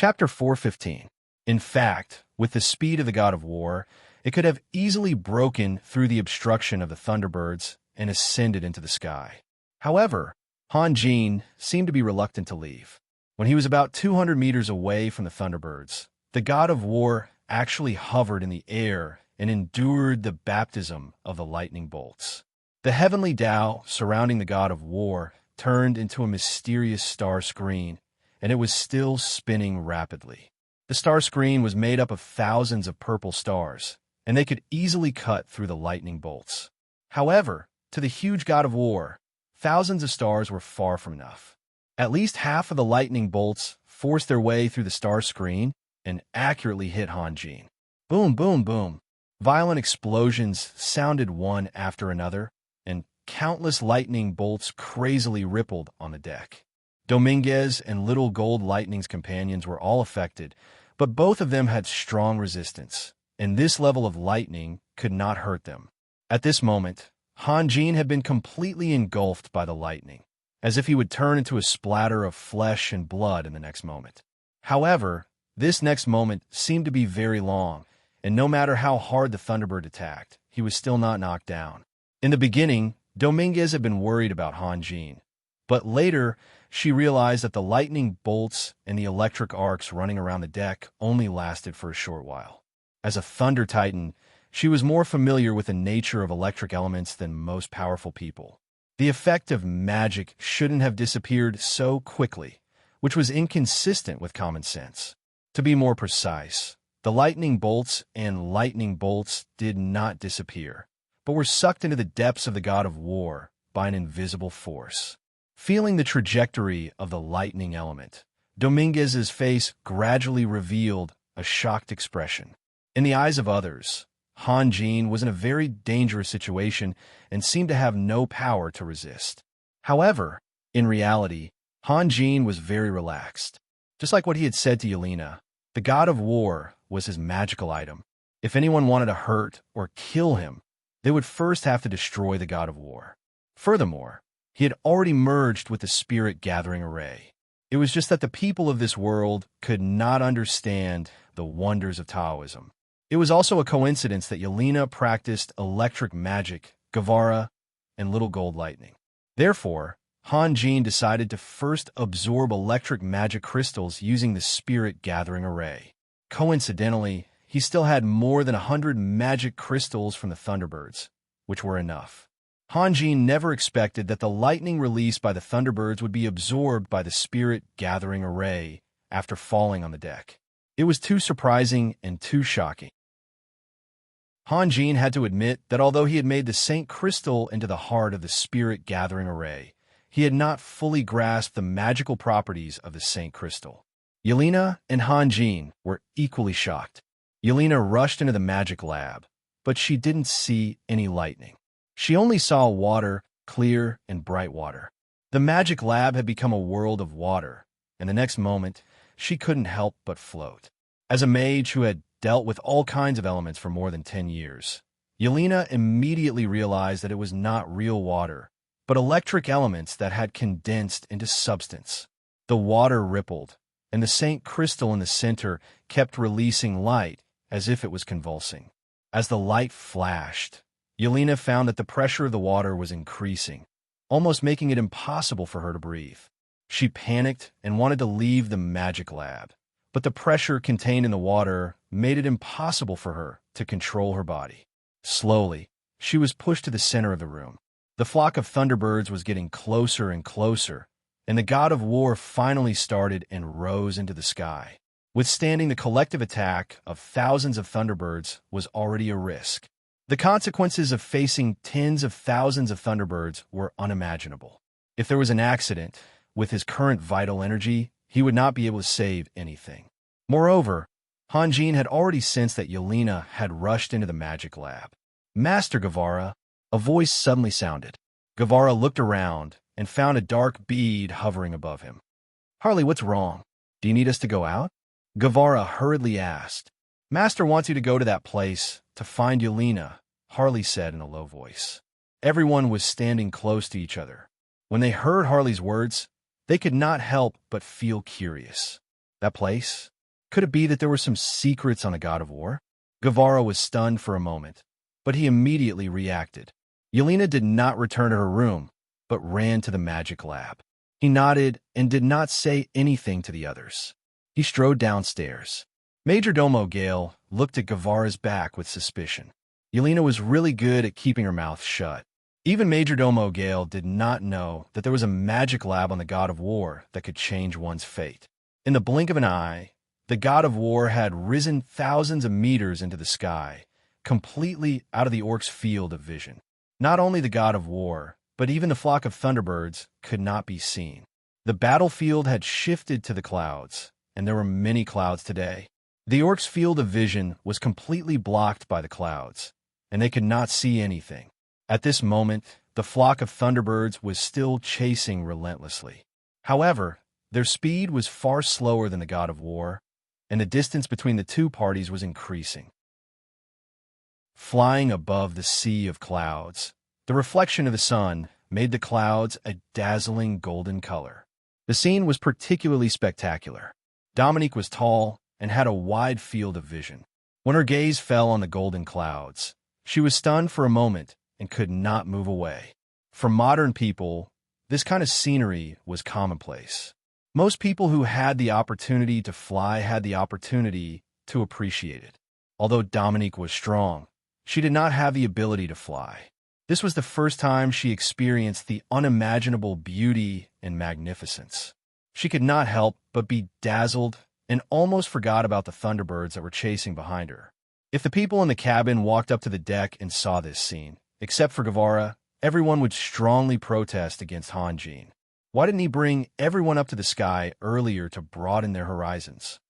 Chapter 4:15. In fact, with the speed of the god of war, it could have easily broken through the obstruction of the Thunderbirds and ascended into the sky. However, Han Jin seemed to be reluctant to leave. When he was about 200 meters away from the Thunderbirds, the god of war actually hovered in the air and endured the baptism of the lightning bolts. The heavenly Tao surrounding the god of war turned into a mysterious star screen, and it was still spinning rapidly. The star screen was made up of thousands of purple stars, and they could easily cut through the lightning bolts. However, to the huge god of war, thousands of stars were far from enough. At least half of the lightning bolts forced their way through the star screen and accurately hit Han Jin. Boom, boom, boom. Violent explosions sounded one after another, and countless lightning bolts crazily rippled on the deck. Dominguez and Little Gold Lightning's companions were all affected, but both of them had strong resistance, and this level of lightning could not hurt them. At this moment, Han Jin had been completely engulfed by the lightning, as if he would turn into a splatter of flesh and blood in the next moment. However, this next moment seemed to be very long, and no matter how hard the Thunderbird attacked, he was still not knocked down. In the beginning, Dominguez had been worried about Han Jin, but later she realized that the lightning bolts and the electric arcs running around the deck only lasted for a short while. As a Thunder Titan, she was more familiar with the nature of electric elements than most powerful people. The effect of magic shouldn't have disappeared so quickly, which was inconsistent with common sense. To be more precise, the lightning bolts and lightning bolts did not disappear, but were sucked into the depths of the god of war by an invisible force. Feeling the trajectory of the lightning element, Dominguez's face gradually revealed a shocked expression. In the eyes of others, Han Jin was in a very dangerous situation and seemed to have no power to resist. However, in reality, Han Jin was very relaxed. Just like what he had said to Yelena, the god of war was his magical item. If anyone wanted to hurt or kill him, they would first have to destroy the god of war. Furthermore, he had already merged with the spirit gathering array. It was just that the people of this world could not understand the wonders of Taoism. It was also a coincidence that Yelena practiced electric magic, Guevara, and Little Gold Lightning. Therefore, Han Jin decided to first absorb electric magic crystals using the spirit gathering array. Coincidentally, he still had more than 100 magic crystals from the Thunderbirds, which were enough. Han Jin never expected that the lightning released by the Thunderbirds would be absorbed by the spirit gathering array after falling on the deck. It was too surprising and too shocking. Han Jin had to admit that although he had made the Saint Crystal into the heart of the spirit gathering array, he had not fully grasped the magical properties of the Saint Crystal. Yelena and Han Jin were equally shocked. Yelena rushed into the magic lab, but she didn't see any lightning. She only saw water, clear and bright water. The magic lab had become a world of water, and the next moment, she couldn't help but float. As a mage who had dealt with all kinds of elements for more than 10 years, Yelena immediately realized that it was not real water, but electric elements that had condensed into substance. The water rippled, and the Saint Crystal in the center kept releasing light as if it was convulsing. As the light flashed, Yelena found that the pressure of the water was increasing, almost making it impossible for her to breathe. She panicked and wanted to leave the magic lab, but the pressure contained in the water made it impossible for her to control her body. Slowly, she was pushed to the center of the room. The flock of Thunderbirds was getting closer and closer, and the god of war finally started and rose into the sky. Withstanding the collective attack of thousands of Thunderbirds was already a risk. The consequences of facing tens of thousands of Thunderbirds were unimaginable. If there was an accident, with his current vital energy, he would not be able to save anything. Moreover, Han Jin had already sensed that Yelena had rushed into the magic lab. "Master Guevara," a voice suddenly sounded. Guevara looked around and found a dark bead hovering above him. "Harley, what's wrong? Do you need us to go out?" Guevara hurriedly asked. "Master wants you to go to that place to find Yelena," Harley said in a low voice. Everyone was standing close to each other. When they heard Harley's words, they could not help but feel curious. "That place? Could it be that there were some secrets on the God of War? Guevara was stunned for a moment, but he immediately reacted. Yelena did not return to her room, but ran to the magic lab. He nodded and did not say anything to the others. He strode downstairs. Majordomo Gale looked at Guevara's back with suspicion. Yelena was really good at keeping her mouth shut. Even Majordomo Gale did not know that there was a magic lab on the God of War that could change one's fate. In the blink of an eye, the God of War had risen thousands of meters into the sky, completely out of the orc's field of vision. Not only the God of War, but even the flock of thunderbirds could not be seen. The battlefield had shifted to the clouds, and there were many clouds today. The orc's field of vision was completely blocked by the clouds, and they could not see anything. At this moment, the flock of thunderbirds was still chasing relentlessly. However, their speed was far slower than the God of War, and the distance between the two parties was increasing. Flying above the sea of clouds, the reflection of the sun made the clouds a dazzling golden color. The scene was particularly spectacular. Dominique was tall and had a wide field of vision. When her gaze fell on the golden clouds, she was stunned for a moment and could not move away. For modern people, this kind of scenery was commonplace. Most people who had the opportunity to fly had the opportunity to appreciate it. Although Dominique was strong, she did not have the ability to fly. This was the first time she experienced the unimaginable beauty and magnificence. She could not help but be dazzled and almost forgot about the thunderbirds that were chasing behind her. If the people in the cabin walked up to the deck and saw this scene, except for Guevara, everyone would strongly protest against Hanjin. Why didn't he bring everyone up to the sky earlier to broaden their horizons?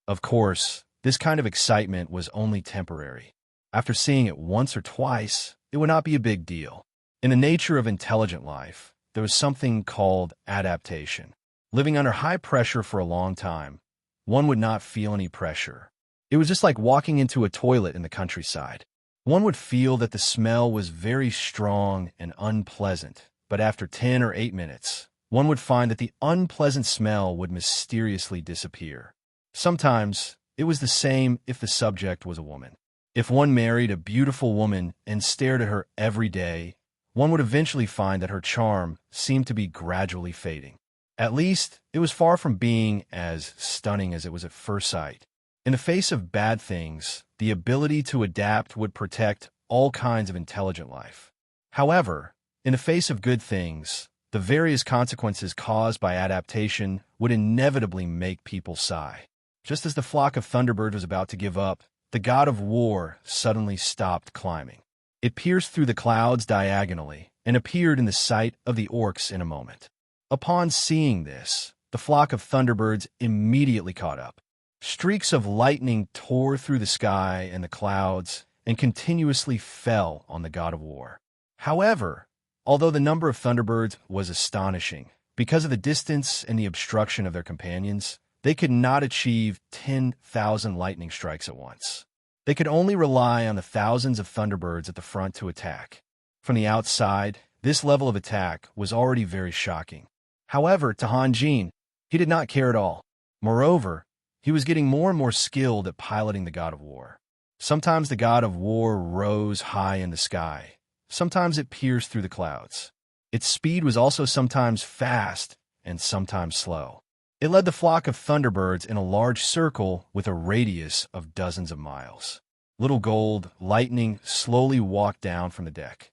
Of course, this kind of excitement was only temporary. After seeing it once or twice, it would not be a big deal. In the nature of intelligent life, there was something called adaptation. Living under high pressure for a long time, one would not feel any pressure. It was just like walking into a toilet in the countryside. One would feel that the smell was very strong and unpleasant, but after 10 or 8 minutes, one would find that the unpleasant smell would mysteriously disappear. Sometimes, it was the same if the subject was a woman. If one married a beautiful woman and stared at her every day, one would eventually find that her charm seemed to be gradually fading. At least, it was far from being as stunning as it was at first sight. In the face of bad things, the ability to adapt would protect all kinds of intelligent life. However, in the face of good things, the various consequences caused by adaptation would inevitably make people sigh. Just as the flock of thunderbirds was about to give up, the God of War suddenly stopped climbing. It pierced through the clouds diagonally and appeared in the sight of the orcs in a moment. Upon seeing this, the flock of thunderbirds immediately caught up. Streaks of lightning tore through the sky and the clouds and continuously fell on the God of War. However, although the number of thunderbirds was astonishing, because of the distance and the obstruction of their companions, they could not achieve 10,000 lightning strikes at once. They could only rely on the thousands of thunderbirds at the front to attack. From the outside, this level of attack was already very shocking. However, to Hanjin, he did not care at all. Moreover, he was getting more and more skilled at piloting the God of War. Sometimes the God of War rose high in the sky. Sometimes it pierced through the clouds. Its speed was also sometimes fast and sometimes slow. It led the flock of thunderbirds in a large circle with a radius of dozens of miles. Little Gold Lightning slowly walked down from the deck.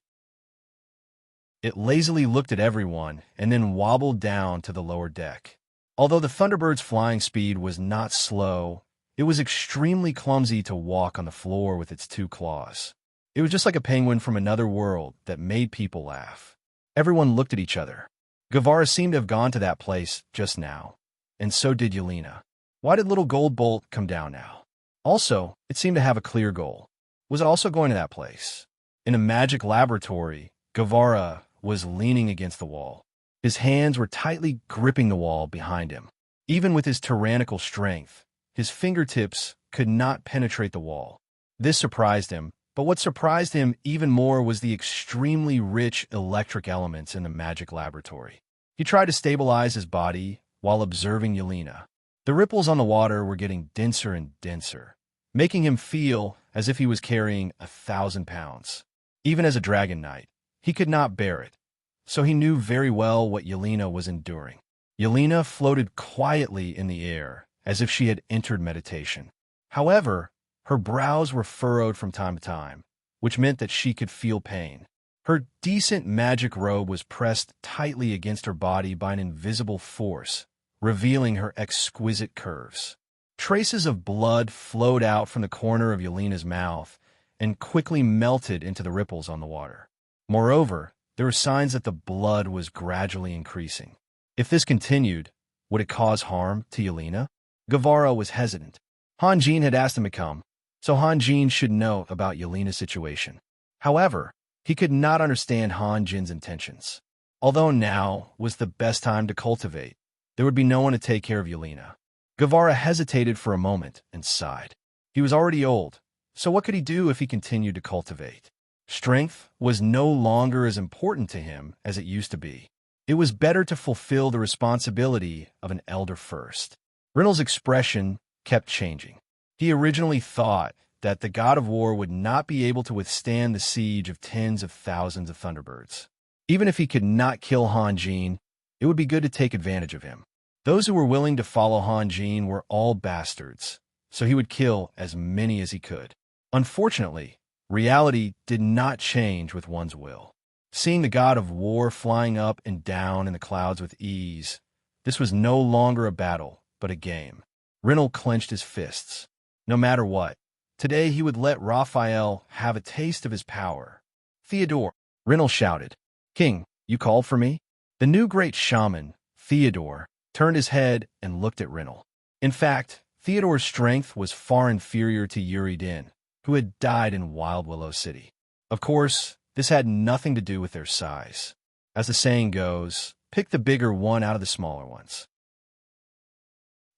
It lazily looked at everyone and then wobbled down to the lower deck. Although the thunderbird's flying speed was not slow, it was extremely clumsy to walk on the floor with its 2 claws. It was just like a penguin from another world that made people laugh. Everyone looked at each other. Guevara seemed to have gone to that place just now, and so did Yelena. Why did Little Gold Bolt come down now? Also, it seemed to have a clear goal. Was it also going to that place? In a magic laboratory, Guevara was leaning against the wall. His hands were tightly gripping the wall behind him. Even with his tyrannical strength, his fingertips could not penetrate the wall. This surprised him, but what surprised him even more was the extremely rich electric elements in the magic laboratory. He tried to stabilize his body while observing Yelena. The ripples on the water were getting denser and denser, making him feel as if he was carrying 1,000 pounds. Even as a dragon knight, he could not bear it, so he knew very well what Yelena was enduring. Yelena floated quietly in the air, as if she had entered meditation. However, her brows were furrowed from time to time, which meant that she could feel pain. Her decent magic robe was pressed tightly against her body by an invisible force, revealing her exquisite curves. Traces of blood flowed out from the corner of Yelena's mouth and quickly melted into the ripples on the water. Moreover, there were signs that the blood was gradually increasing. If this continued, would it cause harm to Yelena? Guevara was hesitant. Hanjin had asked him to come, so Hanjin should know about Yelena's situation. However, he could not understand Hanjin's intentions. Although now was the best time to cultivate, there would be no one to take care of Yelena. Guevara hesitated for a moment and sighed. He was already old, so what could he do if he continued to cultivate? Strength was no longer as important to him as it used to be. It was better to fulfill the responsibility of an elder first. Rinal's expression kept changing. He originally thought that the god of war would not be able to withstand the siege of tens of thousands of Thunderbirds. Even if he could not kill Hanjin, it would be good to take advantage of him. Those who were willing to follow Hanjin were all bastards, so he would kill as many as he could. Unfortunately, reality did not change with one's will. Seeing the god of war flying up and down in the clouds with ease, this was no longer a battle, but a game. Rinal clenched his fists. No matter what, today he would let Raphael have a taste of his power. Theodore, Rinal shouted. King, you called for me? The new great shaman, Theodore, turned his head and looked at Rinal. In fact, Theodore's strength was far inferior to Yuridin, who had died in Wild Willow City. Of course, this had nothing to do with their size. As the saying goes, pick the bigger one out of the smaller ones.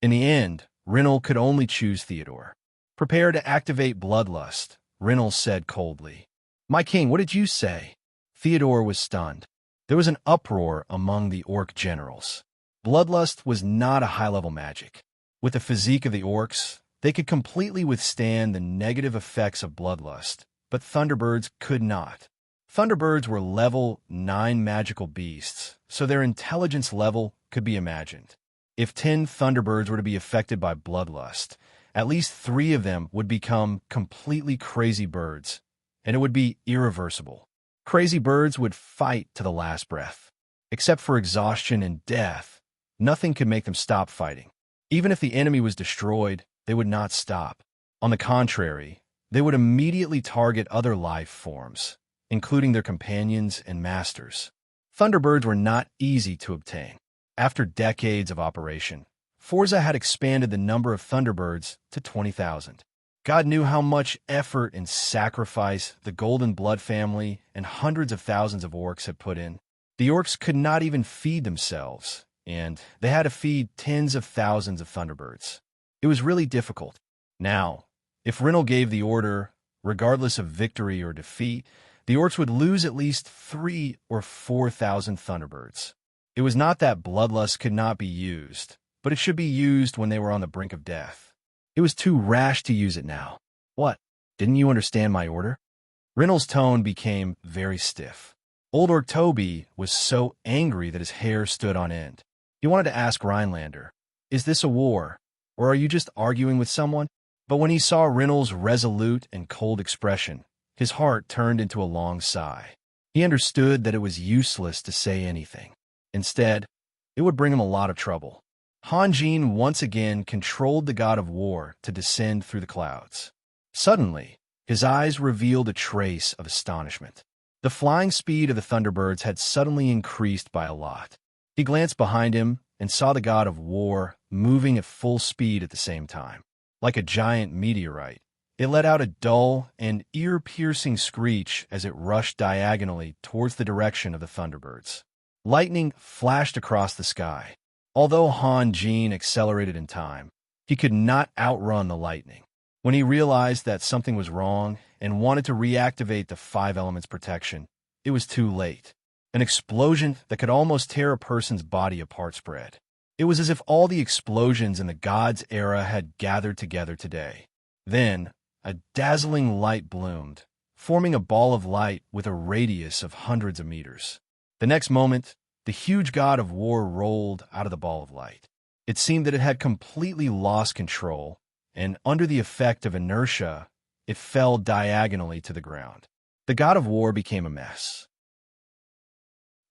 In the end, Rinal could only choose Theodore. Prepare to activate Bloodlust, Rinal said coldly. My king, what did you say? Theodore was stunned. There was an uproar among the orc generals. Bloodlust was not a high-level magic. With the physique of the orcs, they could completely withstand the negative effects of Bloodlust, but Thunderbirds could not. Thunderbirds were level 9 magical beasts, so their intelligence level could be imagined. If 10 Thunderbirds were to be affected by Bloodlust, at least 3 of them would become completely crazy birds, and it would be irreversible. Crazy birds would fight to the last breath. Except for exhaustion and death, nothing could make them stop fighting. Even if the enemy was destroyed, they would not stop. On the contrary, they would immediately target other life forms, including their companions and masters. Thunderbirds were not easy to obtain. After decades of operation, Forza had expanded the number of Thunderbirds to 20,000. God knew how much effort and sacrifice the Golden Blood family and hundreds of thousands of orcs had put in. The orcs could not even feed themselves, and they had to feed tens of thousands of Thunderbirds. It was really difficult. Now, if Rinal gave the order, regardless of victory or defeat, the orcs would lose at least 3,000 or 4,000 Thunderbirds. It was not that Bloodlust could not be used, but it should be used when they were on the brink of death. It was too rash to use it now. What? Didn't you understand my order? Rinal's tone became very stiff. Old Orc Toby was so angry that his hair stood on end. He wanted to ask Rhinelander, is this a war, or are you just arguing with someone? But when he saw Rinal's resolute and cold expression, his heart turned into a long sigh. He understood that it was useless to say anything. Instead, it would bring him a lot of trouble. Hanjin once again controlled the god of war to descend through the clouds. Suddenly, his eyes revealed a trace of astonishment. The flying speed of the Thunderbirds had suddenly increased by a lot. He glanced behind him and saw the god of war moving at full speed at the same time. Like a giant meteorite, it let out a dull and ear-piercing screech as it rushed diagonally towards the direction of the Thunderbirds. Lightning flashed across the sky. Although Hanjin accelerated in time, he could not outrun the lightning. When he realized that something was wrong and wanted to reactivate the 5 elements protection, it was too late. An explosion that could almost tear a person's body apart spread. It was as if all the explosions in the gods' era had gathered together today. Then, a dazzling light bloomed, forming a ball of light with a radius of hundreds of meters. The next moment, the huge god of war rolled out of the ball of light. It seemed that it had completely lost control, and under the effect of inertia, it fell diagonally to the ground. The god of war became a mess.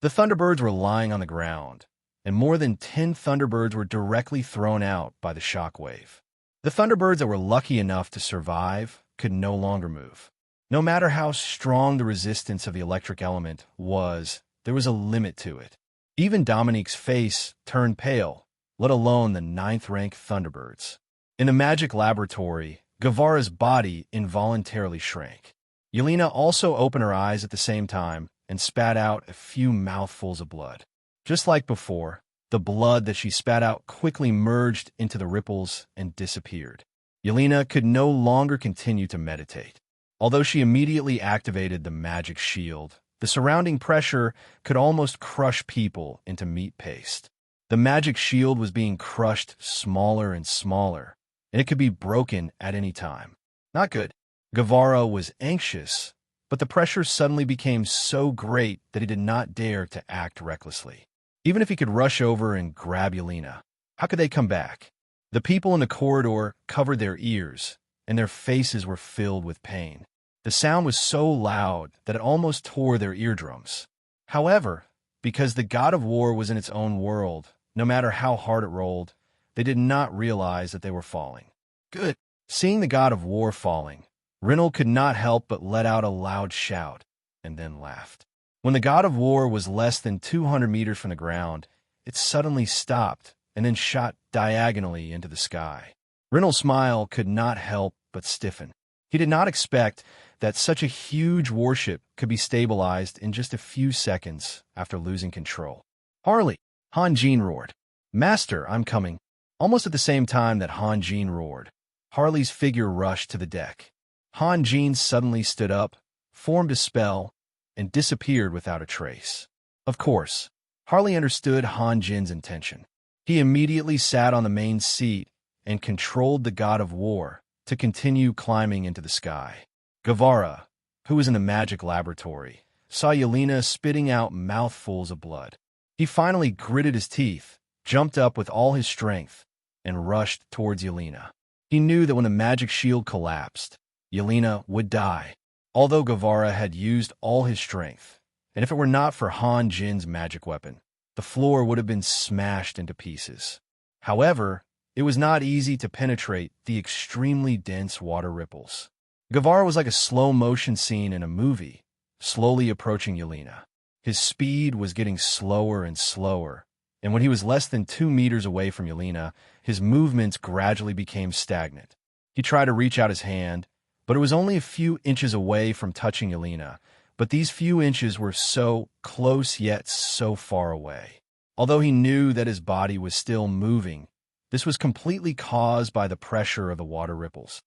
The Thunderbirds were lying on the ground, and more than 10 Thunderbirds were directly thrown out by the shockwave. The Thunderbirds that were lucky enough to survive could no longer move. No matter how strong the resistance of the electric element was, there was a limit to it. Even Dominique's face turned pale, let alone the 9th-ranked Thunderbirds. In the magic laboratory, Guevara's body involuntarily shrank. Yelena also opened her eyes at the same time and spat out a few mouthfuls of blood. Just like before, the blood that she spat out quickly merged into the ripples and disappeared. Yelena could no longer continue to meditate. Although she immediately activated the magic shield, the surrounding pressure could almost crush people into meat paste. The magic shield was being crushed smaller and smaller, and it could be broken at any time. Not good. Guevara was anxious, but the pressure suddenly became so great that he did not dare to act recklessly. Even if he could rush over and grab Yelena, how could they come back? The people in the corridor covered their ears, and their faces were filled with pain. The sound was so loud that it almost tore their eardrums. However, because the god of war was in its own world, no matter how hard it rolled, they did not realize that they were falling. Good. Seeing the god of war falling, Renal could not help but let out a loud shout, and then laughed. When the god of war was less than 200 meters from the ground, it suddenly stopped and then shot diagonally into the sky. Renal's smile could not help but stiffen. He did not expect that such a huge warship could be stabilized in just a few seconds after losing control. Harley! Han Jean roared. Master, I'm coming. Almost at the same time that Han Jean roared, Harley's figure rushed to the deck. Han Jean suddenly stood up, formed a spell, and disappeared without a trace. Of course, Harley understood Han Jin's intention. He immediately sat on the main seat and controlled the god of war to continue climbing into the sky. Guevara, who was in the magic laboratory, saw Yelena spitting out mouthfuls of blood. He finally gritted his teeth, jumped up with all his strength, and rushed towards Yelena. He knew that when the magic shield collapsed, Yelena would die, although Guevara had used all his strength, and if it were not for Han Jin's magic weapon, the floor would have been smashed into pieces. However, it was not easy to penetrate the extremely dense water ripples. Guevara was like a slow-motion scene in a movie, slowly approaching Yelena. His speed was getting slower and slower, and when he was less than 2 meters away from Yelena, his movements gradually became stagnant. He tried to reach out his hand, but it was only a few inches away from touching Yelena, but these few inches were so close yet so far away. Although he knew that his body was still moving, this was completely caused by the pressure of the water ripples.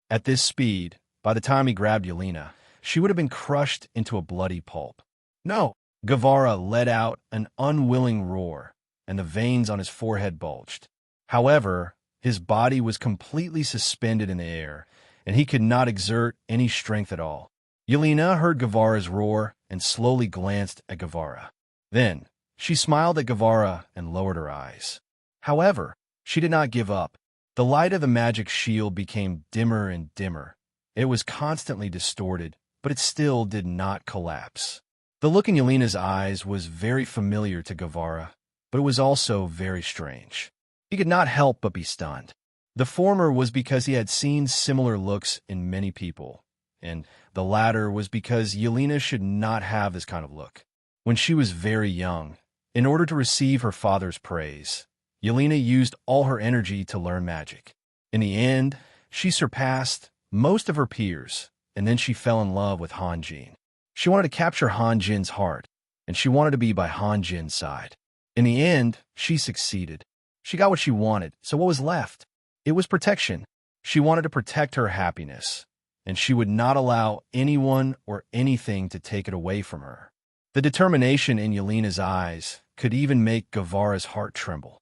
At this speed, by the time he grabbed Yelena, she would have been crushed into a bloody pulp. No! Guevara let out an unwilling roar, and the veins on his forehead bulged. However, his body was completely suspended in the air, and he could not exert any strength at all. Yelena heard Guevara's roar and slowly glanced at Guevara. Then, she smiled at Guevara and lowered her eyes. However, she did not give up. The light of the magic shield became dimmer and dimmer. It was constantly distorted, but it still did not collapse. The look in Yelena's eyes was very familiar to Guevara, but it was also very strange. He could not help but be stunned. The former was because he had seen similar looks in many people, and the latter was because Yelena should not have this kind of look. When she was very young, in order to receive her father's praise, Yelena used all her energy to learn magic. In the end, she surpassed most of her peers, and then she fell in love with Han Jin. She wanted to capture Han Jin's heart, and she wanted to be by Han Jin's side. In the end, she succeeded. She got what she wanted, so what was left? It was protection. She wanted to protect her happiness, and she would not allow anyone or anything to take it away from her. The determination in Yelena's eyes could even make Guevara's heart tremble.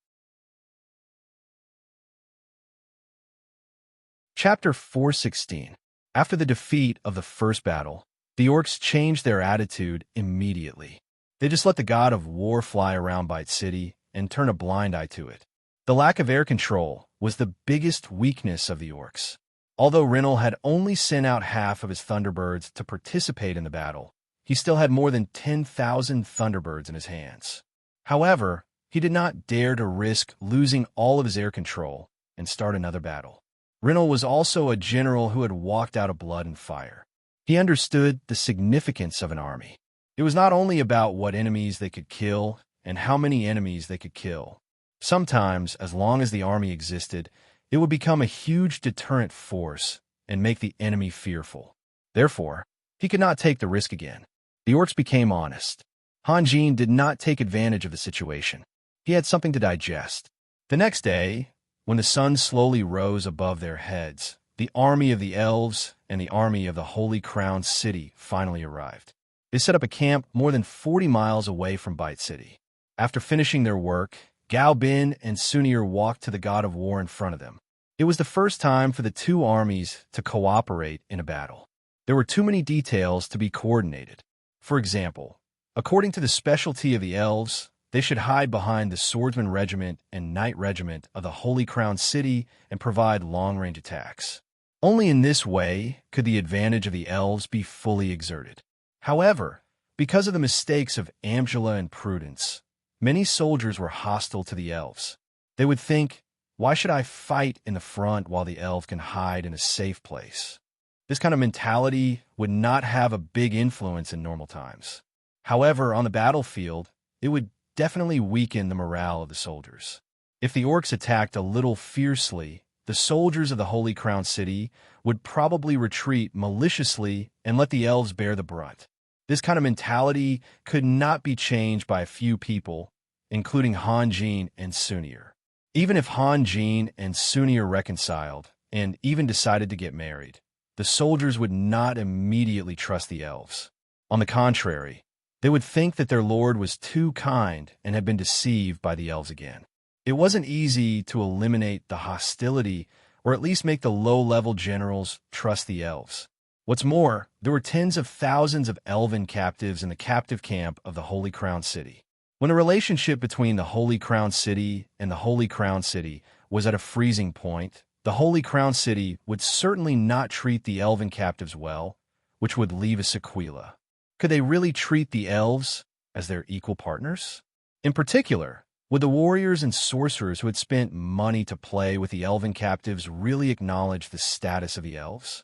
Chapter 416. After the defeat of the first battle, the orcs changed their attitude immediately. They just let the god of war fly around Byte City and turn a blind eye to it. The lack of air control was the biggest weakness of the orcs. Although Rinel had only sent out half of his Thunderbirds to participate in the battle, he still had more than 10,000 Thunderbirds in his hands. However, he did not dare to risk losing all of his air control and start another battle. Rinel was also a general who had walked out of blood and fire. He understood the significance of an army. It was not only about what enemies they could kill and how many enemies they could kill. Sometimes, as long as the army existed, it would become a huge deterrent force and make the enemy fearful. Therefore, he could not take the risk again. The orcs became honest. Hanjin did not take advantage of the situation. He had something to digest. The next day, when the sun slowly rose above their heads, the army of the elves and the army of the Holy Crown City finally arrived. They set up a camp more than 40 miles away from Byte City. After finishing their work, Gao Bin and Sunir walked to the god of war in front of them. It was the first time for the two armies to cooperate in a battle. There were too many details to be coordinated. For example, according to the specialty of the elves, they should hide behind the Swordsman Regiment and Knight Regiment of the Holy Crown City and provide long-range attacks. Only in this way could the advantage of the elves be fully exerted. However, because of the mistakes of Angela and Prudence, many soldiers were hostile to the elves. They would think, why should I fight in the front while the elf can hide in a safe place? This kind of mentality would not have a big influence in normal times. However, on the battlefield, it would definitely weaken the morale of the soldiers. If the orcs attacked a little fiercely, the soldiers of the Holy Crown City would probably retreat maliciously and let the elves bear the brunt. This kind of mentality could not be changed by a few people, including Hanjin and Sunir. Even if Hanjin and Sunir reconciled and even decided to get married, the soldiers would not immediately trust the elves. On the contrary, they would think that their lord was too kind and had been deceived by the elves again. It wasn't easy to eliminate the hostility or at least make the low-level generals trust the elves. What's more, there were tens of thousands of elven captives in the captive camp of the Holy Crown City. When a relationship between the Holy Crown City and the Holy Crown City was at a freezing point, the Holy Crown City would certainly not treat the elven captives well, which would leave a sequela. Could they really treat the elves as their equal partners? In particular, would the warriors and sorcerers who had spent money to play with the elven captives really acknowledge the status of the elves?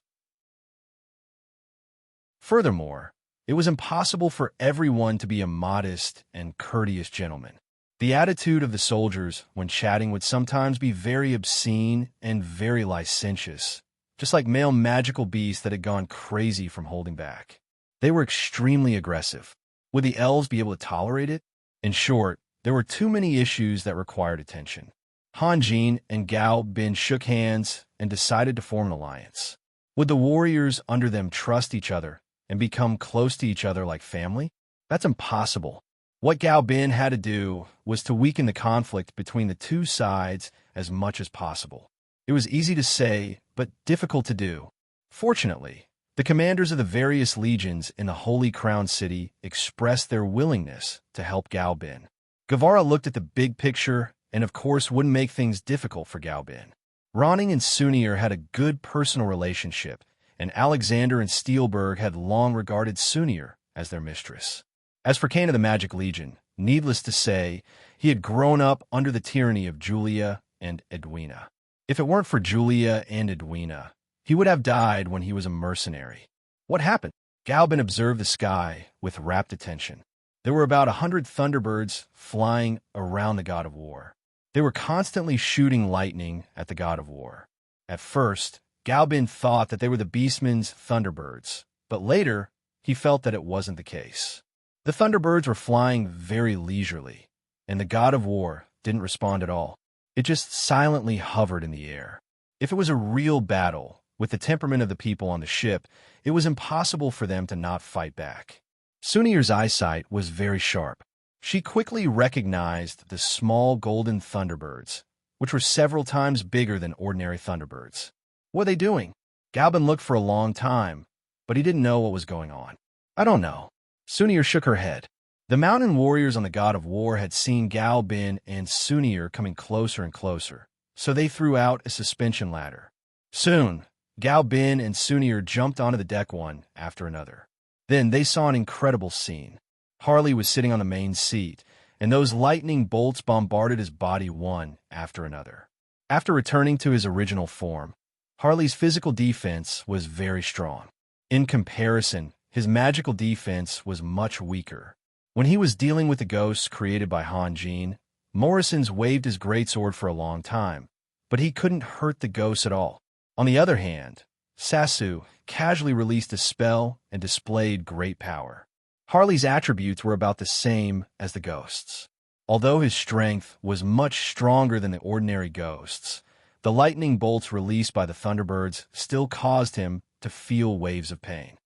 Furthermore, it was impossible for everyone to be a modest and courteous gentleman. The attitude of the soldiers when chatting would sometimes be very obscene and very licentious, just like male magical beasts that had gone crazy from holding back. They were extremely aggressive. Would the elves be able to tolerate it? In short, there were too many issues that required attention. Hanjin and Gao Bin shook hands and decided to form an alliance. Would the warriors under them trust each other and become close to each other like family? That's impossible. What Gao Bin had to do was to weaken the conflict between the two sides as much as possible. It was easy to say, but difficult to do. Fortunately, the commanders of the various legions in the Holy Crown City expressed their willingness to help Gao Bin. Guevara looked at the big picture and of course wouldn't make things difficult for Gao Bin. Ronning and Sunir had a good personal relationship, and Alexander and Steelberg had long regarded Sunir as their mistress. As for Kane of the Magic Legion, needless to say, he had grown up under the tyranny of Julia and Edwina. If it weren't for Julia and Edwina, he would have died when he was a mercenary. What happened? Gao Bin observed the sky with rapt attention. There were about 100 Thunderbirds flying around the god of war. They were constantly shooting lightning at the god of war. At first, Gao Bin thought that they were the Beastman's Thunderbirds, but later, he felt that it wasn't the case. The Thunderbirds were flying very leisurely, and the god of war didn't respond at all. It just silently hovered in the air. If it was a real battle, with the temperament of the people on the ship, it was impossible for them to not fight back. Sunir's eyesight was very sharp. She quickly recognized the small golden thunderbirds, which were several times bigger than ordinary thunderbirds. What are they doing? Galbin looked for a long time, but he didn't know what was going on. I don't know. Sunir shook her head. The mountain warriors on the God of War had seen Galbin and Sunir coming closer and closer, so they threw out a suspension ladder. Soon, Galbin and Sunir jumped onto the deck one after another. Then they saw an incredible scene. Harley was sitting on the main seat, and those lightning bolts bombarded his body one after another. After returning to his original form, Harley's physical defense was very strong. In comparison, his magical defense was much weaker. When he was dealing with the ghosts created by Hanjin, Morrison's waved his greatsword for a long time, but he couldn't hurt the ghosts at all. On the other hand, Sasu casually released a spell and displayed great power. Harley's attributes were about the same as the ghosts. Although his strength was much stronger than the ordinary ghosts, the lightning bolts released by the Thunderbirds still caused him to feel waves of pain.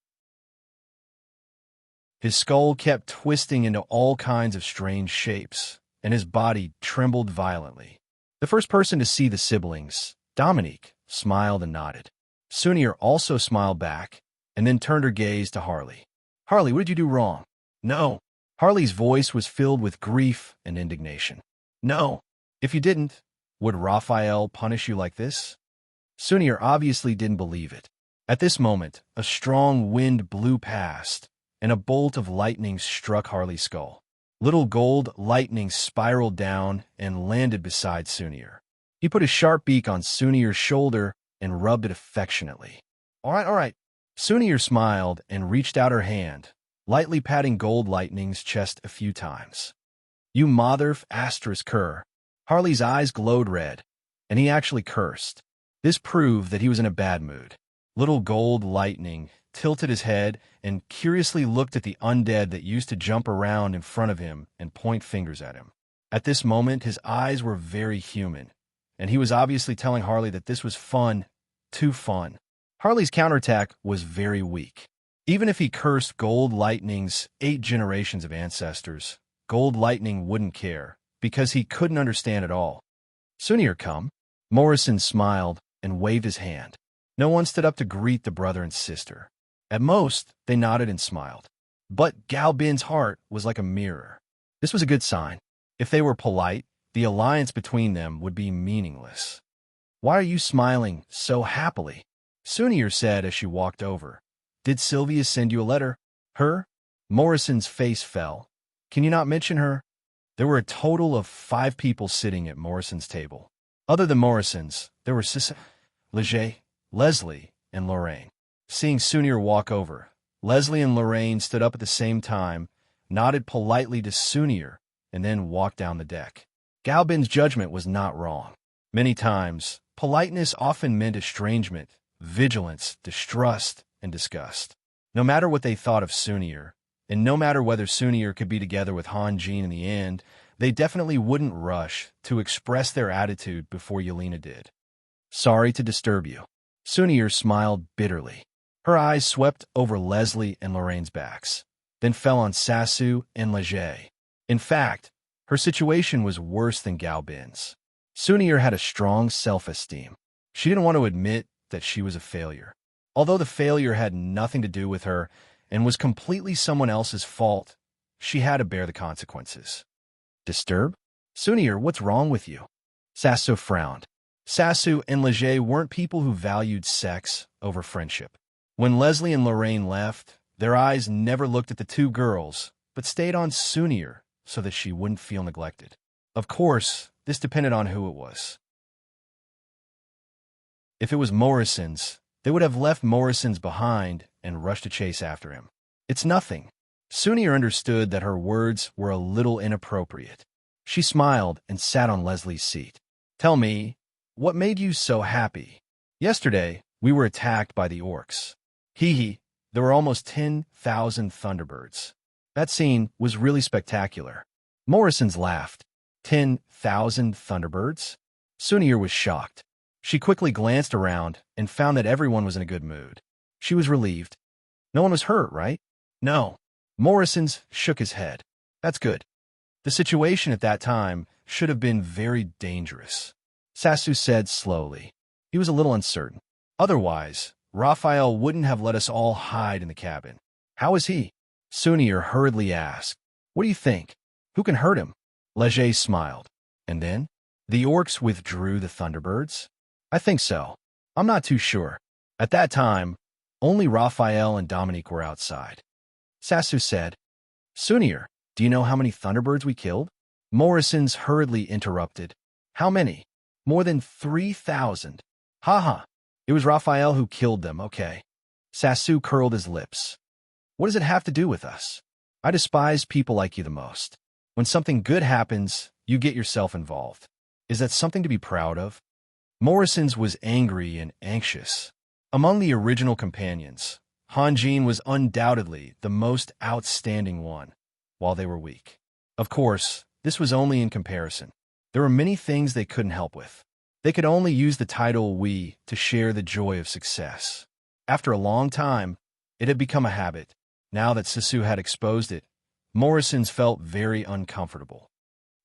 His skull kept twisting into all kinds of strange shapes, and his body trembled violently. The first person to see the siblings, Dominique, smiled and nodded. Sunir also smiled back, and then turned her gaze to Harley. Harley, what did you do wrong? No. Harley's voice was filled with grief and indignation. No. If you didn't, would Raphael punish you like this? Sunir obviously didn't believe it. At this moment, a strong wind blew past, and a bolt of lightning struck Harley's skull. Little gold lightning spiraled down and landed beside Sunir. He put his sharp beak on Sunir's shoulder and rubbed it affectionately. All right. Sunir smiled and reached out her hand, lightly patting Gold Lightning's chest a few times. You motherf asterisk cur. Harley's eyes glowed red, and he actually cursed. This proved that he was in a bad mood. Little Gold Lightning tilted his head and curiously looked at the undead that used to jump around in front of him and point fingers at him. At this moment, his eyes were very human, and he was obviously telling Harley that this was fun, too fun. Harley's counterattack was very weak. Even if he cursed Gold Lightning's 8 generations of ancestors, Gold Lightning wouldn't care, because he couldn't understand at all. Sunir, come. Morrison smiled and waved his hand. No one stood up to greet the brother and sister. At most, they nodded and smiled. But Galbin's heart was like a mirror. This was a good sign. If they were polite, the alliance between them would be meaningless. Why are you smiling so happily? Sunir said as she walked over. Did Sylvia send you a letter? Her? Morrison's face fell. Can you not mention her? There were a total of 5 people sitting at Morrison's table. Other than Morrison's, there were Leger, Leslie, and Lorraine. Seeing Sunir walk over, Leslie and Lorraine stood up at the same time, nodded politely to Sunir, and then walked down the deck. Galbin's judgment was not wrong. Many times, politeness often meant estrangement, vigilance, distrust, and disgust. No matter what they thought of Sunir, and no matter whether Sunir could be together with Hanjin in the end, they definitely wouldn't rush to express their attitude before Yelena did. Sorry to disturb you. Sunir smiled bitterly. Her eyes swept over Leslie and Lorraine's backs, then fell on Sasu and Leger. In fact, her situation was worse than Galbin's. Sunir had a strong self-esteem. She didn't want to admit that she was a failure. Although the failure had nothing to do with her and was completely someone else's fault, she had to bear the consequences. Disturb? Sunir, what's wrong with you? Sasu frowned. Sasu and Leger weren't people who valued sex over friendship. When Leslie and Lorraine left, their eyes never looked at the 2 girls, but stayed on Sunir so that she wouldn't feel neglected. Of course, this depended on who it was. If it was Morrison's, they would have left Morrison's behind and rushed to chase after him. It's nothing. Sunir understood that her words were a little inappropriate. She smiled and sat on Leslie's seat. Tell me, what made you so happy? Yesterday, we were attacked by the orcs. Hee, there were almost 10,000 Thunderbirds. That scene was really spectacular. Morrison's laughed. 10,000 Thunderbirds? Sunir was shocked. She quickly glanced around and found that everyone was in a good mood. She was relieved. No one was hurt, right? No. Morrison's shook his head. That's good. The situation at that time should have been very dangerous. Sasu said slowly. He was a little uncertain. Otherwise, Raphael wouldn't have let us all hide in the cabin. How is he? Sunir hurriedly asked. What do you think? Who can hurt him? Leger smiled. And then? The orcs withdrew the Thunderbirds? I think so. I'm not too sure. At that time, only Raphael and Dominique were outside. Sasu said, Sunir, do you know how many Thunderbirds we killed? Morrison's hurriedly interrupted. How many? More than 3,000. Ha. It was Raphael who killed them, okay. Sasu curled his lips. What does it have to do with us? I despise people like you the most. When something good happens, you get yourself involved. Is that something to be proud of? Morrison's was angry and anxious. Among the original companions, Hanjin was undoubtedly the most outstanding one, while they were weak. Of course, this was only in comparison. There were many things they couldn't help with. They could only use the title we to share the joy of success. After a long time, it had become a habit. Now that Sisu had exposed it, Morrison's felt very uncomfortable.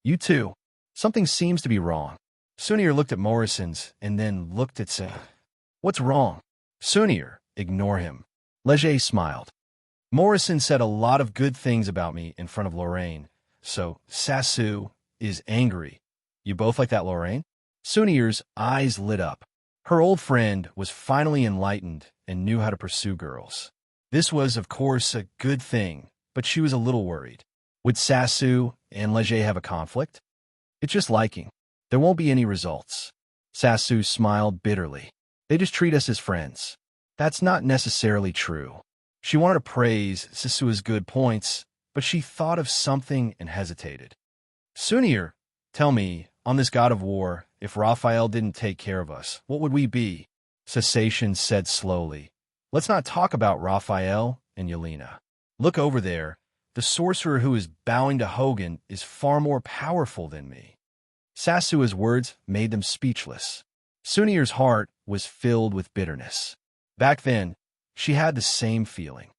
You too. Something seems to be wrong. Sunir looked at Morrison's and then looked at Sa. What's wrong? Sunir, ignore him. Leger smiled. Morrison said a lot of good things about me in front of Lorraine, so Sasu is angry. You both like that, Lorraine? Sunir's eyes lit up. Her old friend was finally enlightened and knew how to pursue girls. This was, of course, a good thing, but she was a little worried. Would Sasu and Leger have a conflict? It's just liking. There won't be any results. Sasu smiled bitterly. They just treat us as friends. That's not necessarily true. She wanted to praise Sisu's good points, but she thought of something and hesitated. Sunir, tell me, on this god of war, if Raphael didn't take care of us, what would we be? Cessation said slowly. Let's not talk about Raphael and Yelena. Look over there. The sorcerer who is bowing to Hogan is far more powerful than me. Sasu's words made them speechless. Sunir's heart was filled with bitterness. Back then, she had the same feeling.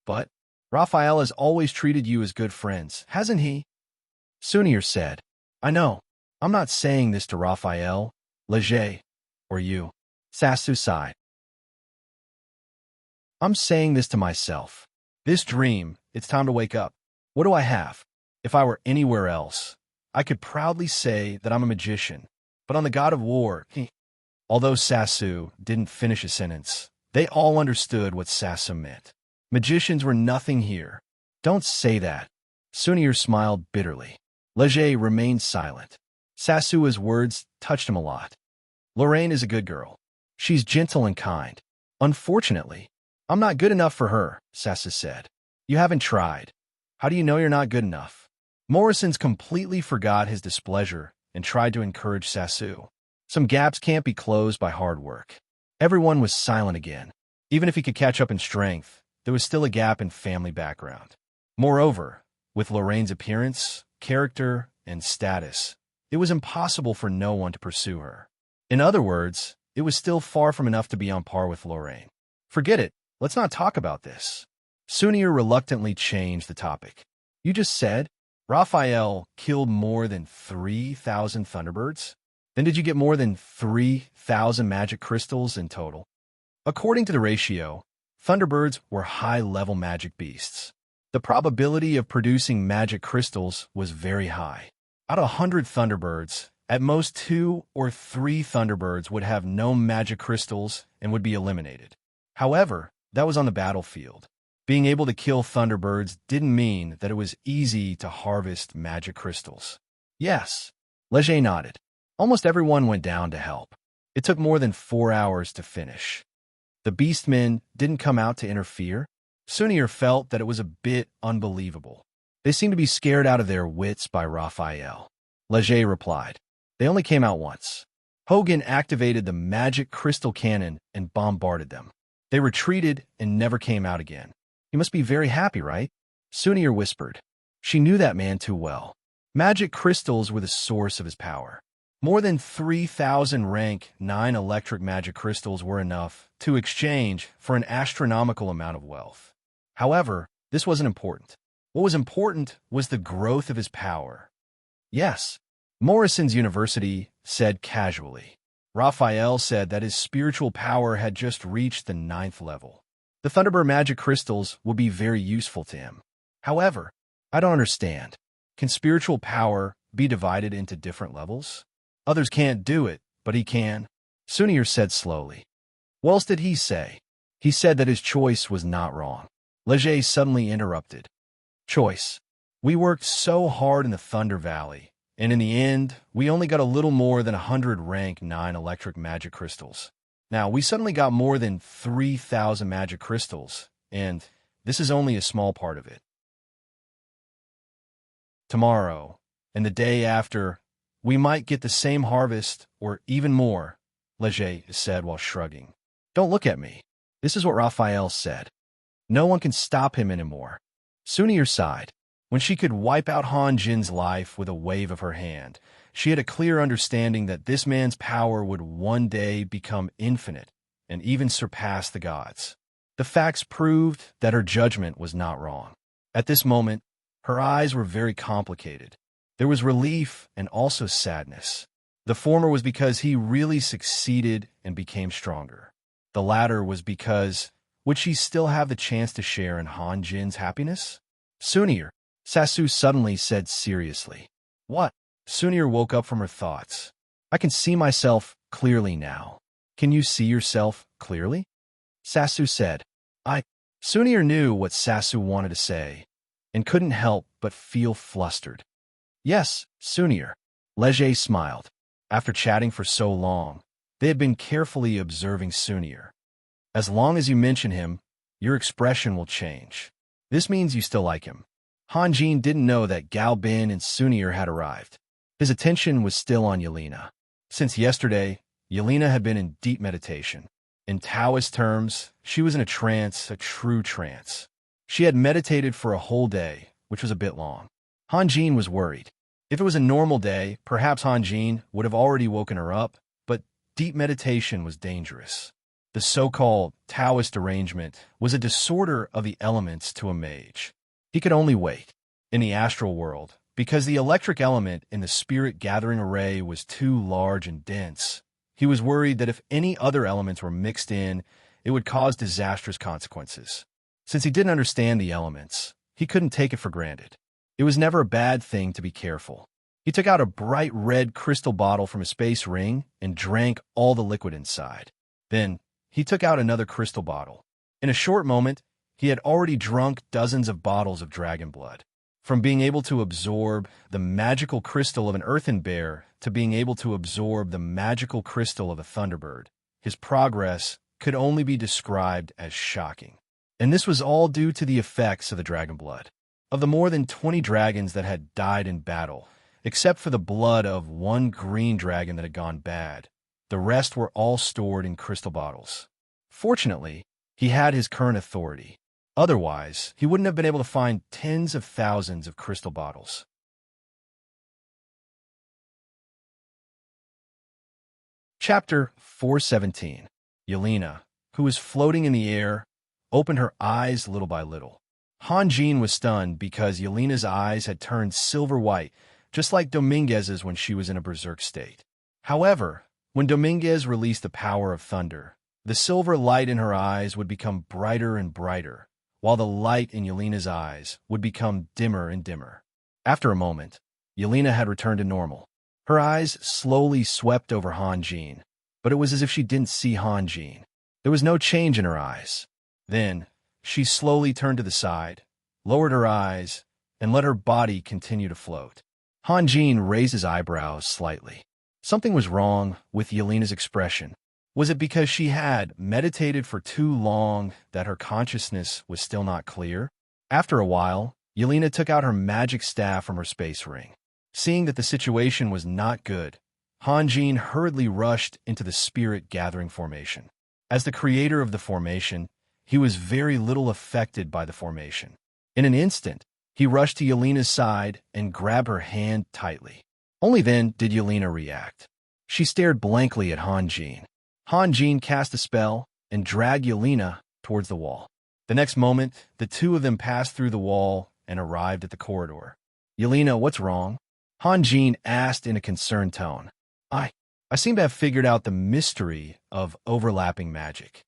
But Raphael has always treated you as good friends, hasn't he? Sunir said, I know. I'm not saying this to Raphael, Leger, or you. Sasu sighed. I'm saying this to myself. This dream, it's time to wake up. What do I have? If I were anywhere else, I could proudly say that I'm a magician. But on the god of war, Although Sasu didn't finish a sentence, they all understood what Sasu meant. Magicians were nothing here. Don't say that. Sunir smiled bitterly. Leger remained silent. Sasu's words touched him a lot. Lorraine is a good girl. She's gentle and kind. Unfortunately, I'm not good enough for her, Sasu said. You haven't tried. How do you know you're not good enough? Morrison's completely forgot his displeasure and tried to encourage Sasu. Some gaps can't be closed by hard work. Everyone was silent again. Even if he could catch up in strength, there was still a gap in family background. Moreover, with Lorraine's appearance, character, and status, it was impossible for no one to pursue her. In other words, it was still far from enough to be on par with Lorraine. Forget it. Let's not talk about this. Sunir reluctantly changed the topic. You just said Raphael killed more than 3,000 Thunderbirds? Then did you get more than 3,000 magic crystals in total? According to the ratio, Thunderbirds were high-level magic beasts. The probability of producing magic crystals was very high. Out of 100 Thunderbirds, at most 2 or 3 Thunderbirds would have no magic crystals and would be eliminated. However, that was on the battlefield. Being able to kill Thunderbirds didn't mean that it was easy to harvest magic crystals. Yes, Leger nodded. Almost everyone went down to help. It took more than 4 hours to finish. The Beastmen didn't come out to interfere. Sunir felt that it was a bit unbelievable. They seemed to be scared out of their wits by Raphael. Leger replied, They only came out once. Hogan activated the magic crystal cannon and bombarded them. They retreated and never came out again. He must be very happy, right? Sunir whispered. She knew that man too well. Magic crystals were the source of his power. More than 3,000 rank 9 electric magic crystals were enough to exchange for an astronomical amount of wealth. However, This wasn't important. What was important was the growth of his power. Yes, Morrison's University said casually. Raphael said that his spiritual power had just reached the 9th level. The Thunderbird magic crystals would be very useful to him. However, I don't understand. Can spiritual power be divided into different levels? Others can't do it, but he can. Sunir said slowly. What else did he say? He said that his choice was not wrong. Leger suddenly interrupted. Choice. We worked so hard in the Thunder Valley, and in the end, we only got a little more than 100 rank 9 electric magic crystals. Now, we suddenly got more than 3,000 magic crystals, and this is only a small part of it. Tomorrow, and the day after, we might get the same harvest, or even more, Leger said while shrugging. Don't look at me. This is what Raphael said. No one can stop him anymore. Sunir sighed. When she could wipe out Han Jin's life with a wave of her hand, she had a clear understanding that this man's power would one day become infinite and even surpass the gods. The facts proved that her judgment was not wrong. At this moment, her eyes were very complicated. There was relief and also sadness. The former was because he really succeeded and became stronger. The latter was because, would she still have the chance to share in Han Jin's happiness? Sunir, Sasu suddenly said seriously. What? Sunir woke up from her thoughts. I can see myself clearly now. Can you see yourself clearly? Sasu said. Sunir knew what Sasu wanted to say, and couldn't help but feel flustered. Yes, Sunir. Leger smiled. After chatting for so long, they had been carefully observing Sunir. As long as you mention him, your expression will change. This means you still like him. Han Jin didn't know that Gao Bin and Sunir had arrived. His attention was still on Yelena. Since yesterday, Yelena had been in deep meditation. In Taoist terms, she was in a trance, a true trance. She had meditated for a whole day, which was a bit long. Han Jin was worried. If it was a normal day, perhaps Han Jin would have already woken her up, but deep meditation was dangerous. The so-called Taoist arrangement was a disorder of the elements to a mage. He could only wait. In the astral world, because the electric element in the spirit gathering array was too large and dense, he was worried that if any other elements were mixed in, it would cause disastrous consequences. Since he didn't understand the elements, he couldn't take it for granted. It was never a bad thing to be careful. He took out a bright red crystal bottle from a space ring and drank all the liquid inside. Then, he took out another crystal bottle. In a short moment, he had already drunk dozens of bottles of dragon blood. From being able to absorb the magical crystal of an earthen bear to being able to absorb the magical crystal of a thunderbird, his progress could only be described as shocking. And this was all due to the effects of the dragon blood. Of the more than 20 dragons that had died in battle, except for the blood of one green dragon that had gone bad, the rest were all stored in crystal bottles. Fortunately, he had his current authority. Otherwise, he wouldn't have been able to find tens of thousands of crystal bottles. Chapter 417. Yelena, who was floating in the air, opened her eyes little by little. Han Jin was stunned because Yelena's eyes had turned silver white, just like Dominguez's when she was in a berserk state. However, when Dominguez released the power of thunder, the silver light in her eyes would become brighter and brighter, while the light in Yelena's eyes would become dimmer and dimmer. After a moment, Yelena had returned to normal. Her eyes slowly swept over Han Jin, but it was as if she didn't see Han Jin. There was no change in her eyes. Then, she slowly turned to the side, lowered her eyes, and let her body continue to float. Han Jin raised his eyebrows slightly. Something was wrong with Yelena's expression. Was it because she had meditated for too long that her consciousness was still not clear? After a while, Yelena took out her magic staff from her space ring. Seeing that the situation was not good, Han Jin hurriedly rushed into the spirit gathering formation. As the creator of the formation, he was very little affected by the formation. In an instant, he rushed to Yelena's side and grabbed her hand tightly. Only then did Yelena react. She stared blankly at Han Jin. Han Jin cast a spell and dragged Yelena towards the wall. The next moment, the two of them passed through the wall and arrived at the corridor. Yelena, what's wrong? Hanjin asked in a concerned tone. I seem to have figured out the mystery of overlapping magic.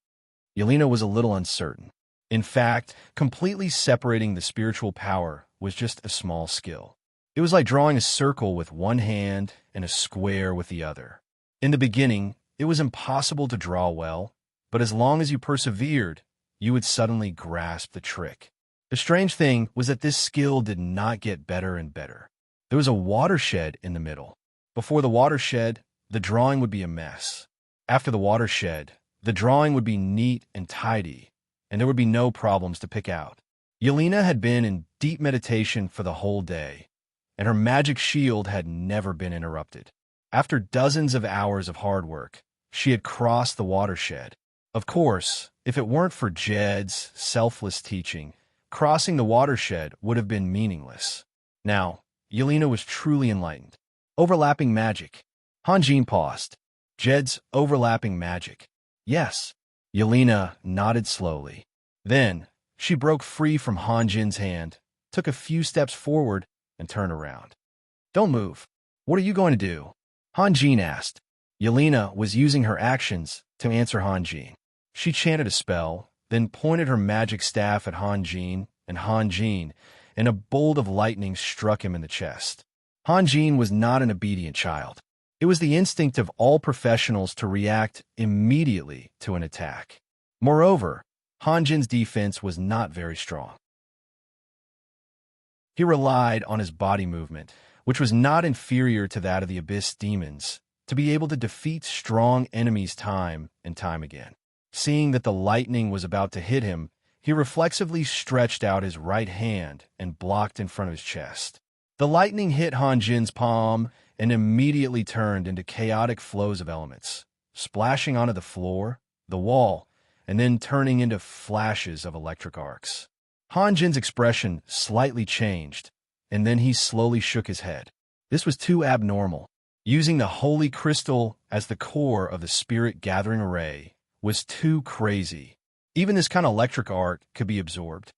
Yelena was a little uncertain. In fact, completely separating the spiritual power was just a small skill. It was like drawing a circle with one hand and a square with the other. In the beginning, it was impossible to draw well, but as long as you persevered, you would suddenly grasp the trick. The strange thing was that this skill did not get better and better. There was a watershed in the middle. Before the watershed, the drawing would be a mess. After the watershed, the drawing would be neat and tidy, and there would be no problems to pick out. Yelena had been in deep meditation for the whole day, and her magic shield had never been interrupted. After dozens of hours of hard work, she had crossed the watershed. Of course, if it weren't for Jed's selfless teaching, crossing the watershed would have been meaningless. Now, Yelena was truly enlightened. Overlapping magic. Hanjin paused. Jed's overlapping magic. Yes. Yelena nodded slowly. Then, she broke free from Hanjin's hand, took a few steps forward, and turned around. Don't move. What are you going to do? Hanjin asked. Yelena was using her actions to answer Hanjin. She chanted a spell, then pointed her magic staff at Hanjin, and a bolt of lightning struck him in the chest. Hanjin was not an obedient child. It was the instinct of all professionals to react immediately to an attack. Moreover, Hanjin's defense was not very strong. He relied on his body movement, which was not inferior to that of the Abyss demons, to be able to defeat strong enemies time and time again. Seeing that the lightning was about to hit him, he reflexively stretched out his right hand and blocked in front of his chest. The lightning hit Hanjin's palm and immediately turned into chaotic flows of elements, splashing onto the floor, the wall, and then turning into flashes of electric arcs. Hanjin's expression slightly changed, and then he slowly shook his head. This was too abnormal. Using the holy crystal as the core of the spirit gathering array was too crazy. Even this kind of electric arc could be absorbed.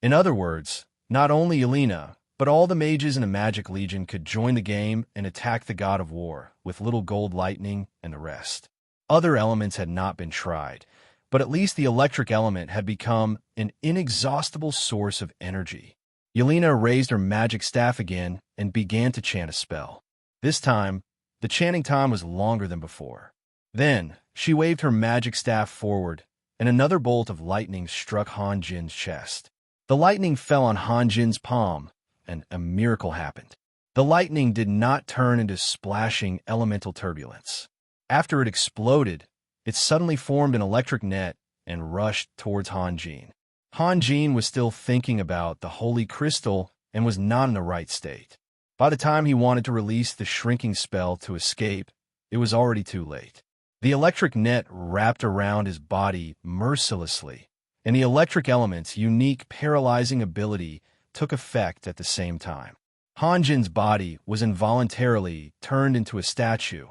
In other words, not only Yelena, but all the mages in the Magic Legion could join the game and attack the god of war with little gold lightning and the rest. Other elements had not been tried, but at least the electric element had become an inexhaustible source of energy. Yelena raised her magic staff again and began to chant a spell. This time, the chanting time was longer than before. Then, she waved her magic staff forward, and another bolt of lightning struck Hanjin's chest. The lightning fell on Hanjin's palm, and a miracle happened. The lightning did not turn into splashing elemental turbulence. After it exploded, it suddenly formed an electric net and rushed towards Hanjin. Hanjin was still thinking about the holy crystal and was not in the right state. By the time he wanted to release the shrinking spell to escape, it was already too late. The electric net wrapped around his body mercilessly, and the electric element's unique paralyzing ability took effect at the same time. Hanjin's body was involuntarily turned into a statue,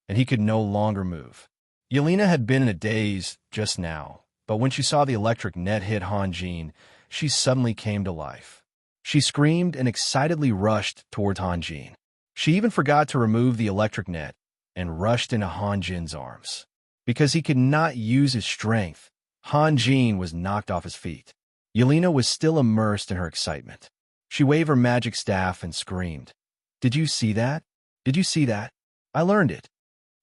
and he could no longer move. Yelena had been in a daze just now, but when she saw the electric net hit Hanjin, she suddenly came to life. She screamed and excitedly rushed towards Hanjin. She even forgot to remove the electric net and rushed into Hanjin's arms. Because he could not use his strength, Hanjin was knocked off his feet. Yelena was still immersed in her excitement. She waved her magic staff and screamed, "Did you see that? Did you see that? I learned it.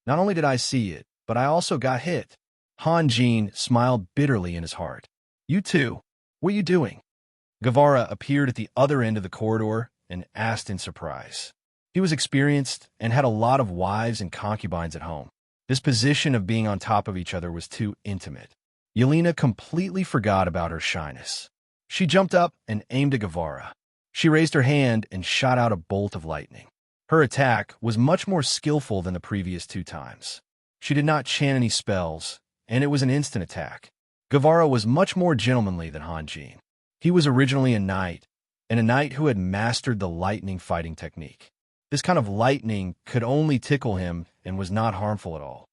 Not only did I see it, but I also got hit." Hanjin smiled bitterly in his heart. "You too? What are you doing?" Guevara appeared at the other end of the corridor and asked in surprise. He was experienced and had a lot of wives and concubines at home. This position of being on top of each other was too intimate. Yelena completely forgot about her shyness. She jumped up and aimed at Guevara. She raised her hand and shot out a bolt of lightning. Her attack was much more skillful than the previous two times. She did not chant any spells, and it was an instant attack. Guevara was much more gentlemanly than Hanjin. He was originally a knight, and a knight who had mastered the lightning fighting technique. This kind of lightning could only tickle him and was not harmful at all.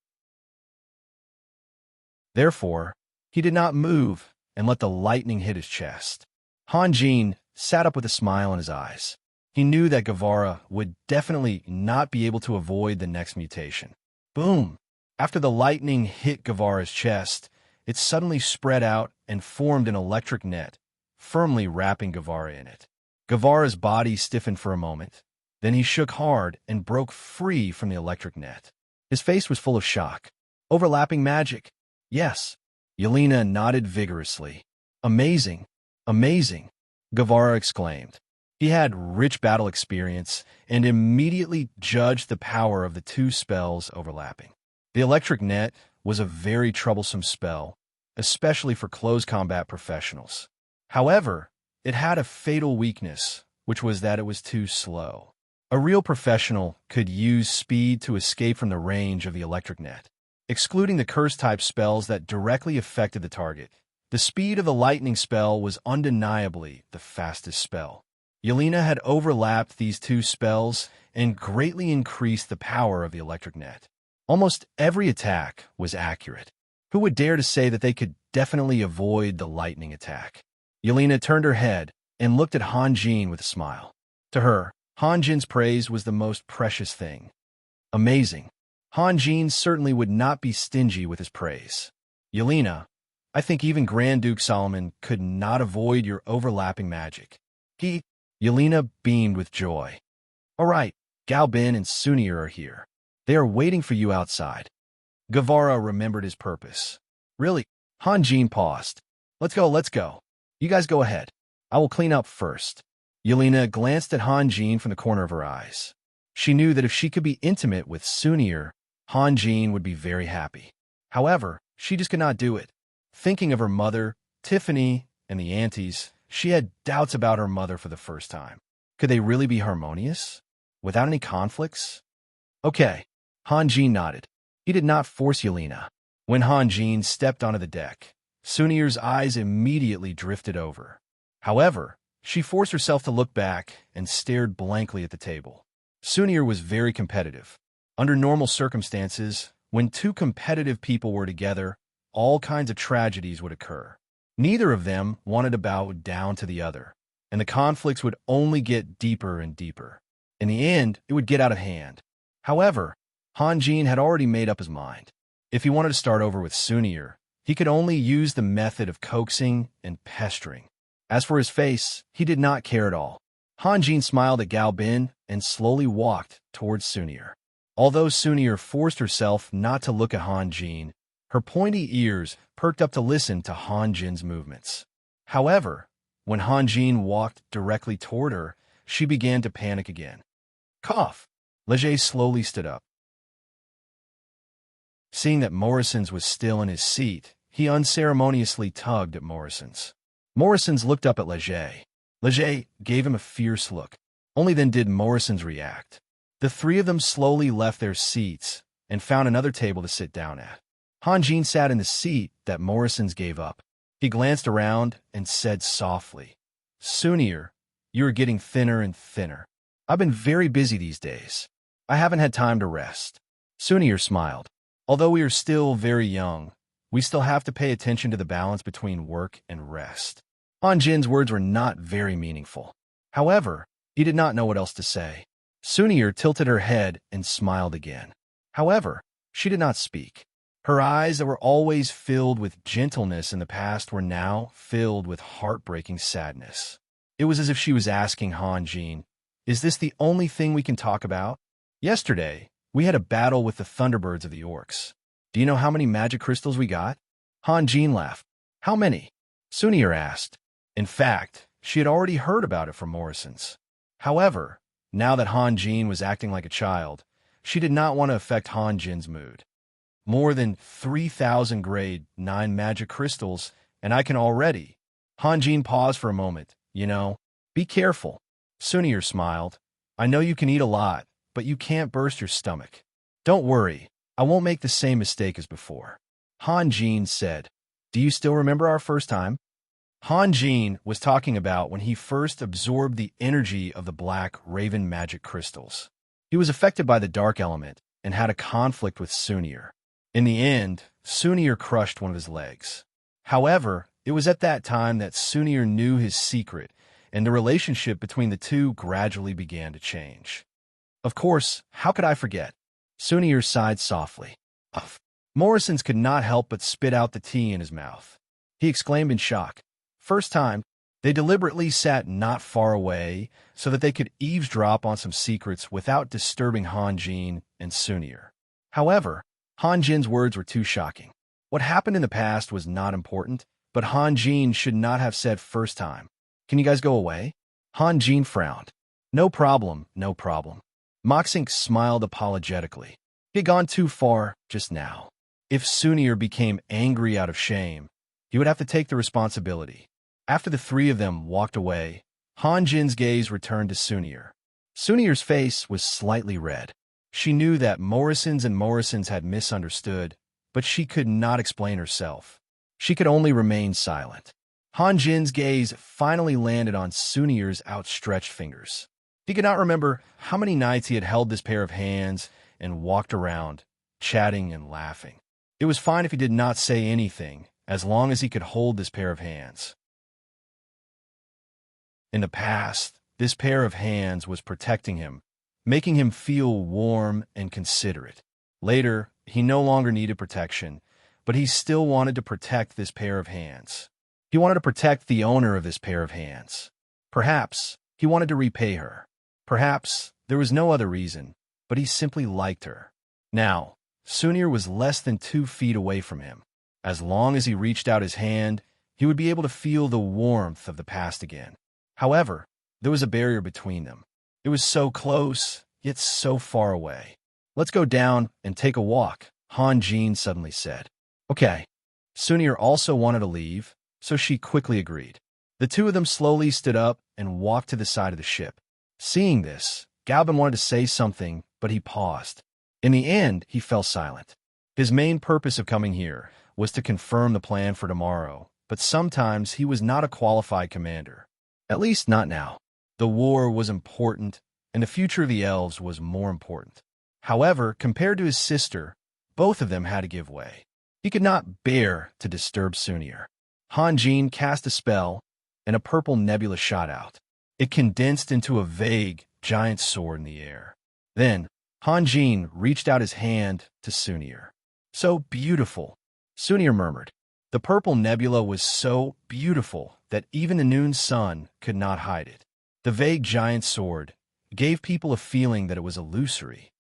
Therefore, he did not move and let the lightning hit his chest. Hanjin sat up with a smile in his eyes. He knew that Guevara would definitely not be able to avoid the next mutation. Boom! After the lightning hit Guevara's chest, it suddenly spread out and formed an electric net, firmly wrapping Guevara in it. Guevara's body stiffened for a moment. Then he shook hard and broke free from the electric net. His face was full of shock. Overlapping magic. Yes. Yelena nodded vigorously. Amazing. Amazing, Guevara exclaimed. He had rich battle experience and immediately judged the power of the two spells overlapping. The electric net was a very troublesome spell, especially for close combat professionals. However, it had a fatal weakness, which was that it was too slow. A real professional could use speed to escape from the range of the electric net. Excluding the curse-type spells that directly affected the target, the speed of the lightning spell was undeniably the fastest spell. Yelena had overlapped these two spells and greatly increased the power of the electric net. Almost every attack was accurate. Who would dare to say that they could definitely avoid the lightning attack? Yelena turned her head and looked at Hanjin with a smile. To her, Hanjin's praise was the most precious thing. Amazing. Hanjin certainly would not be stingy with his praise. Yelena, I think even Grand Duke Solomon could not avoid your overlapping magic. Yelena beamed with joy. All right, Galbin and Sunir are here. They are waiting for you outside. Guevara remembered his purpose. Really? Hanjin paused. Let's go. You guys go ahead. I will clean up first. Yelena glanced at Hanjin from the corner of her eyes. She knew that if she could be intimate with Sunir, Hanjin would be very happy. However, she just could not do it. Thinking of her mother, Tiffany, and the aunties, she had doubts about her mother for the first time. Could they really be harmonious? Without any conflicts? Okay. Hanjin nodded. He did not force Yelena. When Hanjin stepped onto the deck, Sunir's eyes immediately drifted over. However, she forced herself to look back and stared blankly at the table. Sunir was very competitive. Under normal circumstances, when two competitive people were together, all kinds of tragedies would occur. Neither of them wanted to bow down to the other, and the conflicts would only get deeper and deeper. In the end, it would get out of hand. However, Hanjin had already made up his mind. If he wanted to start over with Sunir, he could only use the method of coaxing and pestering. As for his face, he did not care at all. Hanjin smiled at Galbin and slowly walked towards Sunir. Although Sunir forced herself not to look at Hanjin, her pointy ears perked up to listen to Hanjin's movements. However, when Hanjin walked directly toward her, she began to panic again. Cough! Leger slowly stood up. Seeing that Morrison's was still in his seat, he unceremoniously tugged at Morrison's. Morrison's looked up at Leger. Leger gave him a fierce look. Only then did Morrison's react. The three of them slowly left their seats and found another table to sit down at. Hanjin sat in the seat that Morrison's gave up. He glanced around and said softly, Sunir, you are getting thinner and thinner. I've been very busy these days. I haven't had time to rest. Sunir smiled. Although we are still very young, we still have to pay attention to the balance between work and rest. Hanjin's words were not very meaningful. However, he did not know what else to say. Sunir tilted her head and smiled again. However, she did not speak. Her eyes that were always filled with gentleness in the past were now filled with heartbreaking sadness. It was as if she was asking Hanjin, is this the only thing we can talk about? Yesterday, we had a battle with the Thunderbirds of the Orcs. Do you know how many magic crystals we got? Hanjin laughed. How many? Sunir asked. In fact, she had already heard about it from Morrison's. However, now that Hanjin was acting like a child, she did not want to affect Hanjin's mood. More than 3,000 grade 9 magic crystals, and I can already. Hanjin paused for a moment. Be careful. Sunir smiled. I know you can eat a lot, but you can't burst your stomach. Don't worry, I won't make the same mistake as before. Hanjin said, do you still remember our first time? Hanjin was talking about when he first absorbed the energy of the black raven magic crystals. He was affected by the dark element and had a conflict with Sunir. In the end, Sunir crushed one of his legs. However, It was at that time that Sunir knew his secret, and the relationship between the two gradually began to change. Of course, how could I forget? Sunir sighed softly. Ugh. Morrison's could not help but spit out the tea in his mouth. He exclaimed in shock. First time, they deliberately sat not far away so that they could eavesdrop on some secrets without disturbing Hanjin and Sunir. However, Hanjin's words were too shocking. What happened in the past was not important, but Hanjin should not have said first time. Can you guys go away? Hanjin frowned. No problem, no problem. Moxink smiled apologetically. He had gone too far just now. If Sunir became angry out of shame, he would have to take the responsibility. After the three of them walked away, Hanjin's gaze returned to Sunir. Sunir's face was slightly red. She knew that Morrisons had misunderstood, but she could not explain herself. She could only remain silent. Hanjin's gaze finally landed on Sunir's outstretched fingers. He could not remember how many nights he had held this pair of hands and walked around, chatting and laughing. It was fine if he did not say anything, as long as he could hold this pair of hands. In the past, this pair of hands was protecting him, making him feel warm and considerate. Later, he no longer needed protection, but he still wanted to protect this pair of hands. He wanted to protect the owner of this pair of hands. Perhaps he wanted to repay her. Perhaps there was no other reason, but he simply liked her. Now, Sunir was less than 2 feet away from him. As long as he reached out his hand, he would be able to feel the warmth of the past again. However, there was a barrier between them. It was so close, yet so far away. Let's go down and take a walk, Hanjin suddenly said. Okay. Sunir also wanted to leave, so she quickly agreed. The two of them slowly stood up and walked to the side of the ship. Seeing this, Galvin wanted to say something, but he paused. In the end, he fell silent. His main purpose of coming here was to confirm the plan for tomorrow, but sometimes he was not a qualified commander. At least not now. The war was important, and the future of the elves was more important. However, compared to his sister, both of them had to give way. He could not bear to disturb Sunir. Hanjin cast a spell, and a purple nebula shot out. It condensed into a vague, giant sword in the air. Then, Hanjin reached out his hand to Sunir. So beautiful, Sunir murmured. The purple nebula was so beautiful that even the noon sun could not hide it. The vague giant sword gave people a feeling that it was illusory.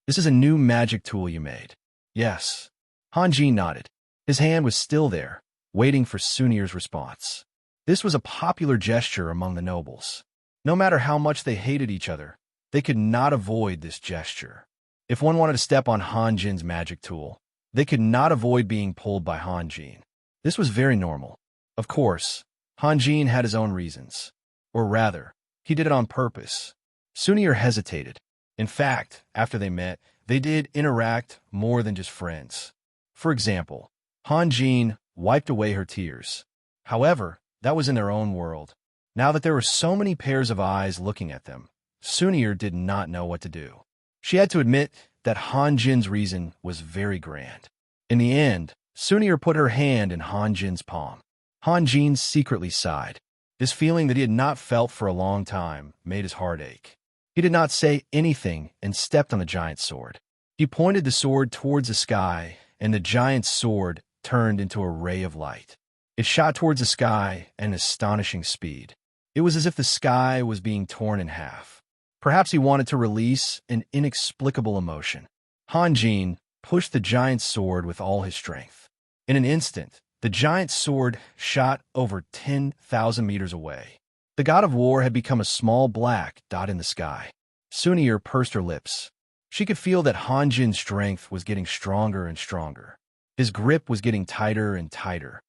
This is a new magic tool you made. Yes. Hanjin nodded. His hand was still there, waiting for Sunir's response. This was a popular gesture among the nobles. No matter how much they hated each other, they could not avoid this gesture. If one wanted to step on Hanjin's magic tool, they could not avoid being pulled by Hanjin. This was very normal. Of course, Hanjin had his own reasons. Or rather, he did it on purpose. Sunir hesitated. In fact, after they met, they did interact more than just friends. For example, Hanjin wiped away her tears. However, that was in their own world. Now that there were so many pairs of eyes looking at them, Sunir did not know what to do. She had to admit that Hanjin's reason was very grand. In the end, Sunir put her hand in Hanjin's palm. Hanjin secretly sighed. This feeling that he had not felt for a long time made his heart ache. He did not say anything and stepped on the giant sword. He pointed the sword towards the sky, and the giant sword turned into a ray of light. It shot towards the sky at an astonishing speed. It was as if the sky was being torn in half. Perhaps he wanted to release an inexplicable emotion. Hanjin pushed the giant sword with all his strength. In an instant, the giant sword shot over 10,000 meters away. The god of war had become a small black dot in the sky. Sunir pursed her lips. She could feel that Hanjin's strength was getting stronger and stronger. His grip was getting tighter and tighter.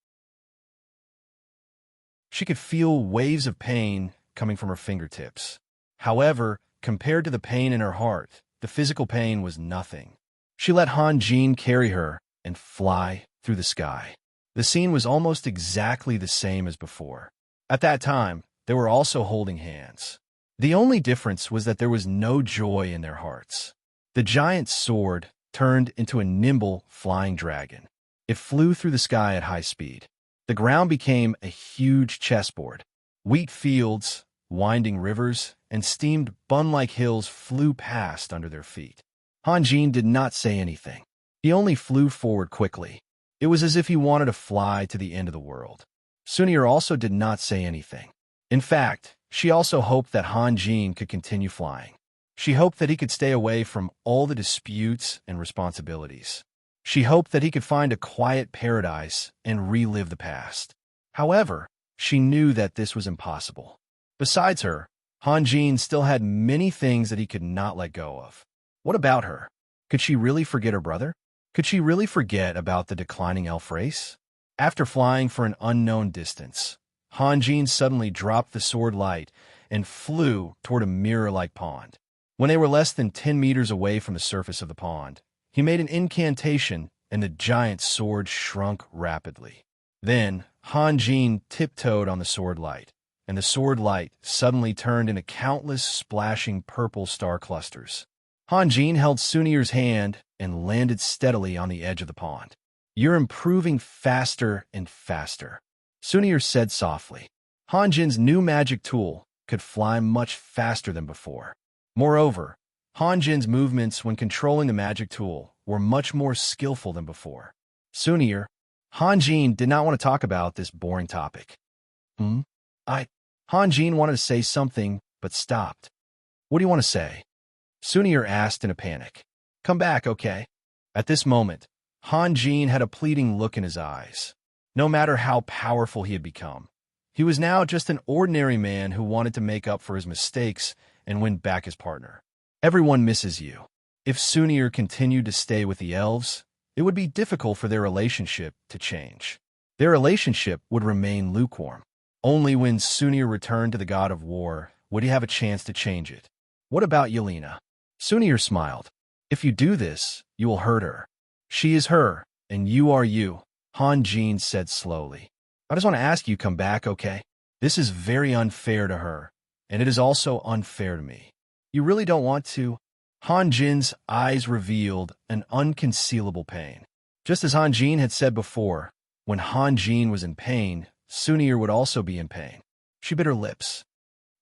She could feel waves of pain coming from her fingertips. However, compared to the pain in her heart, the physical pain was nothing. She let Hanjin carry her and fly through the sky. The scene was almost exactly the same as before. At that time, they were also holding hands. The only difference was that there was no joy in their hearts. The giant sword turned into a nimble, flying dragon. It flew through the sky at high speed. The ground became a huge chessboard. Wheat fields, winding rivers, and steamed bun-like hills flew past under their feet. Hanjin did not say anything. He only flew forward quickly. It was as if he wanted to fly to the end of the world. Sunir also did not say anything. In fact, she also hoped that Hanjin could continue flying. She hoped that he could stay away from all the disputes and responsibilities. She hoped that he could find a quiet paradise and relive the past. However, she knew that this was impossible. Besides her, Hanjin still had many things that he could not let go of. What about her? Could she really forget her brother? Could she really forget about the declining elf race? After flying for an unknown distance, Hanjin suddenly dropped the sword light and flew toward a mirror-like pond. When they were less than 10 meters away from the surface of the pond, he made an incantation and the giant sword shrunk rapidly. Then, Hanjin tiptoed on the sword light, and the sword light suddenly turned into countless splashing purple star clusters. Hanjin held Sunir's hand and landed steadily on the edge of the pond. "You're improving faster and faster," Sunir said softly. Hanjin's new magic tool could fly much faster than before. Moreover, Hanjin's movements when controlling the magic tool were much more skillful than before. Sunir, Hanjin did not want to talk about this boring topic. Hanjin wanted to say something, but stopped. "What do you want to say?" Sunir asked in a panic. "Come back, okay?" At this moment, Hanjin had a pleading look in his eyes. No matter how powerful he had become, he was now just an ordinary man who wanted to make up for his mistakes and win back his partner. Everyone misses you. If Sunir continued to stay with the elves, it would be difficult for their relationship to change. Their relationship would remain lukewarm. Only when Sunir returned to the god of war would he have a chance to change it. "What about Yelena?" Sunir smiled. "If you do this, you will hurt her. She is her, and you are you," Hanjin said slowly. "I just want to ask you come back, okay? This is very unfair to her, and it is also unfair to me." "You really don't want to?" Hanjin's eyes revealed an unconcealable pain. Just as Hanjin had said before, when Hanjin was in pain, Sunir would also be in pain. She bit her lips.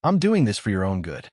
"I'm doing this for your own good."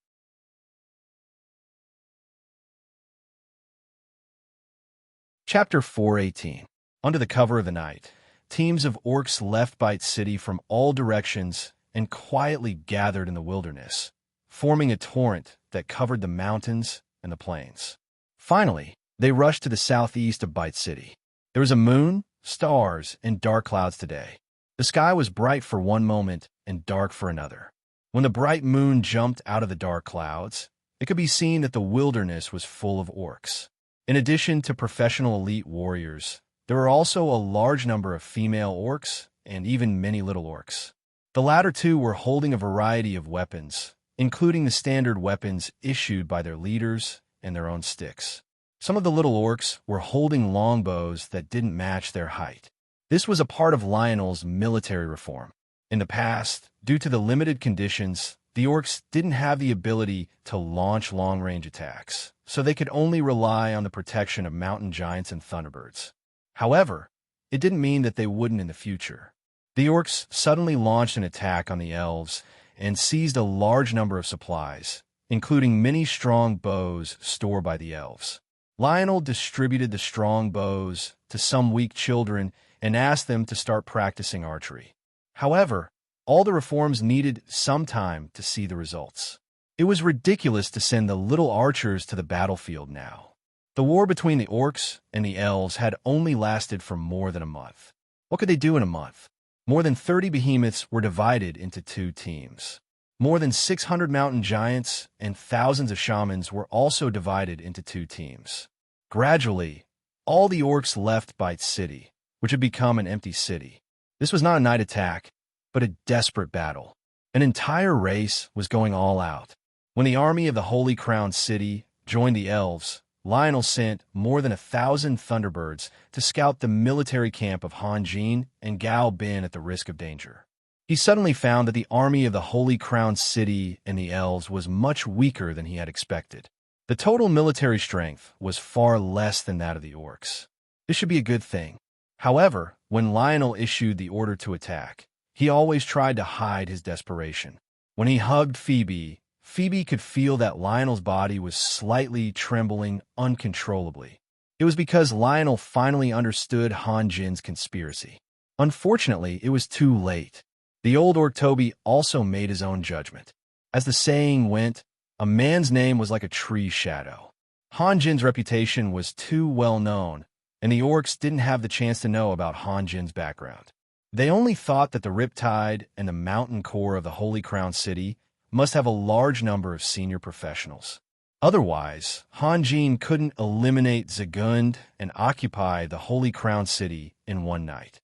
Chapter 418. Under the cover of the night, teams of orcs left Bite City from all directions and quietly gathered in the wilderness, forming a torrent that covered the mountains and the plains. Finally, they rushed to the southeast of Bite City. There was a moon, stars, and dark clouds today. The sky was bright for one moment and dark for another. When the bright moon jumped out of the dark clouds, it could be seen that the wilderness was full of orcs. In addition to professional elite warriors, there were also a large number of female orcs and even many little orcs. The latter two were holding a variety of weapons, including the standard weapons issued by their leaders and their own sticks. Some of the little orcs were holding longbows that didn't match their height. This was a part of Lionel's military reform. In the past, due to the limited conditions, the orcs didn't have the ability to launch long-range attacks, so they could only rely on the protection of mountain giants and thunderbirds. However, it didn't mean that they wouldn't in the future. The orcs suddenly launched an attack on the elves and seized a large number of supplies, including many strong bows stored by the elves. Lionel distributed the strong bows to some weak children and asked them to start practicing archery. However, all the reforms needed some time to see the results. It was ridiculous to send the little archers to the battlefield now. The war between the orcs and the elves had only lasted for more than a month. What could they do in a month? More than 30 behemoths were divided into two teams. More than 600 mountain giants and thousands of shamans were also divided into two teams. Gradually, all the orcs left Bite City, which had become an empty city. This was not a night attack, but a desperate battle. An entire race was going all out. When the army of the Holy Crown City joined the elves, Lionel sent more than 1,000 Thunderbirds to scout the military camp of Hanjin and Gao Bin at the risk of danger. He suddenly found that the army of the Holy Crown City and the elves was much weaker than he had expected. The total military strength was far less than that of the orcs. This should be a good thing. However, When Lionel issued the order to attack, he always tried to hide his desperation. When he hugged Phoebe, Phoebe could feel that Lionel's body was slightly trembling uncontrollably. It was because Lionel finally understood Han Jin's conspiracy. Unfortunately, it was too late. The old orc Toby also made his own judgment. As the saying went, a man's name was like a tree's shadow. Han Jin's reputation was too well known, and the orcs didn't have the chance to know about Han Jin's background. They only thought that the Riptide and the mountain core of the Holy Crown City must have a large number of senior professionals. Otherwise, Han Jin couldn't eliminate Zagund and occupy the Holy Crown City in one night.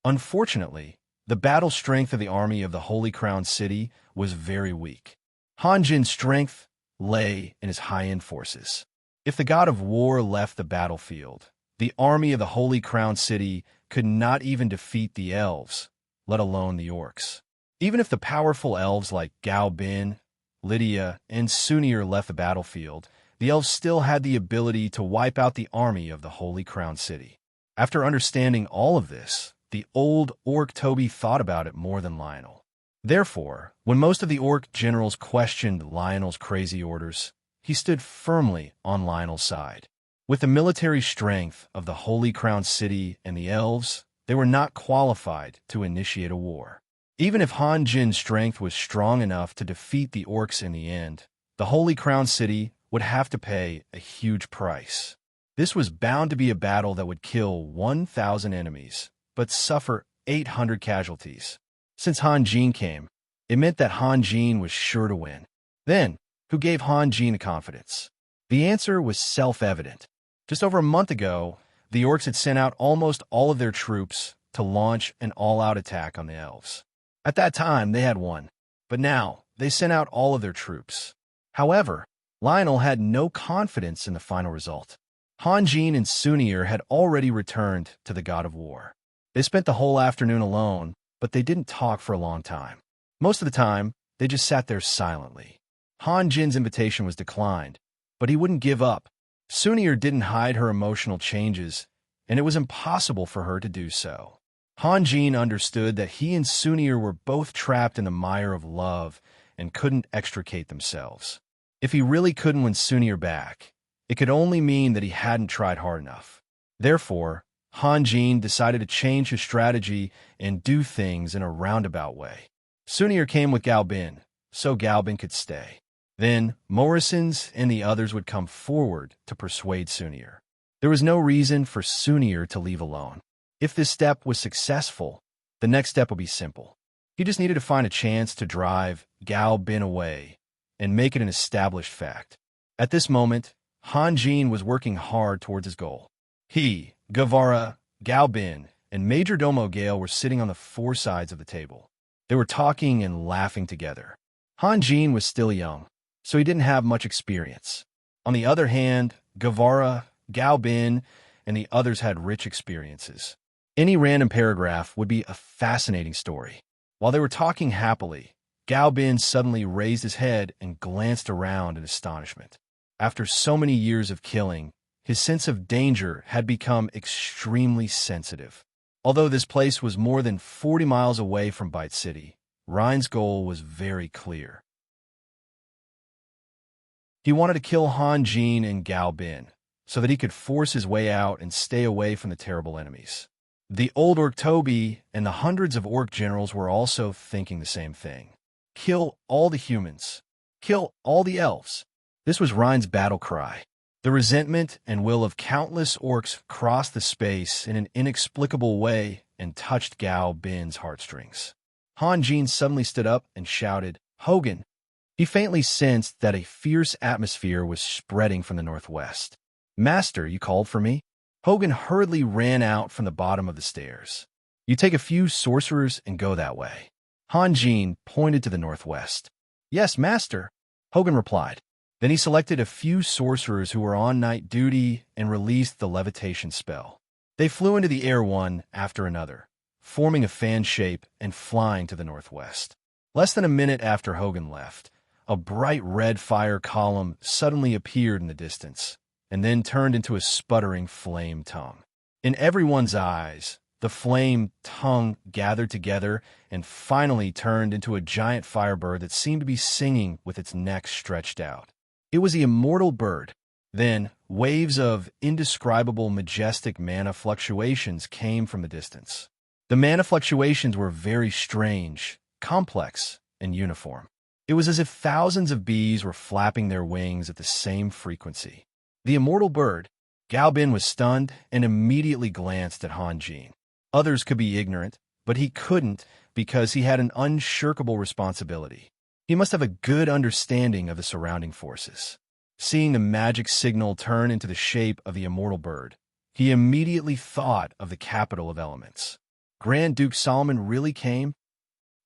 Unfortunately, the battle strength of the army of the Holy Crown City was very weak. Han Jin's strength lay in his high-end forces. If the god of war left the battlefield, the army of the Holy Crown City could not even defeat the elves, let alone the orcs. Even if the powerful elves like Gao Bin, Lydia, and Sunir left the battlefield, the elves still had the ability to wipe out the army of the Holy Crown City. After understanding all of this, the old orc Toby thought about it more than Lionel. Therefore, when most of the orc generals questioned Lionel's crazy orders, he stood firmly on Lionel's side. With the military strength of the Holy Crown City and the elves, they were not qualified to initiate a war. Even if Han Jin's strength was strong enough to defeat the orcs in the end, the Holy Crown City would have to pay a huge price. This was bound to be a battle that would kill 1,000 enemies, but suffer 800 casualties. Since Han Jin came, it meant that Han Jin was sure to win. Then, who gave Han Jin the confidence? The answer was self-evident. Just over a month ago, the orcs had sent out almost all of their troops to launch an all-out attack on the elves. At that time, they had won, but now they sent out all of their troops. However, Lionel had no confidence in the final result. Han Jin and Sunir had already returned to the god of war. They spent the whole afternoon alone, but they didn't talk for a long time. Most of the time, they just sat there silently. Han Jin's invitation was declined, but he wouldn't give up. Sunir didn't hide her emotional changes, and it was impossible for her to do so. Han Jin understood that he and Sunir were both trapped in the mire of love and couldn't extricate themselves. If he really couldn't win Sunir back, it could only mean that he hadn't tried hard enough. Therefore, Han Jin decided to change his strategy and do things in a roundabout way. Sunir came with Gao Bin, so Gao Bin could stay. Then, Morrison's and the others would come forward to persuade Sunir. There was no reason for Sunir to leave alone. If this step was successful, the next step would be simple. He just needed to find a chance to drive Gao Bin away and make it an established fact. At this moment, Han Jin was working hard towards his goal. He, Guevara, Gao Bin, and Major Domo Gale were sitting on the four sides of the table. They were talking and laughing together. Han Jin was still young, so he didn't have much experience. On the other hand, Guevara, Gao Bin, and the others had rich experiences. Any random paragraph would be a fascinating story. While they were talking happily, Gao Bin suddenly raised his head and glanced around in astonishment. After so many years of killing, his sense of danger had become extremely sensitive. Although this place was more than 40 miles away from Bite City, Ryan's goal was very clear. He wanted to kill Han Jin and Gao Bin, so that he could force his way out and stay away from the terrible enemies. The old orc Toby and the hundreds of orc generals were also thinking the same thing. Kill all the humans. Kill all the elves. This was Ryan's battle cry. The resentment and will of countless orcs crossed the space in an inexplicable way and touched Gao Bin's heartstrings. Han Jin suddenly stood up and shouted, "Hogan!" He faintly sensed that a fierce atmosphere was spreading from the northwest. "Master, you called for me?" Hogan hurriedly ran out from the bottom of the stairs. "You take a few sorcerers and go that way." Han Jin pointed to the northwest. "Yes, master," Hogan replied. Then he selected a few sorcerers who were on night duty and released the levitation spell. They flew into the air one after another, forming a fan shape and flying to the northwest. Less than a minute after Hogan left, a bright red fire column suddenly appeared in the distance, and then turned into a sputtering flame tongue. In everyone's eyes, the flame tongue gathered together and finally turned into a giant firebird that seemed to be singing with its neck stretched out. It was the immortal bird. Then, waves of indescribable majestic mana fluctuations came from the distance. The mana fluctuations were very strange, complex, and uniform. It was as if thousands of bees were flapping their wings at the same frequency. The immortal bird, Gaobin, was stunned and immediately glanced at Han Jin. Others could be ignorant, but he couldn't because he had an unshirkable responsibility. He must have a good understanding of the surrounding forces. Seeing the magic signal turn into the shape of the immortal bird, he immediately thought of the capital of elements. Grand Duke Solomon really came?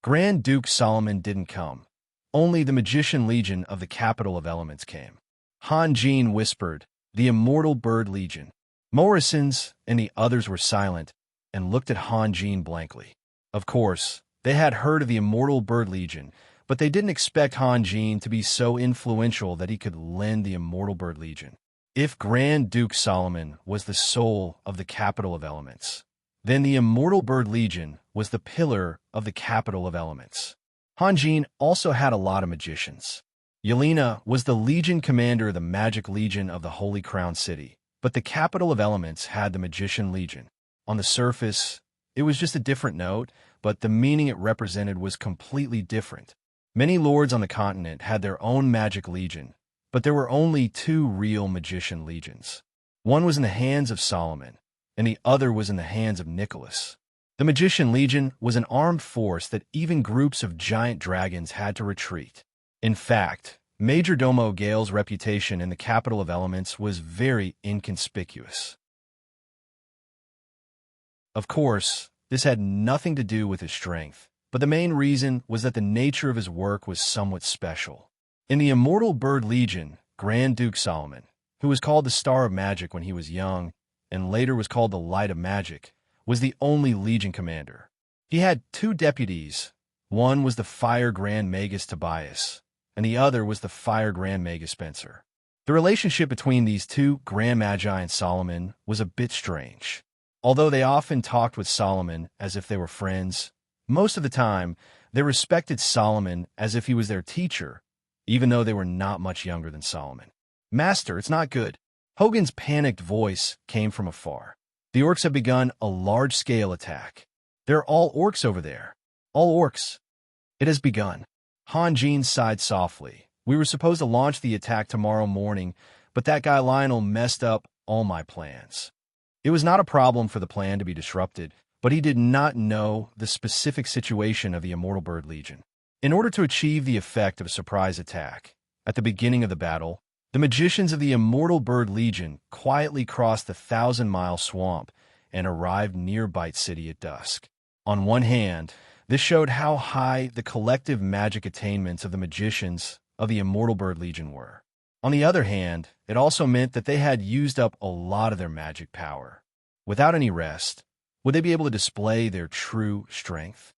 Grand Duke Solomon didn't come. Only the Magician Legion of the capital of elements came. Han Jin whispered, "The immortal bird legion." Morrison's and the others were silent and looked at Han Jin blankly. Of course, they had heard of the immortal bird legion, but they didn't expect Han Jin to be so influential that he could lend the immortal bird legion. If Grand Duke Solomon was the soul of the capital of elements, then the immortal bird legion was the pillar of the capital of elements. Han Jin also had a lot of magicians. Yelena was the legion commander of the Magic Legion of the Holy Crown City, but the capital of elements had the Magician Legion. On the surface, it was just a different note, but the meaning it represented was completely different. Many lords on the continent had their own Magic Legion, but there were only two real Magician Legions. One was in the hands of Solomon, and the other was in the hands of Nicholas. The Magician Legion was an armed force that even groups of giant dragons had to retreat. In fact, Majordomo Gale's reputation in the capital of elements was very inconspicuous. Of course, this had nothing to do with his strength, but the main reason was that the nature of his work was somewhat special. In the Immortal Bird Legion, Grand Duke Solomon, who was called the Star of Magic when he was young, and later was called the Light of Magic, was the only Legion commander. He had two deputies. One was the Fire Grand Magus Tobias, and the other was the Fire Grand Magus Spencer. The relationship between these two Grand Magi and Solomon was a bit strange. Although they often talked with Solomon as if they were friends, most of the time they respected Solomon as if he was their teacher, even though they were not much younger than Solomon. "Master, it's not good." Hogan's panicked voice came from afar. "The orcs have begun a large-scale attack. They're all orcs over there. All orcs. It has begun." Han Jin sighed softly. "We were supposed to launch the attack tomorrow morning, but that guy Lionel messed up all my plans." It was not a problem for the plan to be disrupted, but he did not know the specific situation of the Immortal Bird Legion. In order to achieve the effect of a surprise attack, at the beginning of the battle, the magicians of the Immortal Bird Legion quietly crossed the 1,000-mile swamp and arrived near Bite City at dusk. On one hand, this showed how high the collective magic attainments of the magicians of the Immortal Bird Legion were. On the other hand, it also meant that they had used up a lot of their magic power. Without any rest, would they be able to display their true strength?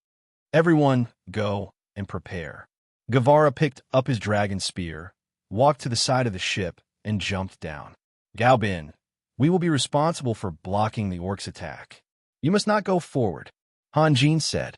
"Everyone, go and prepare." Guevara picked up his dragon spear, walked to the side of the ship, and jumped down. "Gaobin, we will be responsible for blocking the orcs' attack. You must not go forward," Han Jin said.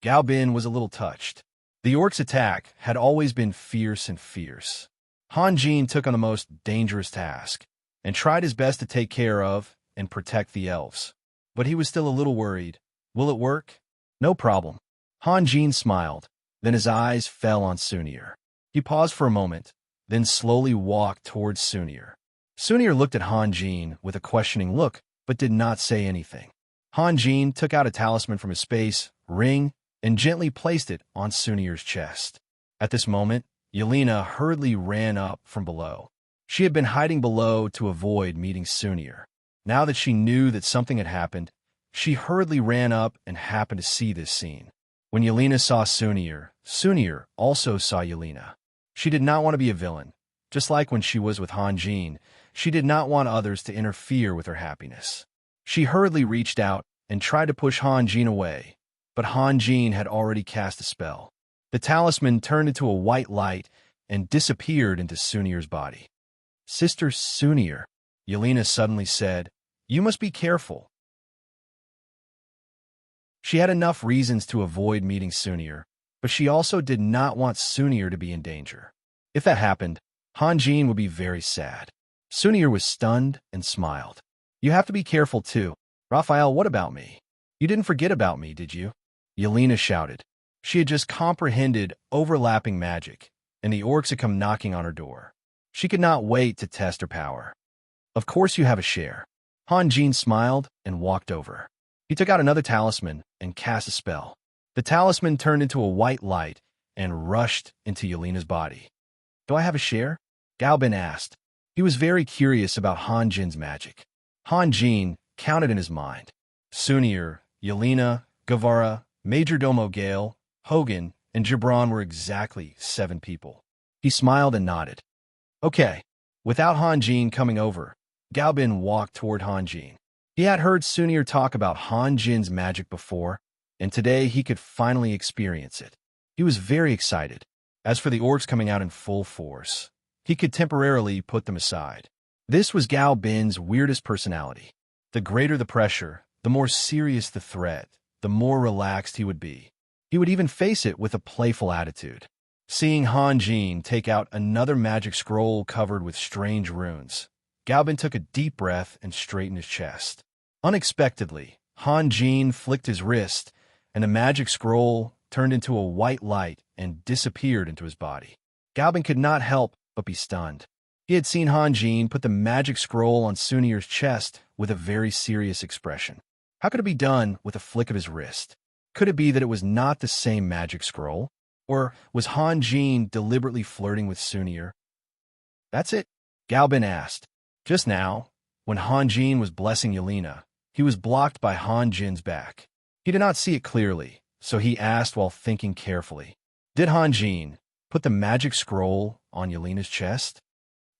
Gaobin was a little touched. The orcs' attack had always been fierce and fierce. Han Jin took on the most dangerous task, and tried his best to take care of and protect the elves. But he was still a little worried. Will it work? No problem. Han Jin smiled, then his eyes fell on Sunir. He paused for a moment, then slowly walked towards Sunir. Sunir looked at Han Jin with a questioning look, but did not say anything. Han Jin took out a talisman from his space ring and gently placed it on Sunir's chest. At this moment, Yelena hurriedly ran up from below. She had been hiding below to avoid meeting Sunir. Now that she knew that something had happened, she hurriedly ran up and happened to see this scene. When Yelena saw Sunir, Sunir also saw Yelena. She did not want to be a villain. Just like when she was with Han Jin, she did not want others to interfere with her happiness. She hurriedly reached out and tried to push Han Jin away, but Han Jin had already cast a spell. The talisman turned into a white light and disappeared into Sunir's body. "Sister Sunir," Yelena suddenly said, You must be careful. She had enough reasons to avoid meeting Sunir, but she also did not want Sunir to be in danger. If that happened, Hanjin would be very sad. Sunir was stunned and smiled. You have to be careful too. Raphael, what about me? You didn't forget about me, did you? Yelena shouted. She had just comprehended overlapping magic, and the orcs had come knocking on her door. She could not wait to test her power. Of course you have a share. Hanjin smiled and walked over. He took out another talisman and cast a spell. The talisman turned into a white light and rushed into Yelena's body. Do I have a share? Galbin asked. He was very curious about Hanjin's magic. Hanjin counted in his mind. Sunir, Yelena, Guevara, Majordomo Gale, Hogan, and Gibran were exactly 7 people. He smiled and nodded. Okay. Without Hanjin coming over, Galbin walked toward Hanjin. He had heard Sunir talk about Hanjin's magic before, and today he could finally experience it. He was very excited. As for the orcs coming out in full force, he could temporarily put them aside. This was Galbin's weirdest personality. The greater the pressure, the more serious the threat, the more relaxed he would be. He would even face it with a playful attitude. Seeing Hanjin take out another magic scroll covered with strange runes, Galbin took a deep breath and straightened his chest. Unexpectedly, Hanjin flicked his wrist, and the magic scroll turned into a white light and disappeared into his body. Galbin could not help but be stunned. He had seen Hanjin put the magic scroll on Sunir's chest with a very serious expression. How could it be done with a flick of his wrist? Could it be that it was not the same magic scroll? Or was Hanjin deliberately flirting with Sunir? That's it? Galbin asked. Just now, when Hanjin was blessing Yelena, he was blocked by Hanjin's back. He did not see it clearly, so he asked while thinking carefully. Did Hanjin put the magic scroll on Yelena's chest?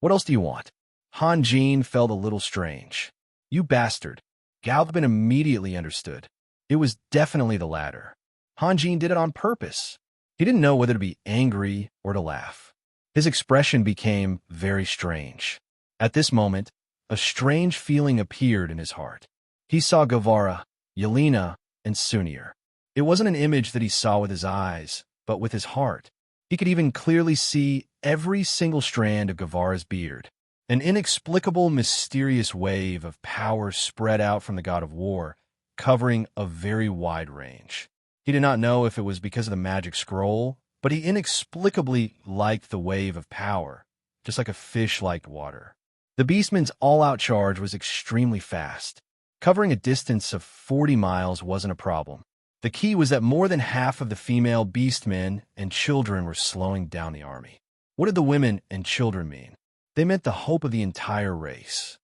What else do you want? Hanjin felt a little strange. You bastard. Galbin immediately understood. It was definitely the latter. Hanjin did it on purpose. He didn't know whether to be angry or to laugh. His expression became very strange. At this moment, a strange feeling appeared in his heart. He saw Guevara, Yelena, and Sunir. It wasn't an image that he saw with his eyes, but with his heart. He could even clearly see every single strand of Guevara's beard. An inexplicable, mysterious wave of power spread out from the god of war, covering a very wide range. He did not know if it was because of the magic scroll, but he inexplicably liked the wave of power, just like a fish liked water. The beastman's all-out charge was extremely fast. Covering a distance of 40 miles wasn't a problem. The key was that more than half of the female beastmen and children were slowing down the army. What did the women and children mean? They meant the hope of the entire race.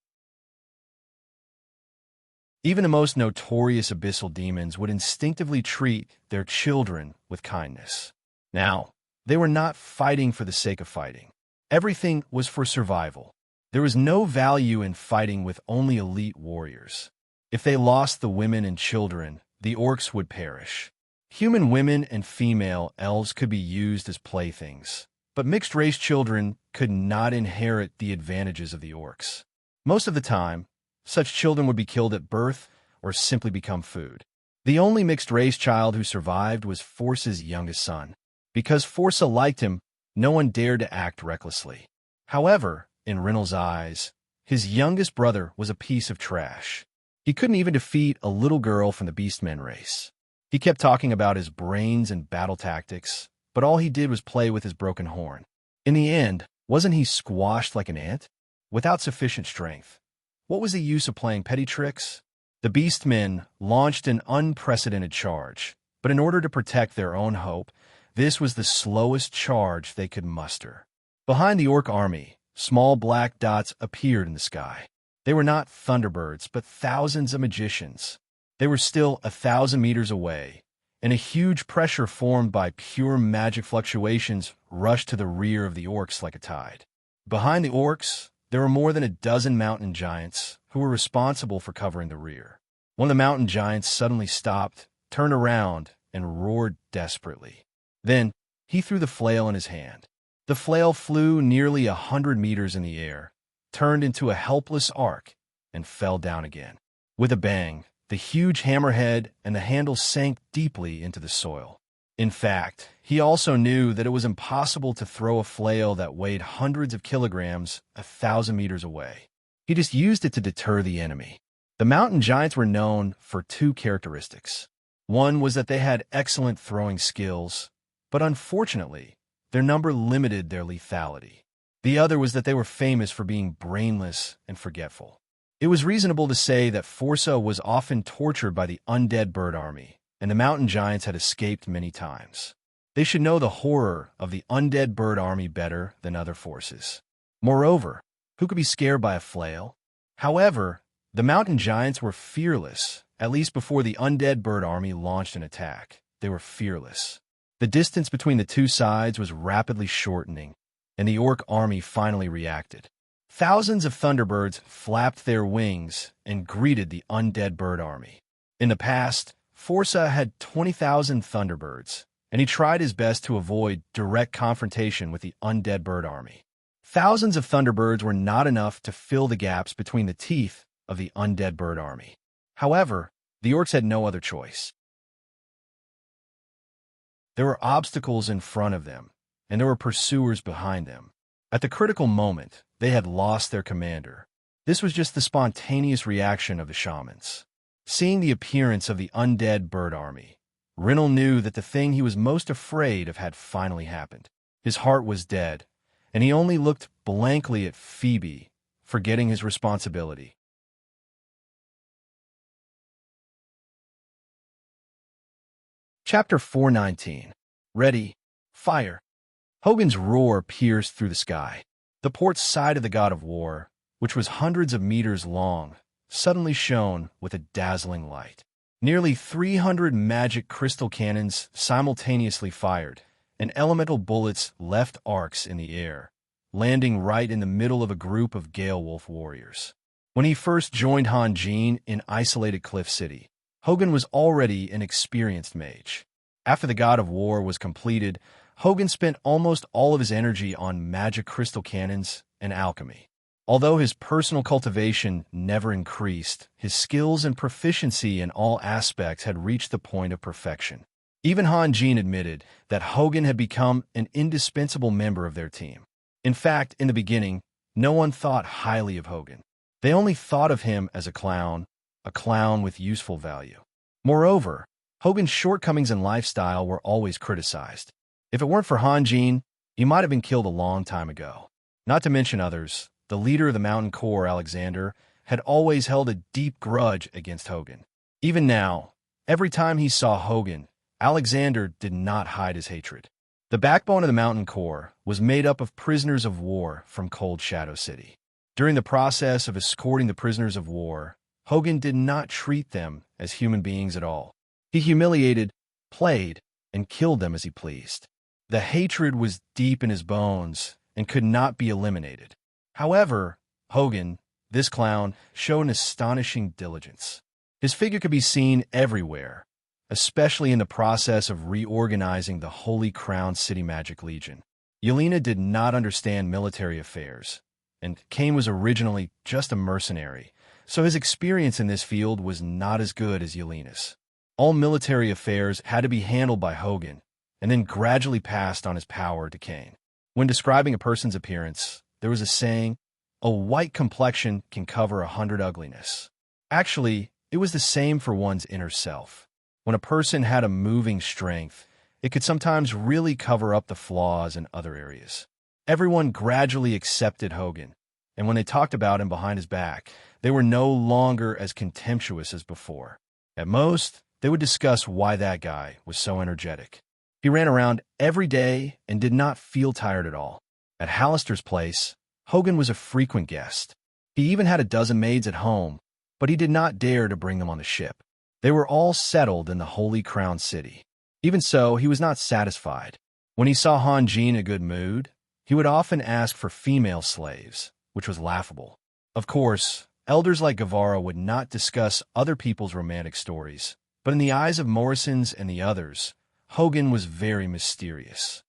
Even the most notorious abyssal demons would instinctively treat their children with kindness. Now, they were not fighting for the sake of fighting. Everything was for survival. There was no value in fighting with only elite warriors. If they lost the women and children, the orcs would perish. Human women and female elves could be used as playthings, but mixed-race children could not inherit the advantages of the orcs. Most of the time, such children would be killed at birth or simply become food. The only mixed-race child who survived was Force's youngest son. Because Forza liked him, no one dared to act recklessly. However, in Reynolds' eyes, his youngest brother was a piece of trash. He couldn't even defeat a little girl from the Beastmen race. He kept talking about his brains and battle tactics, but all he did was play with his broken horn. In the end, wasn't he squashed like an ant? Without sufficient strength. What was the use of playing petty tricks? The Beastmen launched an unprecedented charge, but in order to protect their own hope, this was the slowest charge they could muster. Behind the orc army, small black dots appeared in the sky. They were not thunderbirds, but thousands of magicians. They were still 1,000 meters away, and a huge pressure formed by pure magic fluctuations rushed to the rear of the orcs like a tide. Behind the orcs, there were more than a dozen mountain giants who were responsible for covering the rear. One of the mountain giants suddenly stopped, turned around, and roared desperately. Then, he threw the flail in his hand. The flail flew nearly 100 meters in the air, turned into a helpless arc, and fell down again. With a bang, the huge hammerhead and the handle sank deeply into the soil. In fact, he also knew that it was impossible to throw a flail that weighed hundreds of kilograms 1,000 meters away. He just used it to deter the enemy. The mountain giants were known for two characteristics. One was that they had excellent throwing skills, but unfortunately, their number limited their lethality. The other was that they were famous for being brainless and forgetful. It was reasonable to say that Forza was often tortured by the undead bird army, and the mountain giants had escaped many times. They should know the horror of the undead bird army better than other forces. Moreover, who could be scared by a flail? However, the mountain giants were fearless, at least before the undead bird army launched an attack. They were fearless. The distance between the two sides was rapidly shortening, and the orc army finally reacted. Thousands of thunderbirds flapped their wings and greeted the undead bird army. In the past, Forza had 20,000 thunderbirds, and he tried his best to avoid direct confrontation with the undead bird army. Thousands of thunderbirds were not enough to fill the gaps between the teeth of the undead bird army. However, the orcs had no other choice. There were obstacles in front of them, and there were pursuers behind them. At the critical moment, they had lost their commander. This was just the spontaneous reaction of the shamans. Seeing the appearance of the undead bird army, Rinnell knew that the thing he was most afraid of had finally happened. His heart was dead, and he only looked blankly at Phoebe, forgetting his responsibility. Chapter 419. Ready, fire. Hogun's roar pierced through the sky. The port side of the god of war, which was hundreds of meters long, suddenly shone with a dazzling light. Nearly 300 magic crystal cannons simultaneously fired, and elemental bullets left arcs in the air, landing right in the middle of a group of Gale-Wolf warriors. When he first joined Hanjin in isolated Cliff City, Hogun was already an experienced mage. After the God of War was completed, Hogun spent almost all of his energy on magic crystal cannons and alchemy. Although his personal cultivation never increased, his skills and proficiency in all aspects had reached the point of perfection. Even Hanjin admitted that Hogun had become an indispensable member of their team. In fact, in the beginning, no one thought highly of Hogun. They only thought of him as a clown with useful value. Moreover, Hogun's shortcomings in lifestyle were always criticized. If it weren't for Hanjin, he might have been killed a long time ago. Not to mention others, the leader of the Mountain Corps, Alexander, had always held a deep grudge against Hogun. Even now, every time he saw Hogun, Alexander did not hide his hatred. The backbone of the Mountain Corps was made up of prisoners of war from Cold Shadow City. During the process of escorting the prisoners of war, Hogun did not treat them as human beings at all. He humiliated, played, and killed them as he pleased. The hatred was deep in his bones and could not be eliminated. However, Hogun, this clown, showed an astonishing diligence. His figure could be seen everywhere, especially in the process of reorganizing the Holy Crown City Magic Legion. Yelena did not understand military affairs, and Cain was originally just a mercenary, so his experience in this field was not as good as Yelena's. All military affairs had to be handled by Hogun, and then gradually passed on his power to Cain. When describing a person's appearance, there was a saying, "A white complexion can cover 100 ugliness." Actually, it was the same for one's inner self. When a person had a moving strength, it could sometimes really cover up the flaws in other areas. Everyone gradually accepted Hogun, and when they talked about him behind his back, they were no longer as contemptuous as before. At most, they would discuss why that guy was so energetic. He ran around every day and did not feel tired at all. At Hallister's place, Hogun was a frequent guest. He even had a dozen maids at home, but he did not dare to bring them on the ship. They were all settled in the Holy Crown City. Even so, he was not satisfied. When he saw Hanjin in a good mood, he would often ask for female slaves, which was laughable. Of course, elders like Guevara would not discuss other people's romantic stories, but in the eyes of Morrisons and the others, Hogun was very mysterious.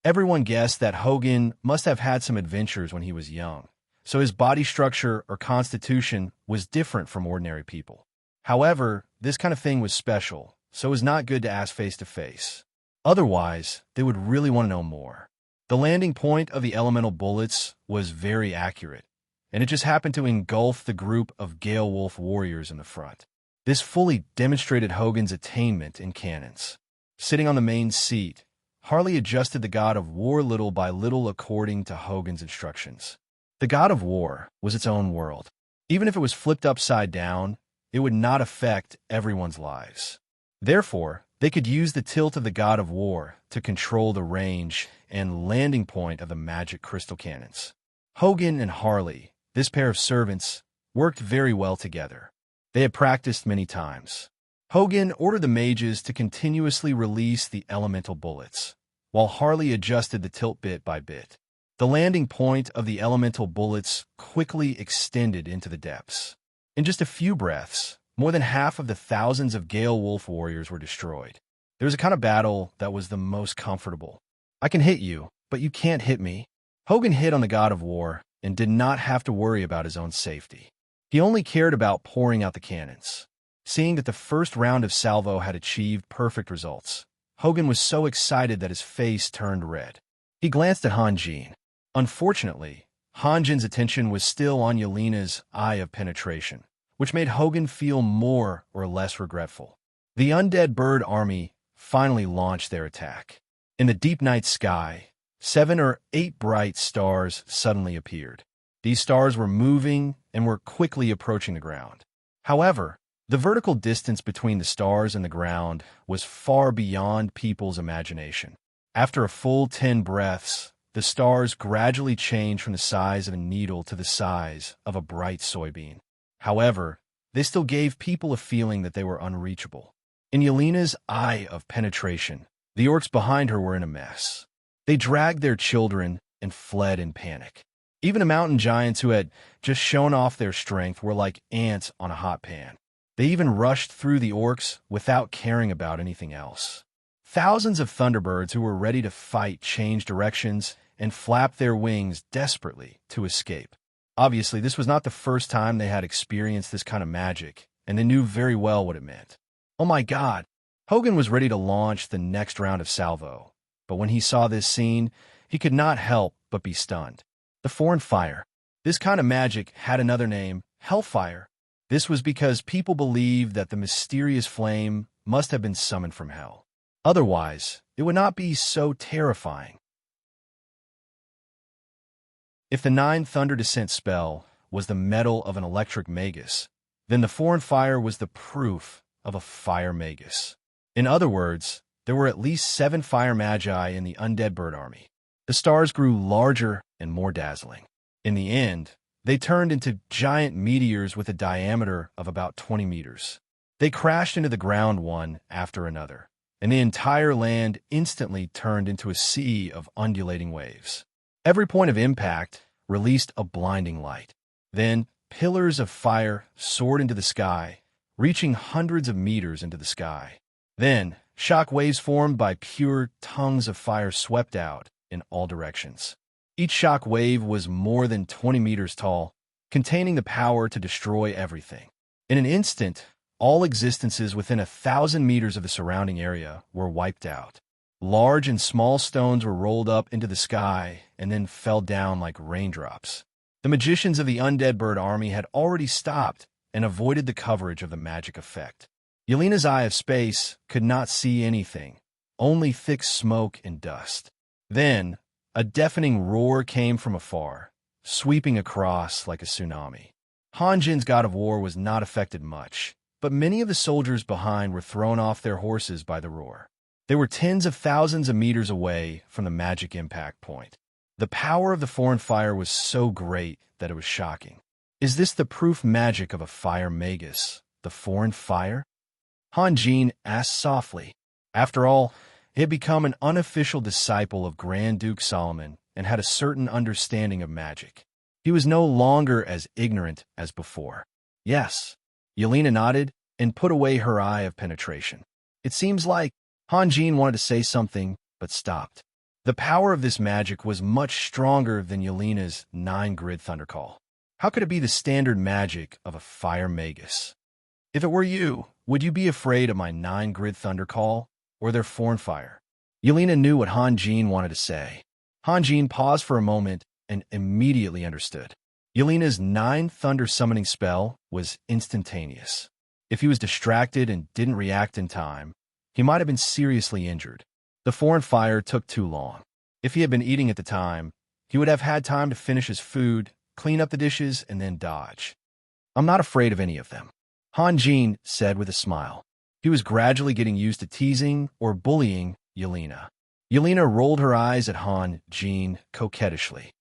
Everyone guessed that Hogun must have had some adventures when he was young, so his body structure or constitution was different from ordinary people. However, this kind of thing was special, so it was not good to ask face to face. Otherwise, they would really want to know more. The landing point of the elemental bullets was very accurate, and it just happened to engulf the group of Gale Wolf warriors in the front. This fully demonstrated Hogun's attainment in cannons. Sitting on the main seat, Harley adjusted the God of War little by little according to Hogun's instructions. The God of War was its own world. Even if it was flipped upside down, it would not affect everyone's lives. Therefore, they could use the tilt of the God of War to control the range and landing point of the magic crystal cannons. Hogun and Harley, this pair of servants, worked very well together. They had practiced many times. Hogun ordered the mages to continuously release the elemental bullets, while Harley adjusted the tilt bit by bit. The landing point of the elemental bullets quickly extended into the depths. In just a few breaths, more than half of the thousands of Gale Wolf warriors were destroyed. There was a kind of battle that was the most comfortable. I can hit you, but you can't hit me. Hogun hit on the God of War and did not have to worry about his own safety. He only cared about pouring out the cannons. Seeing that the first round of salvo had achieved perfect results, Hogun was so excited that his face turned red. He glanced at Hanjin. Unfortunately, Hanjin's attention was still on Yelena's eye of penetration, which made Hogun feel more or less regretful. The undead bird army finally launched their attack. In the deep night sky, 7 or 8 bright stars suddenly appeared. These stars were moving and were quickly approaching the ground. However, the vertical distance between the stars and the ground was far beyond people's imagination. After a full 10 breaths, the stars gradually changed from the size of a needle to the size of a bright soybean. However, they still gave people a feeling that they were unreachable. In Yelena's eye of penetration, the orcs behind her were in a mess. They dragged their children and fled in panic. Even the mountain giants who had just shown off their strength were like ants on a hot pan. They even rushed through the orcs without caring about anything else. Thousands of thunderbirds who were ready to fight changed directions and flapped their wings desperately to escape. Obviously, this was not the first time they had experienced this kind of magic, and they knew very well what it meant. Oh my God! Hogun was ready to launch the next round of salvo, but when he saw this scene, he could not help but be stunned. The foreign fire. This kind of magic had another name, hellfire. This was because people believed that the mysterious flame must have been summoned from hell. Otherwise, it would not be so terrifying. If the 9 Thunder Descent spell was the metal of an electric magus, then the foreign fire was the proof of a fire magus. In other words, there were at least 7 fire magi in the undead bird army. The stars grew larger and more dazzling. In the end, they turned into giant meteors with a diameter of about 20 meters. They crashed into the ground one after another, and the entire land instantly turned into a sea of undulating waves. Every point of impact released a blinding light. Then, pillars of fire soared into the sky, reaching hundreds of meters into the sky. Then, shock waves formed by pure tongues of fire swept out in all directions. Each shock wave was more than 20 meters tall, containing the power to destroy everything. In an instant, all existences within 1,000 meters of the surrounding area were wiped out. Large and small stones were rolled up into the sky and then fell down like raindrops. The magicians of the undead bird army had already stopped and avoided the coverage of the magic effect. Yelena's eye of space could not see anything, only thick smoke and dust. Then, a deafening roar came from afar, sweeping across like a tsunami. Hanjin's God of War was not affected much, but many of the soldiers behind were thrown off their horses by the roar. They were tens of thousands of meters away from the magic impact point. The power of the foreign fire was so great that it was shocking. Is this the proof magic of a fire magus, the foreign fire? Hanjin asked softly. After all, he had become an unofficial disciple of Grand Duke Solomon and had a certain understanding of magic. He was no longer as ignorant as before. Yes, Yelena nodded and put away her eye of penetration. It seems like Hanjin wanted to say something, but stopped. The power of this magic was much stronger than Yelena's 9-grid thundercall. How could it be the standard magic of a fire magus? If it were you, would you be afraid of my 9-grid thundercall or their forn fire? Yelena knew what Hanjin wanted to say. Hanjin paused for a moment and immediately understood. Yelena's 9 thunder summoning spell was instantaneous. If he was distracted and didn't react in time, he might have been seriously injured. The foreign fire took too long. If he had been eating at the time, he would have had time to finish his food, clean up the dishes, and then dodge. I'm not afraid of any of them, Hanjin said with a smile. He was gradually getting used to teasing or bullying Yelena. Yelena rolled her eyes at Hanjin coquettishly.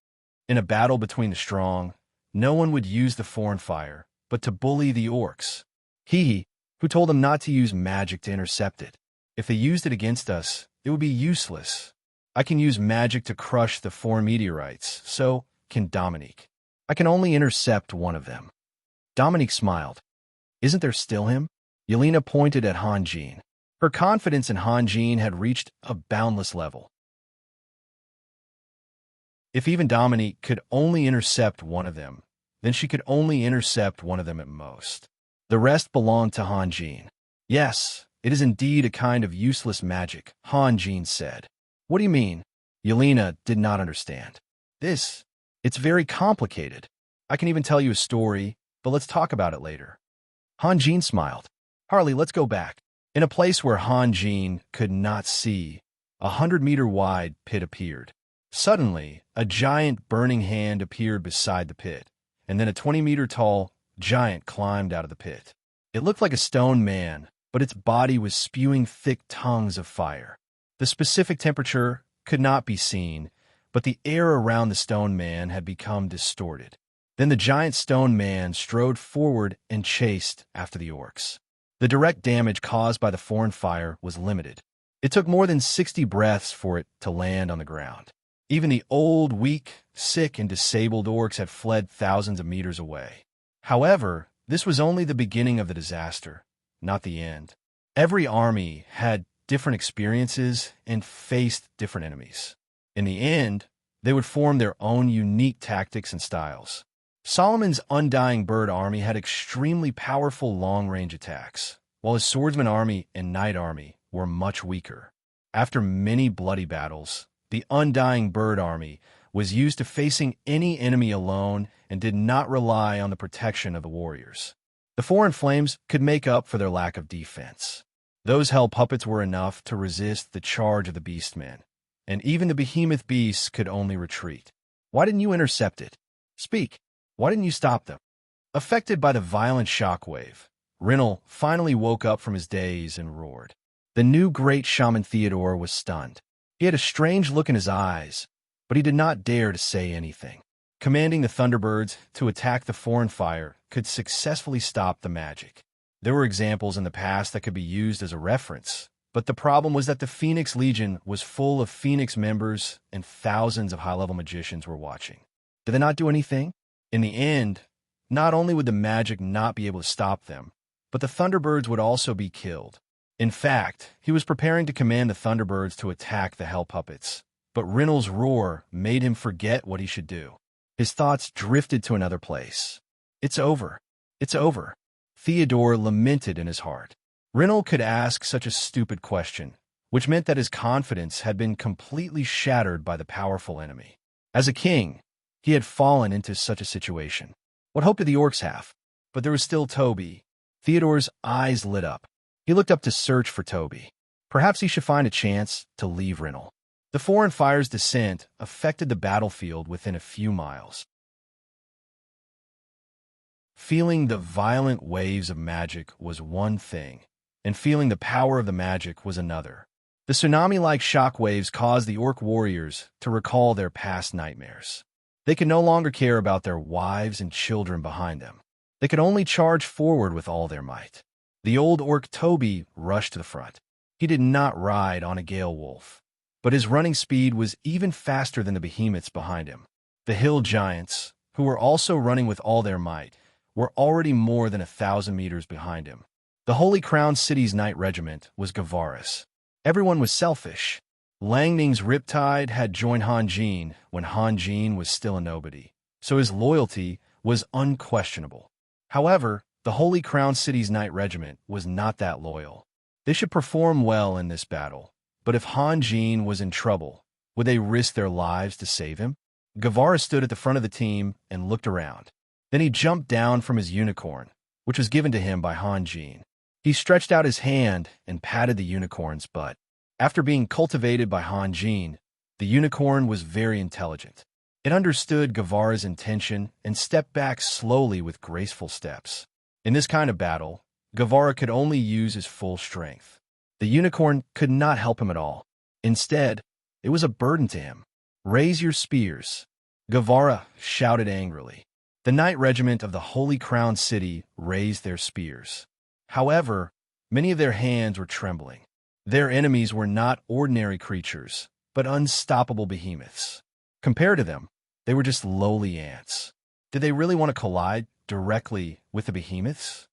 In a battle between the strong, no one would use the foreign fire, but to bully the orcs. He, who told them not to use magic to intercept it. If they used it against us, it would be useless. I can use magic to crush the 4 meteorites, so can Dominique. I can only intercept one of them. Dominique smiled. Isn't there still him? Yelena pointed at Hanjin. Her confidence in Hanjin had reached a boundless level. If even Dominique could only intercept one of them, then she could only intercept one of them at most. The rest belonged to Hanjin. Yes, it is indeed a kind of useless magic, Hanjin said. What do you mean? Yelena did not understand. It's very complicated. I can even tell you a story, but let's talk about it later. Hanjin smiled. Harley, let's go back. In a place where Hanjin could not see, a 100-meter-wide pit appeared. Suddenly, a giant burning hand appeared beside the pit, and then a 20-meter-tall giant climbed out of the pit. It looked like a stone man, but its body was spewing thick tongues of fire. The specific temperature could not be seen, but the air around the stone man had become distorted. Then the giant stone man strode forward and chased after the orcs. The direct damage caused by the foreign fire was limited. It took more than 60 breaths for it to land on the ground. Even the old, weak, sick, and disabled orcs had fled thousands of meters away. However, this was only the beginning of the disaster, not the end. Every army had different experiences and faced different enemies. In the end, they would form their own unique tactics and styles. Solomon's Undying Bird army had extremely powerful long-range attacks, while his swordsman army and knight army were much weaker. After many bloody battles, the Undying Bird army was used to facing any enemy alone and did not rely on the protection of the warriors. The foreign flames could make up for their lack of defense. Those hell puppets were enough to resist the charge of the beastmen, and even the behemoth beasts could only retreat. Why didn't you intercept it? Speak. Why didn't you stop them? Affected by the violent shockwave, Rinnel finally woke up from his daze and roared. The new great shaman Theodore was stunned. He had a strange look in his eyes, but he did not dare to say anything. Commanding the Thunderbirds to attack the foreign fire could successfully stop the magic. There were examples in the past that could be used as a reference, but the problem was that the Phoenix Legion was full of Phoenix members and thousands of high-level magicians were watching. Did they not do anything? In the end, not only would the magic not be able to stop them, but the Thunderbirds would also be killed. In fact, he was preparing to command the Thunderbirds to attack the Hell Puppets, but Rinnel's roar made him forget what he should do. His thoughts drifted to another place. It's over. It's over. Theodore lamented in his heart. Rinnel could ask such a stupid question, which meant that his confidence had been completely shattered by the powerful enemy. As a king, he had fallen into such a situation. What hope did the orcs have? But there was still Toby. Theodore's eyes lit up. He looked up to search for Toby. Perhaps he should find a chance to leave Rinnel. The foreign fire's descent affected the battlefield within a few miles. Feeling the violent waves of magic was one thing, and feeling the power of the magic was another. The tsunami-like shockwaves caused the orc warriors to recall their past nightmares. They could no longer care about their wives and children behind them. They could only charge forward with all their might. The old orc Toby rushed to the front. He did not ride on a gale wolf, but his running speed was even faster than the behemoths behind him. The hill giants, who were also running with all their might, were already more than 1,000 meters behind him. The Holy Crown City's Knight Regiment was Gavaris. Everyone was selfish. Lang Ning's Riptide had joined Han Jin when Han Jin was still a nobody, so his loyalty was unquestionable. However, the Holy Crown City's Knight Regiment was not that loyal. They should perform well in this battle, but if Han Jin was in trouble, would they risk their lives to save him? Guevara stood at the front of the team and looked around. Then he jumped down from his unicorn, which was given to him by Han Jin. He stretched out his hand and patted the unicorn's butt. After being cultivated by Han Jin, the unicorn was very intelligent. It understood Guevara's intention and stepped back slowly with graceful steps. In this kind of battle, Guevara could only use his full strength. The unicorn could not help him at all. Instead, it was a burden to him. "Raise your spears," Guevara shouted angrily. The Knight Regiment of the Holy Crown City raised their spears. However, many of their hands were trembling. Their enemies were not ordinary creatures, but unstoppable behemoths. Compared to them, they were just lowly ants. Did they really want to collide directly with the behemoths?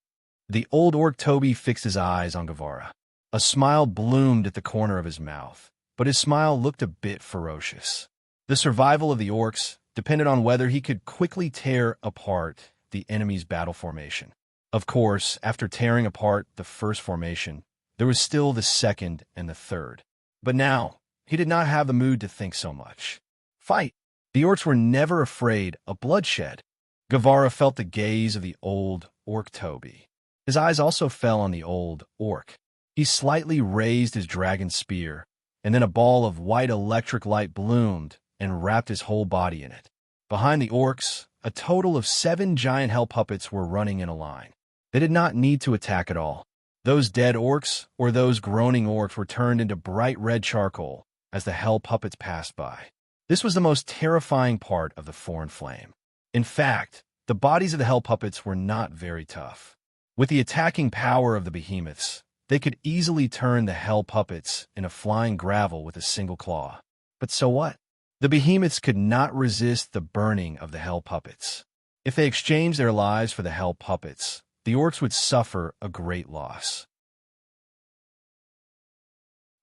The old orc Toby fixed his eyes on Guevara. A smile bloomed at the corner of his mouth, but his smile looked a bit ferocious. The survival of the orcs depended on whether he could quickly tear apart the enemy's battle formation. Of course, after tearing apart the first formation, there was still the second and the third. But now, he did not have the mood to think so much. Fight! The orcs were never afraid of bloodshed. Guevara felt the gaze of the old orc Toby. His eyes also fell on the old orc. He slightly raised his dragon spear, and then a ball of white electric light bloomed and wrapped his whole body in it. Behind the orcs, a total of 7 giant hell puppets were running in a line. They did not need to attack at all. Those dead orcs or those groaning orcs were turned into bright red charcoal as the hell puppets passed by. This was the most terrifying part of the foreign flame. In fact, the bodies of the hell puppets were not very tough. With the attacking power of the behemoths, they could easily turn the hell puppets into flying gravel with a single claw. But so what? The behemoths could not resist the burning of the hell puppets. If they exchanged their lives for the hell puppets, the orcs would suffer a great loss.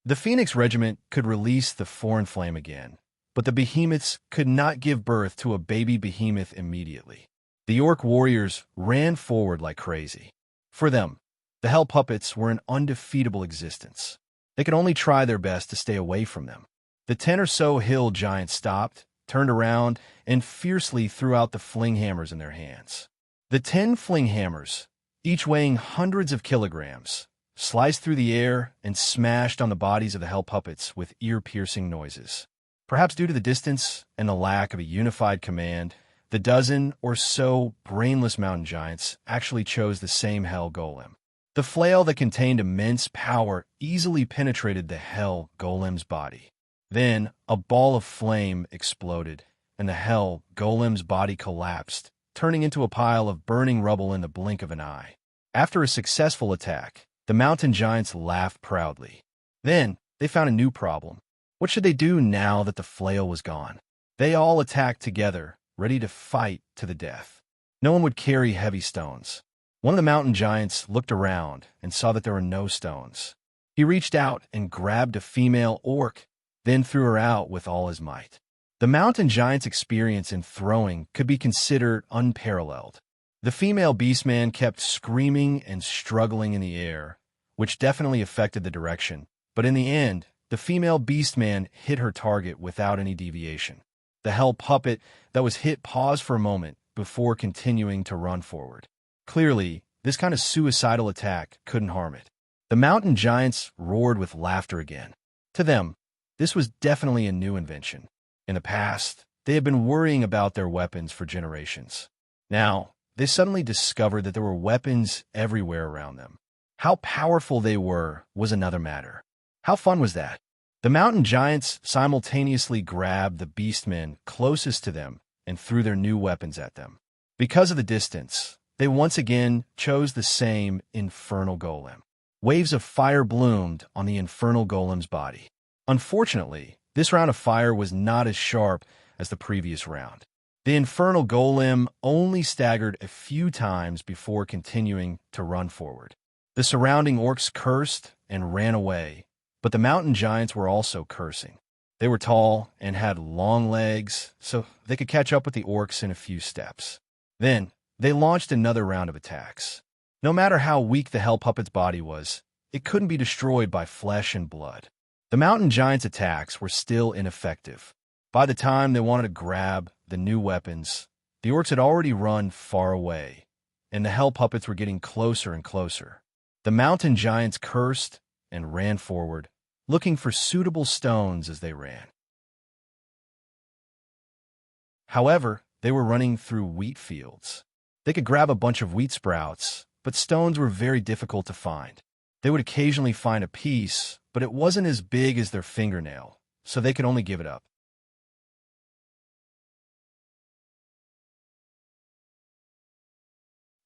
The Phoenix Regiment could release the foreign flame again, but the behemoths could not give birth to a baby behemoth immediately. The orc warriors ran forward like crazy. For them, the hell puppets were an undefeatable existence. They could only try their best to stay away from them. The 10 or so hill giants stopped, turned around, and fiercely threw out the fling hammers in their hands. The 10 fling hammers, each weighing hundreds of kilograms, sliced through the air and smashed on the bodies of the hell puppets with ear-piercing noises. Perhaps due to the distance and the lack of a unified command, the dozen or so brainless mountain giants actually chose the same hell golem. The flail that contained immense power easily penetrated the hell golem's body. Then, a ball of flame exploded, and the hell golem's body collapsed, turning into a pile of burning rubble in the blink of an eye. After a successful attack, the mountain giants laughed proudly. Then, they found a new problem. What should they do now that the flail was gone? They all attacked together, ready to fight to the death. No one would carry heavy stones. One of the mountain giants looked around and saw that there were no stones. He reached out and grabbed a female orc, then threw her out with all his might. The mountain giant's experience in throwing could be considered unparalleled. The female beastman kept screaming and struggling in the air, which definitely affected the direction, but in the end, the female beastman hit her target without any deviation. The hell puppet that was hit paused for a moment before continuing to run forward. Clearly, this kind of suicidal attack couldn't harm it. The mountain giants roared with laughter again. To them, this was definitely a new invention. In the past, they had been worrying about their weapons for generations. Now, they suddenly discovered that there were weapons everywhere around them. How powerful they were was another matter. How fun was that? The mountain giants simultaneously grabbed the beastmen closest to them and threw their new weapons at them. Because of the distance, they once again chose the same infernal golem. Waves of fire bloomed on the infernal golem's body. Unfortunately, this round of fire was not as sharp as the previous round. The infernal golem only staggered a few times before continuing to run forward. The surrounding orcs cursed and ran away, But the mountain giants were also cursing. They were tall and had long legs, so they could catch up with the orcs in a few steps. Then, they launched another round of attacks. No matter how weak the Hell Puppet's body was, it couldn't be destroyed by flesh and blood. The mountain giants' attacks were still ineffective. By the time they wanted to grab the new weapons, the orcs had already run far away, and the Hell Puppets were getting closer and closer. The mountain giants cursed and ran forward, looking for suitable stones as they ran. However, they were running through wheat fields. They could grab a bunch of wheat sprouts, but stones were very difficult to find. They would occasionally find a piece, but it wasn't as big as their fingernail, so they could only give it up.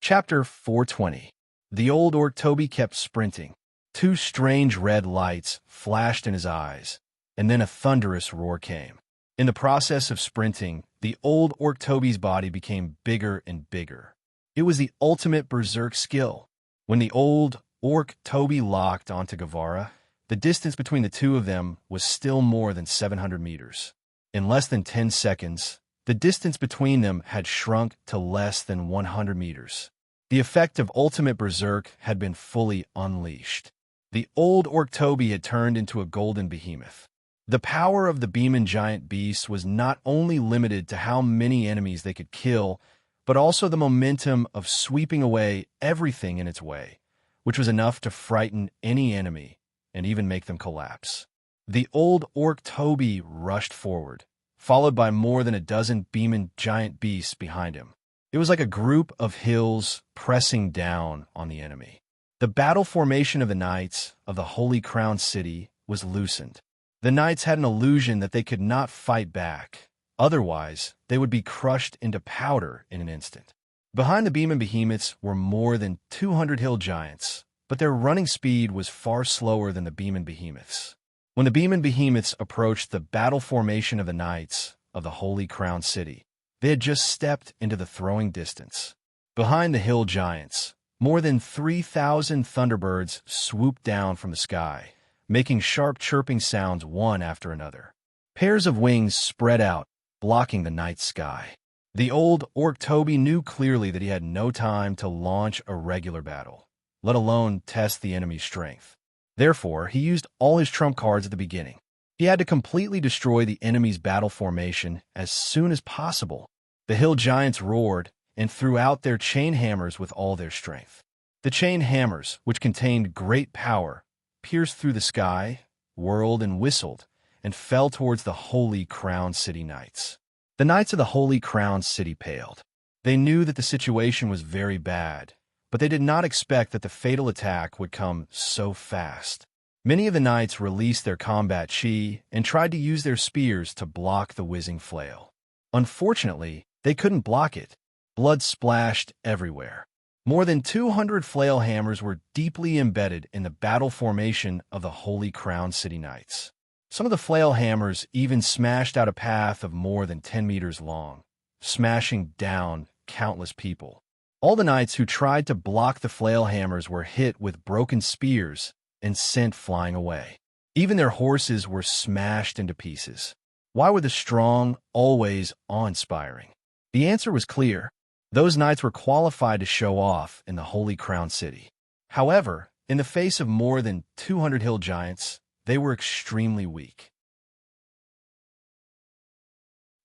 Chapter 420. The old orc Toby kept sprinting. Two strange red lights flashed in his eyes, and then a thunderous roar came. In the process of sprinting, the old orc Toby's body became bigger and bigger. It was the ultimate berserk skill. When the old orc Toby locked onto Guevara, the distance between the two of them was still more than 700 meters. In less than 10 seconds, the distance between them had shrunk to less than 100 meters. The effect of ultimate berserk had been fully unleashed. The old orc Toby had turned into a golden behemoth. The power of the Beeman giant beast was not only limited to how many enemies they could kill, but also the momentum of sweeping away everything in its way, which was enough to frighten any enemy and even make them collapse. The old orc Toby rushed forward, followed by more than a dozen Beeman giant beasts behind him. It was like a group of hills pressing down on the enemy. The battle formation of the knights of the Holy Crown City was loosened. The knights had an illusion that they could not fight back. Otherwise, they would be crushed into powder in an instant. Behind the Beeman behemoths were more than 200 hill giants, but their running speed was far slower than the Beeman behemoths. When the Beeman behemoths approached the battle formation of the knights of the Holy Crown City, they had just stepped into the throwing distance. Behind the hill giants, more than 3,000 thunderbirds swooped down from the sky, making sharp chirping sounds one after another. Pairs of wings spread out, blocking the night sky. The old orc Toby knew clearly that he had no time to launch a regular battle, let alone test the enemy's strength. Therefore, he used all his trump cards at the beginning. He had to completely destroy the enemy's battle formation as soon as possible. The hill giants roared and threw out their chain hammers with all their strength. The chain hammers, which contained great power, pierced through the sky, whirled and whistled, and fell towards the Holy Crown City knights. The knights of the Holy Crown City paled. They knew that the situation was very bad, but they did not expect that the fatal attack would come so fast. Many of the knights released their combat chi and tried to use their spears to block the whizzing flail. Unfortunately, they couldn't block it. Blood splashed everywhere. More than 200 flail hammers were deeply embedded in the battle formation of the Holy Crown City Knights. Some of the flail hammers even smashed out a path of more than 10 meters long, smashing down countless people. All the knights who tried to block the flail hammers were hit with broken spears and sent flying away. Even their horses were smashed into pieces. Why were the strong always awe-inspiring? The answer was clear. Those knights were qualified to show off in the Holy Crown City. However, in the face of more than 200 hill giants, they were extremely weak.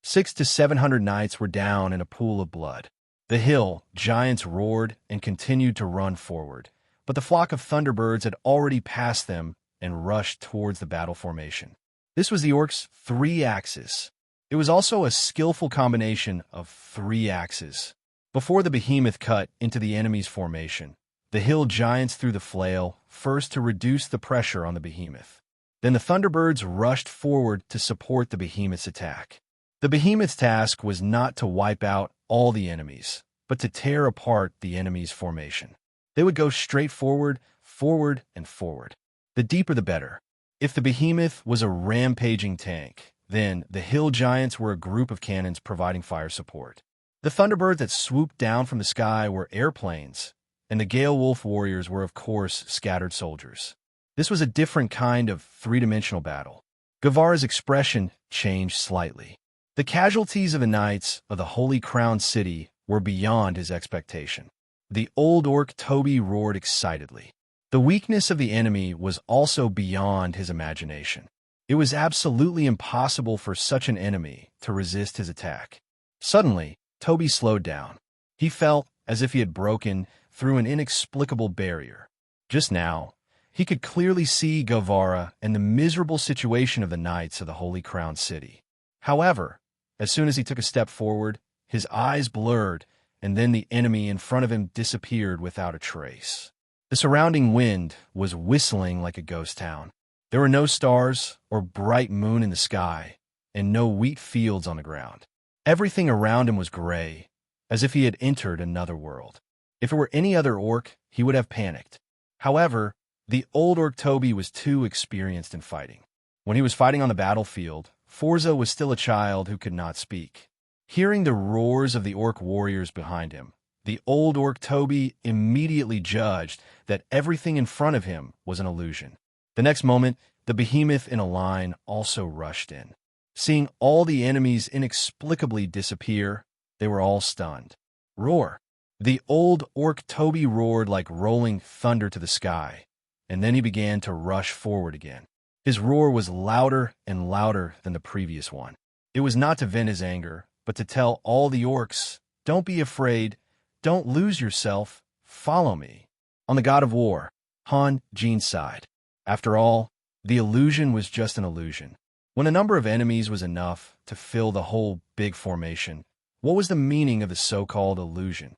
600 to 700 knights were down in a pool of blood. The hill giants roared and continued to run forward, but the flock of thunderbirds had already passed them and rushed towards the battle formation. This was the orcs' 3 axes. It was also a skillful combination of 3 axes. Before the behemoth cut into the enemy's formation, the hill giants threw the flail first to reduce the pressure on the behemoth. Then the thunderbirds rushed forward to support the behemoth's attack. The behemoth's task was not to wipe out all the enemies, but to tear apart the enemy's formation. They would go straight forward, forward, and forward. The deeper the better. If the behemoth was a rampaging tank, then the hill giants were a group of cannons providing fire support. The thunderbirds that swooped down from the sky were airplanes, and the Gale Wolf warriors were, of course, scattered soldiers. This was a different kind of three-dimensional battle. Guevara's expression changed slightly. The casualties of the knights of the Holy Crown City were beyond his expectation. The old orc Toby roared excitedly. The weakness of the enemy was also beyond his imagination. It was absolutely impossible for such an enemy to resist his attack. Suddenly, Toby slowed down. He felt as if he had broken through an inexplicable barrier. Just now, he could clearly see Guevara and the miserable situation of the knights of the Holy Crown City. However, as soon as he took a step forward, his eyes blurred, and then the enemy in front of him disappeared without a trace. The surrounding wind was whistling like a ghost town. There were no stars or bright moon in the sky, and no wheat fields on the ground. Everything around him was gray, as if he had entered another world. If it were any other orc, he would have panicked. However, the old orc Toby was too experienced in fighting. When he was fighting on the battlefield, Forza was still a child who could not speak. Hearing the roars of the orc warriors behind him, the old orc Toby immediately judged that everything in front of him was an illusion. The next moment, the behemoth in a line also rushed in. Seeing all the enemies inexplicably disappear, they were all stunned. Roar! The old orc Toby roared like rolling thunder to the sky, and then he began to rush forward again. His roar was louder and louder than the previous one. It was not to vent his anger, but to tell all the orcs, "Don't be afraid, don't lose yourself, follow me." On the god of war, Han Jin sighed. After all, the illusion was just an illusion. When the number of enemies was enough to fill the whole big formation, what was the meaning of the so-called illusion?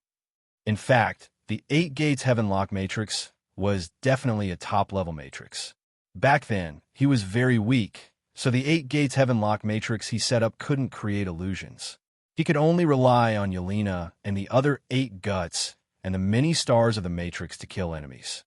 In fact, the 8 Gates Heavenlock matrix was definitely a top-level matrix. Back then, he was very weak, so the 8 Gates Heavenlock matrix he set up couldn't create illusions. He could only rely on Yelena and the other 8 guts and the many stars of the matrix to kill enemies.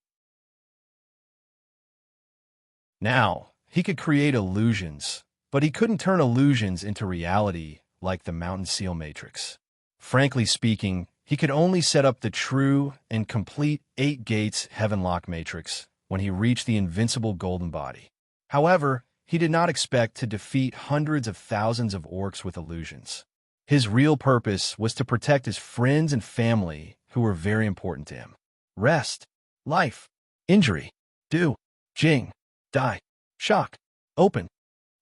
Now, he could create illusions, but he couldn't turn illusions into reality like the Mountain Seal matrix. Frankly speaking, he could only set up the true and complete 8 Gates Heavenlock matrix when he reached the invincible golden body. However, he did not expect to defeat hundreds of thousands of orcs with illusions. His real purpose was to protect his friends and family who were very important to him. Rest, life, injury, do, jing, die, shock, open.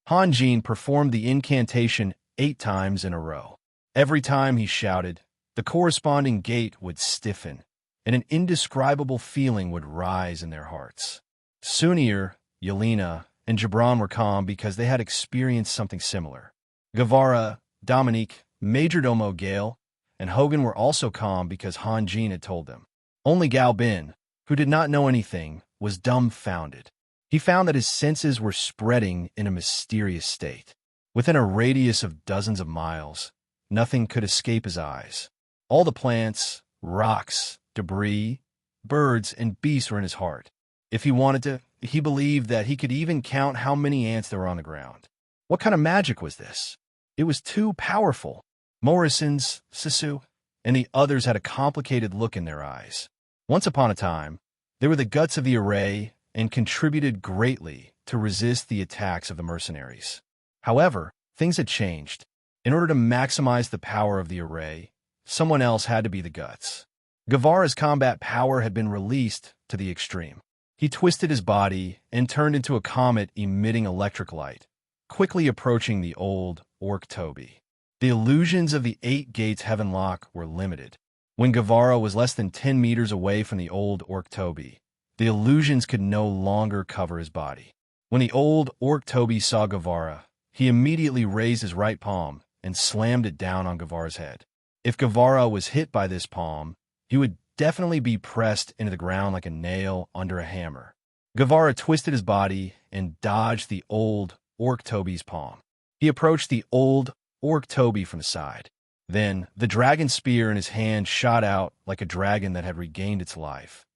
Han Jin performed the incantation 8 times in a row. Every time he shouted, the corresponding gate would stiffen, and an indescribable feeling would rise in their hearts. Sunir, Yelena, and Gibran were calm because they had experienced something similar. Guevara, Dominique, Majordomo Gale, and Hogan were also calm because Han Jin had told them. Only Gao Bin, who did not know anything, was dumbfounded. He found that his senses were spreading in a mysterious state. Within a radius of dozens of miles, nothing could escape his eyes. All the plants, rocks, debris, birds, and beasts were in his heart. If he wanted to, he believed that he could even count how many ants there were on the ground. What kind of magic was this? It was too powerful. Morrison's, Sisu, and the others had a complicated look in their eyes. Once upon a time, they were the guts of the array and contributed greatly to resist the attacks of the mercenaries. However, things had changed. In order to maximize the power of the array, someone else had to be the guts. Guevara's combat power had been released to the extreme. He twisted his body and turned into a comet emitting electric light, quickly approaching the old orc Toby. The illusions of the 8 Gates Heavenlock were limited. When Guevara was less than 10 meters away from the old orc Toby, the illusions could no longer cover his body. When the old orc Toby saw Guevara, he immediately raised his right palm and slammed it down on Guevara's head. If Guevara was hit by this palm, he would definitely be pressed into the ground like a nail under a hammer. Guevara twisted his body and dodged the old orc Toby's palm. He approached the old orc Toby from the side. Then, the dragon spear in his hand shot out like a dragon that had regained its life,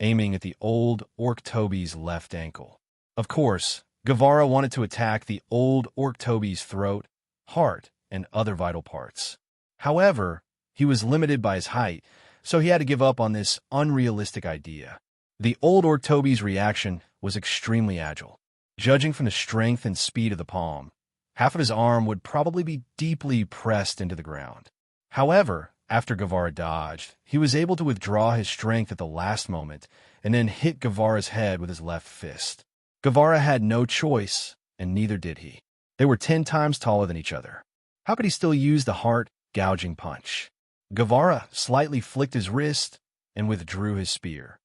aiming at the old orc Toby's left ankle. Of course, Guevara wanted to attack the old orc Toby's throat, heart, and other vital parts. However, he was limited by his height, so he had to give up on this unrealistic idea. The old Orc Toby's reaction was extremely agile. Judging from the strength and speed of the palm, half of his arm would probably be deeply pressed into the ground. However, after Guevara dodged, he was able to withdraw his strength at the last moment and then hit Guevara's head with his left fist. Guevara had no choice, and neither did he. They were 10 times taller than each other. How could he still use the heart-gouging punch? Guevara slightly flicked his wrist and withdrew his spear.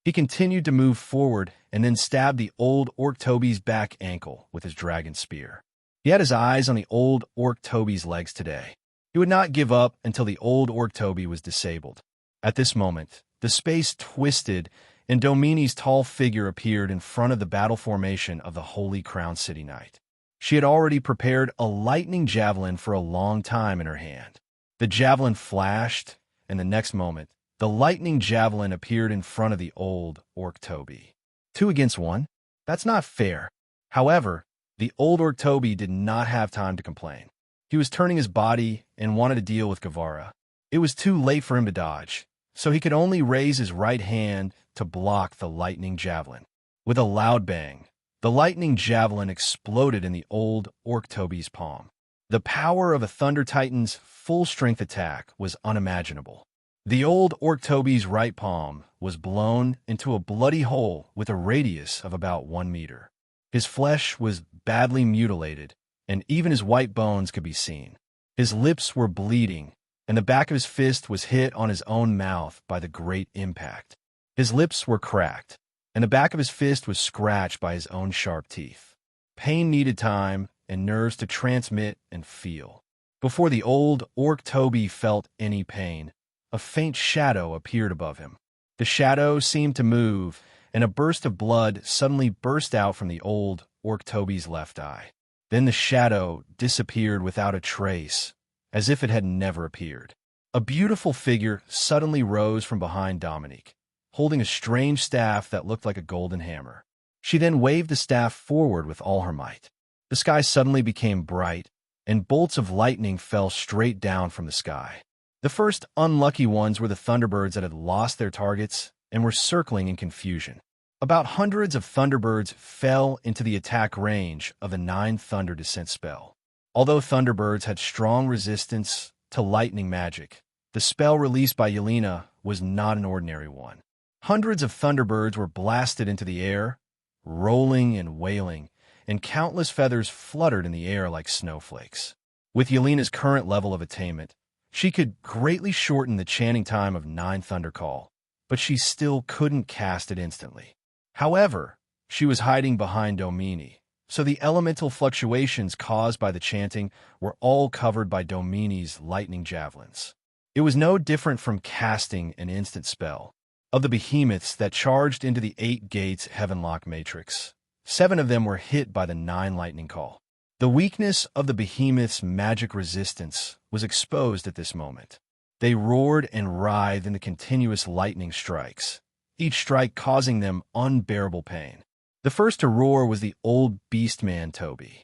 He continued to move forward and then stabbed the old Orc Toby's back ankle with his dragon spear. He had his eyes on the old Orc Toby's legs today. He would not give up until the old Orc Toby was disabled. At this moment, the space twisted and Domini's tall figure appeared in front of the battle formation of the Holy Crown City Knight. She had already prepared a lightning javelin for a long time in her hand. The javelin flashed, and the next moment, the lightning javelin appeared in front of the old Orc Toby. 2 against 1? That's not fair. However, the old Orc Toby did not have time to complain. He was turning his body and wanted to deal with Guevara. It was too late for him to dodge, so he could only raise his right hand to block the lightning javelin. With a loud bang, the lightning javelin exploded in the old Orc Toby's palm. The power of a Thunder Titan's full-strength attack was unimaginable. The old Orc Toby's right palm was blown into a bloody hole with a radius of about 1 meter. His flesh was badly mutilated, and even his white bones could be seen. His lips were bleeding, and the back of his fist was hit on his own mouth by the great impact. His lips were cracked, and the back of his fist was scratched by his own sharp teeth. Pain needed time and nerves to transmit and feel. Before the old Orc Toby felt any pain, a faint shadow appeared above him. The shadow seemed to move, and a burst of blood suddenly burst out from the old Orc Toby's left eye. Then the shadow disappeared without a trace, as if it had never appeared. A beautiful figure suddenly rose from behind Dominique, holding a strange staff that looked like a golden hammer. She then waved the staff forward with all her might. The sky suddenly became bright, and bolts of lightning fell straight down from the sky. The first unlucky ones were the Thunderbirds that had lost their targets and were circling in confusion. About hundreds of Thunderbirds fell into the attack range of the 9 Thunder Descent spell. Although Thunderbirds had strong resistance to lightning magic, the spell released by Yelena was not an ordinary one. Hundreds of Thunderbirds were blasted into the air, rolling and wailing, and countless feathers fluttered in the air like snowflakes. With Yelena's current level of attainment, she could greatly shorten the chanting time of 9 Thunder Call, but she still couldn't cast it instantly. However, she was hiding behind Domini, so the elemental fluctuations caused by the chanting were all covered by Domini's lightning javelins. It was no different from casting an instant spell. Of the behemoths that charged into the 8 gates Heavenlock matrix, 7 of them were hit by the 9 lightning call. The weakness of the behemoth's magic resistance was exposed at this moment. They roared and writhed in the continuous lightning strikes, each strike causing them unbearable pain. The first to roar was the old beastman Toby.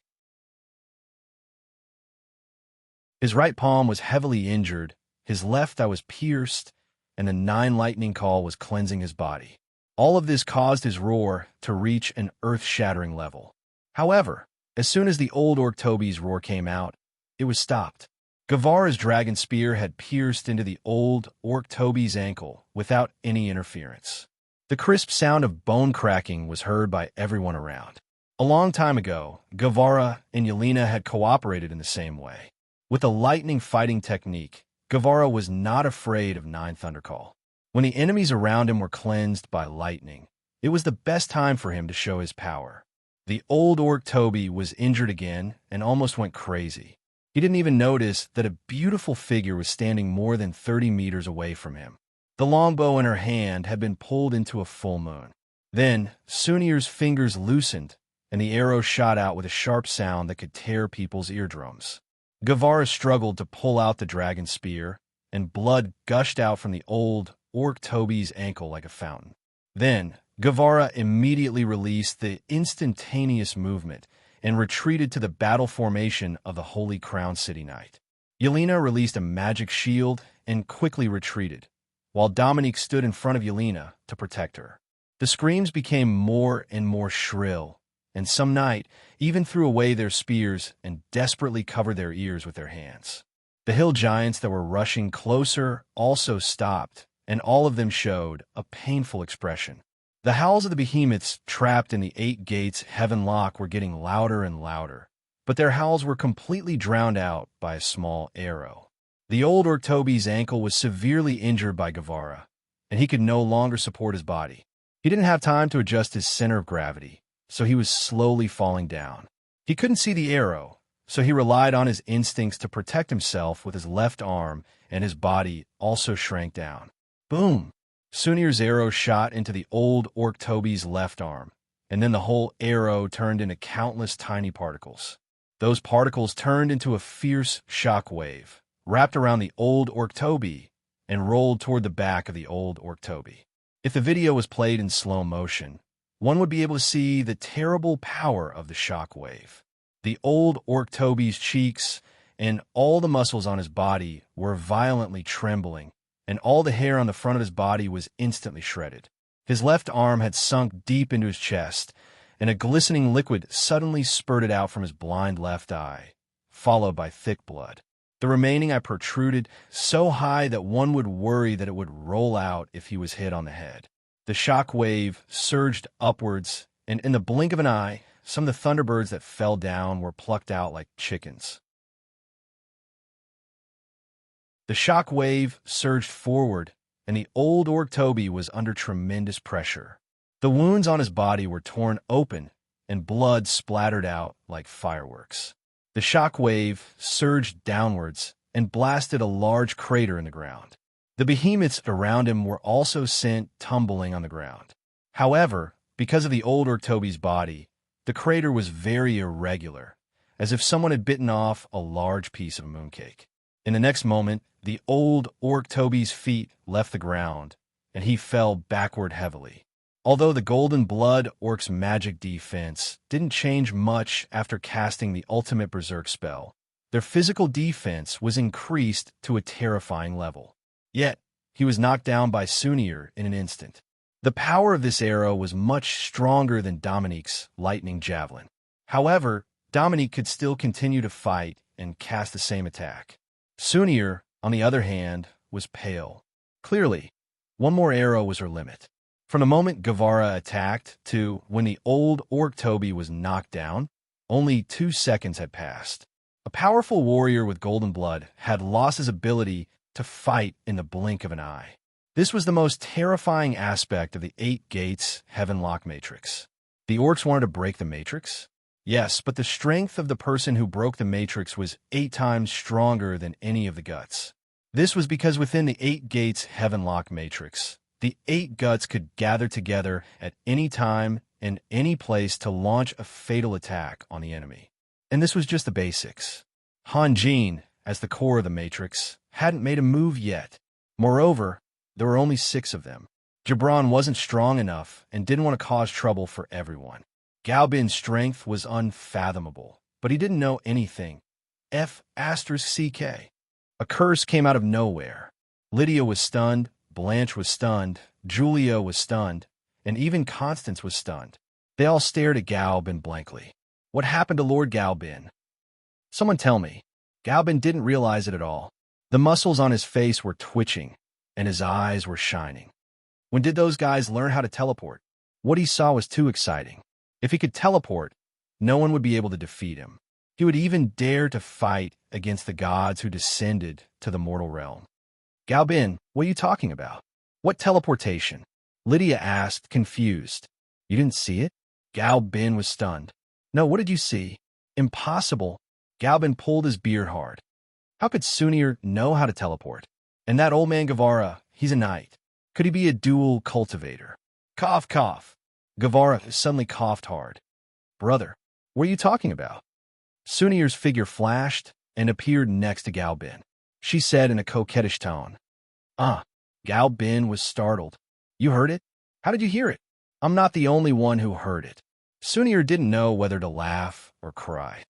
His right palm was heavily injured, his left eye was pierced, and the 9 lightning call was cleansing his body. All of this caused his roar to reach an earth-shattering level. However, as soon as the old Orc Toby's roar came out, it was stopped. Guevara's dragon spear had pierced into the old Orc Toby's ankle without any interference. The crisp sound of bone cracking was heard by everyone around. A long time ago, Guevara and Yelena had cooperated in the same way. With a lightning fighting technique, Guevara was not afraid of 9 Thunder Call. When the enemies around him were cleansed by lightning, it was the best time for him to show his power. The old Orc Toby was injured again and almost went crazy. He didn't even notice that a beautiful figure was standing more than 30 meters away from him. The longbow in her hand had been pulled into a full moon. Then, Sunir's fingers loosened, and the arrow shot out with a sharp sound that could tear people's eardrums. Guevara struggled to pull out the dragon spear, and blood gushed out from the old Orc Toby's ankle like a fountain. Then, Guevara immediately released the instantaneous movement and retreated to the battle formation of the Holy Crown City Knight. Yelena released a magic shield and quickly retreated, while Dominique stood in front of Yelena to protect her. The screams became more and more shrill, and some night even threw away their spears and desperately covered their ears with their hands. The hill giants that were rushing closer also stopped, and all of them showed a painful expression. The howls of the behemoths trapped in the 8 gates heaven lock were getting louder and louder, but their howls were completely drowned out by a small arrow. The old Orktobi's ankle was severely injured by Guevara, and he could no longer support his body. He didn't have time to adjust his center of gravity, so he was slowly falling down. He couldn't see the arrow, so he relied on his instincts to protect himself with his left arm, and his body also shrank down. Boom! Sunir's arrow shot into the old Orktobi's left arm, and then the whole arrow turned into countless tiny particles. Those particles turned into a fierce shock wave, wrapped around the old Orktobi, and rolled toward the back of the old Orktobi. If the video was played in slow motion, one would be able to see the terrible power of the shock wave. The old Orktobi's cheeks and all the muscles on his body were violently trembling, and all the hair on the front of his body was instantly shredded. His left arm had sunk deep into his chest, and a glistening liquid suddenly spurted out from his blind left eye, followed by thick blood. The remaining eye protruded so high that one would worry that it would roll out if he was hit on the head. The shock wave surged upwards, and in the blink of an eye, some of the thunderbirds that fell down were plucked out like chickens. The shock wave surged forward, and the old Orktobi was under tremendous pressure. The wounds on his body were torn open, and blood splattered out like fireworks. The shock wave surged downwards and blasted a large crater in the ground. The behemoths around him were also sent tumbling on the ground. However, because of the old Orktobi's body, the crater was very irregular, as if someone had bitten off a large piece of mooncake. In the next moment, the old Orktobi's feet left the ground, and he fell backward heavily. Although the Golden Blood Orc's magic defense didn't change much after casting the ultimate Berserk spell, their physical defense was increased to a terrifying level. Yet, he was knocked down by Sunir in an instant. The power of this arrow was much stronger than Dominique's lightning javelin. However, Dominique could still continue to fight and cast the same attack. Sunir, on the other hand, was pale. Clearly, one more arrow was her limit. From the moment Guevara attacked to when the old Orktobi was knocked down, only 2 seconds had passed. A powerful warrior with golden blood had lost his ability to fight in the blink of an eye. This was the most terrifying aspect of the 8 Gates Heavenlock Matrix. The orcs wanted to break the Matrix? Yes, but the strength of the person who broke the Matrix was 8 times stronger than any of the guts. This was because within the 8 Gates Heavenlock Matrix, the 8 guts could gather together at any time and any place to launch a fatal attack on the enemy. And this was just the basics. Hanjin, as the core of the Matrix, hadn't made a move yet. Moreover, there were only 6 of them. Gibran wasn't strong enough and didn't want to cause trouble for everyone. Galbin's strength was unfathomable, but he didn't know anything. F***CK. A curse came out of nowhere. Lydia was stunned, Blanche was stunned, Julia was stunned, and even Constance was stunned. They all stared at Galbin blankly. What happened to Lord Galbin? Someone tell me. Galbin didn't realize it at all. The muscles on his face were twitching, and his eyes were shining. When did those guys learn how to teleport? What he saw was too exciting. If he could teleport, no one would be able to defeat him. He would even dare to fight against the gods who descended to the mortal realm. Galbin, what are you talking about? What teleportation? Lydia asked, confused. You didn't see it? Galbin was stunned. No, what did you see? Impossible. Galbin pulled his beard hard. How could Sunir know how to teleport? And that old man Guevara, he's a knight. Could he be a dual cultivator? Cough, cough. Guevara suddenly coughed hard. Brother, what are you talking about? Sunir's figure flashed and appeared next to Galbin. She said in a coquettish tone. Galbin was startled. You heard it? How did you hear it? I'm not the only one who heard it. Sunir didn't know whether to laugh or cry.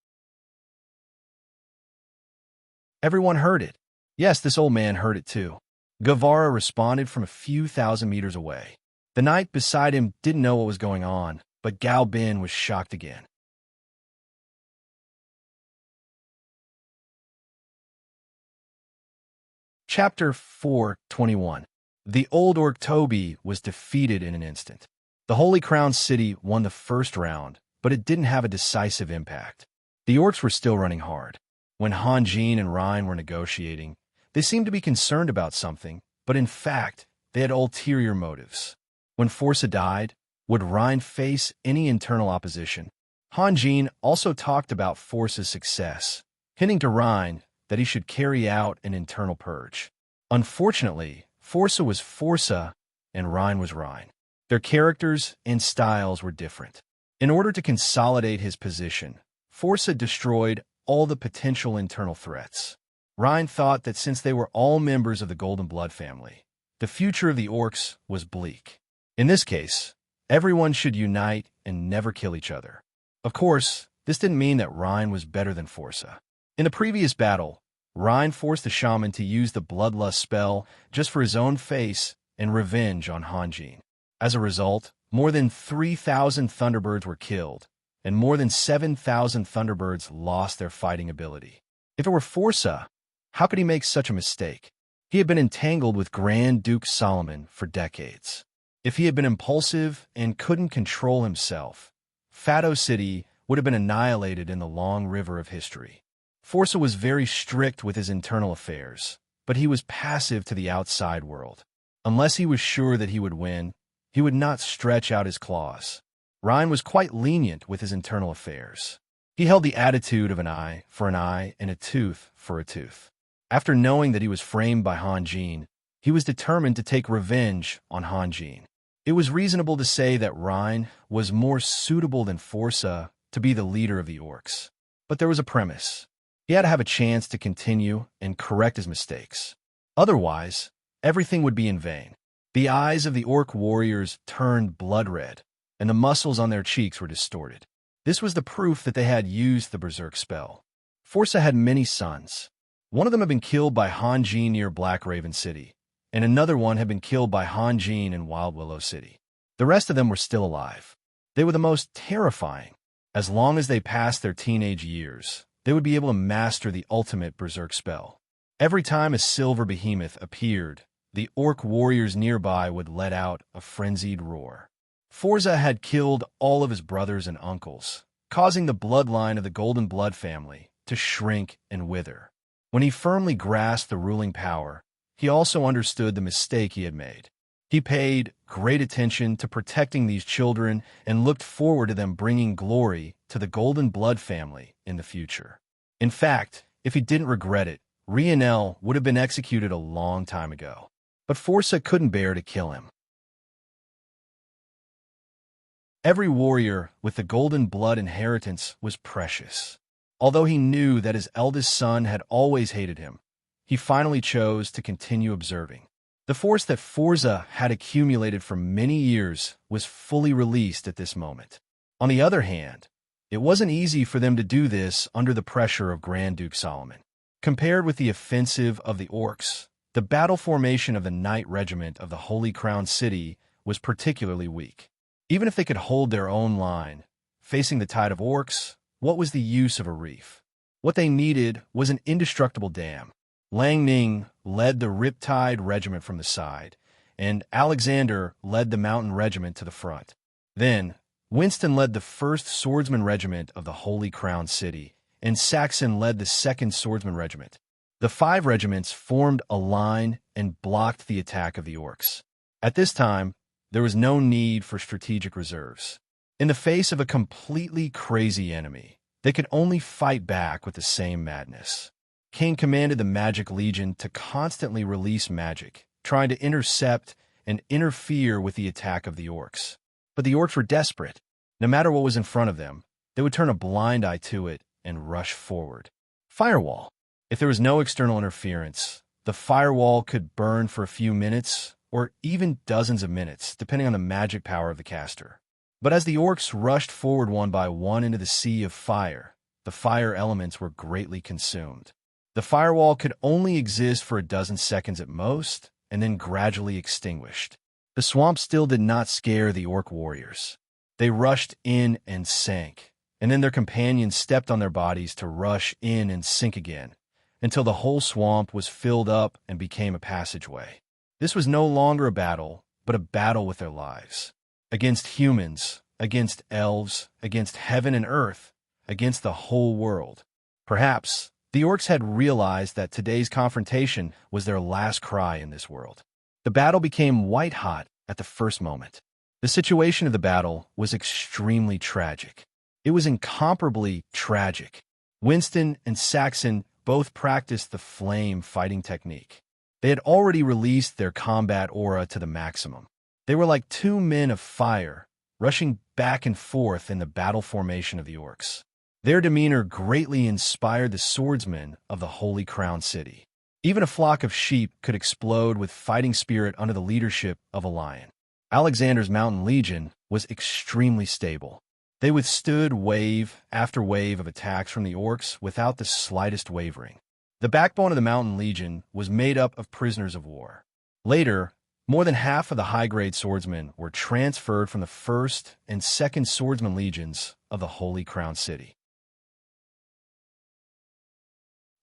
Everyone heard it. Yes, this old man heard it too. Guevara responded from a few thousand meters away. The knight beside him didn't know what was going on, but Gao Bin was shocked again. Chapter 4:21. The old orc Toby was defeated in an instant. The Holy Crown City won the first round, but it didn't have a decisive impact. The orcs were still running hard. When Han Jin and Ryan were negotiating, they seemed to be concerned about something, but in fact, they had ulterior motives. When Forza died, would Ryan face any internal opposition? Han Jin also talked about Forza's success, hinting to Ryan that he should carry out an internal purge. Unfortunately, Forza was Forza and Ryan was Ryan. Their characters and styles were different. In order to consolidate his position, Forza destroyed all the potential internal threats. Ryan thought that since they were all members of the Golden Blood family, the future of the orcs was bleak. In this case, everyone should unite and never kill each other. Of course, this didn't mean that Ryan was better than Forza. In the previous battle, Ryan forced the shaman to use the Bloodlust spell just for his own face and revenge on Han Jin. As a result, more than 3,000 Thunderbirds were killed, and more than 7,000 Thunderbirds lost their fighting ability. If it were Forza, how could he make such a mistake? He had been entangled with Grand Duke Solomon for decades. If he had been impulsive and couldn't control himself, Fado City would have been annihilated in the long river of history. Forza was very strict with his internal affairs, but he was passive to the outside world. Unless he was sure that he would win, he would not stretch out his claws. Ryan was quite lenient with his internal affairs. He held the attitude of an eye for an eye and a tooth for a tooth. After knowing that he was framed by Han Jin, he was determined to take revenge on Han Jin. It was reasonable to say that Ryan was more suitable than Forza to be the leader of the orcs. But there was a premise. He had to have a chance to continue and correct his mistakes. Otherwise, everything would be in vain. The eyes of the orc warriors turned blood red, and the muscles on their cheeks were distorted. This was the proof that they had used the Berserk spell. Forza had many sons. One of them had been killed by Han Jin near Black Raven City, and another one had been killed by Han Jin in Wild Willow City. The rest of them were still alive. They were the most terrifying. As long as they passed their teenage years, they would be able to master the ultimate Berserk spell. Every time a silver behemoth appeared, the orc warriors nearby would let out a frenzied roar. Forza had killed all of his brothers and uncles, causing the bloodline of the Golden Blood family to shrink and wither. When he firmly grasped the ruling power, he also understood the mistake he had made. He paid great attention to protecting these children and looked forward to them bringing glory to the Golden Blood family in the future. In fact, if he didn't regret it, Rionel would have been executed a long time ago. But Forza couldn't bear to kill him. Every warrior with the Golden Blood inheritance was precious. Although he knew that his eldest son had always hated him, he finally chose to continue observing. The force that Forza had accumulated for many years was fully released at this moment. On the other hand, it wasn't easy for them to do this under the pressure of Grand Duke Solomon. Compared with the offensive of the orcs, the battle formation of the Knight Regiment of the Holy Crown City was particularly weak. Even if they could hold their own line, facing the tide of orcs, what was the use of a reef? What they needed was an indestructible dam. Lang Ning led the Riptide Regiment from the side, and Alexander led the Mountain Regiment to the front. Then, Winston led the 1st Swordsman Regiment of the Holy Crown City, and Saxon led the 2nd Swordsman Regiment. The 5 regiments formed a line and blocked the attack of the orcs. At this time, there was no need for strategic reserves. In the face of a completely crazy enemy, they could only fight back with the same madness. Kane commanded the Magic Legion to constantly release magic, trying to intercept and interfere with the attack of the orcs. But the orcs were desperate. No matter what was in front of them, they would turn a blind eye to it and rush forward. Firewall. If there was no external interference, the firewall could burn for a few minutes or even dozens of minutes, depending on the magic power of the caster. But as the orcs rushed forward one by one into the sea of fire, the fire elements were greatly consumed. The firewall could only exist for a dozen seconds at most, and then gradually extinguished. The swamp still did not scare the orc warriors. They rushed in and sank, and then their companions stepped on their bodies to rush in and sink again, until the whole swamp was filled up and became a passageway. This was no longer a battle, but a battle with their lives. Against humans, against elves, against heaven and earth, against the whole world. Perhaps the orcs had realized that today's confrontation was their last cry in this world. The battle became white-hot at the first moment. The situation of the battle was extremely tragic. It was incomparably tragic. Winston and Saxon both practiced the flame fighting technique. They had already released their combat aura to the maximum. They were like two men of fire, rushing back and forth in the battle formation of the orcs. Their demeanor greatly inspired the swordsmen of the Holy Crown City. Even a flock of sheep could explode with fighting spirit under the leadership of a lion. Alexander's Mountain Legion was extremely stable. They withstood wave after wave of attacks from the orcs without the slightest wavering. The backbone of the Mountain Legion was made up of prisoners of war. Later, more than half of the high-grade swordsmen were transferred from the 1st and 2nd Swordsman Legions of the Holy Crown City.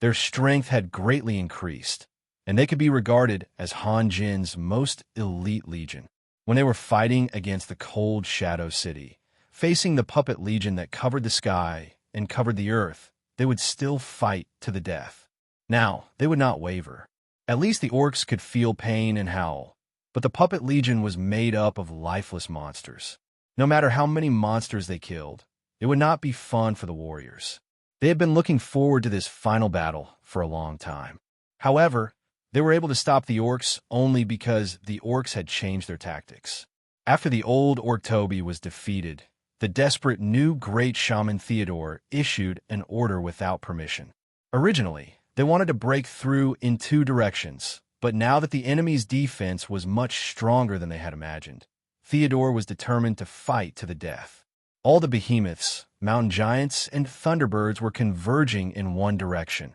Their strength had greatly increased, and they could be regarded as Han Jin's most elite legion. When they were fighting against the cold Shadow City, facing the puppet legion that covered the sky and covered the earth, they would still fight to the death. Now, they would not waver. At least the orcs could feel pain and howl, but the puppet legion was made up of lifeless monsters. No matter how many monsters they killed, it would not be fun for the warriors. They had been looking forward to this final battle for a long time. However, they were able to stop the orcs only because the orcs had changed their tactics. After the old Orc Toby was defeated, the desperate new Great Shaman Theodore issued an order without permission. Originally, they wanted to break through in two directions, but now that the enemy's defense was much stronger than they had imagined, Theodore was determined to fight to the death. All the behemoths, mountain giants, and thunderbirds were converging in one direction,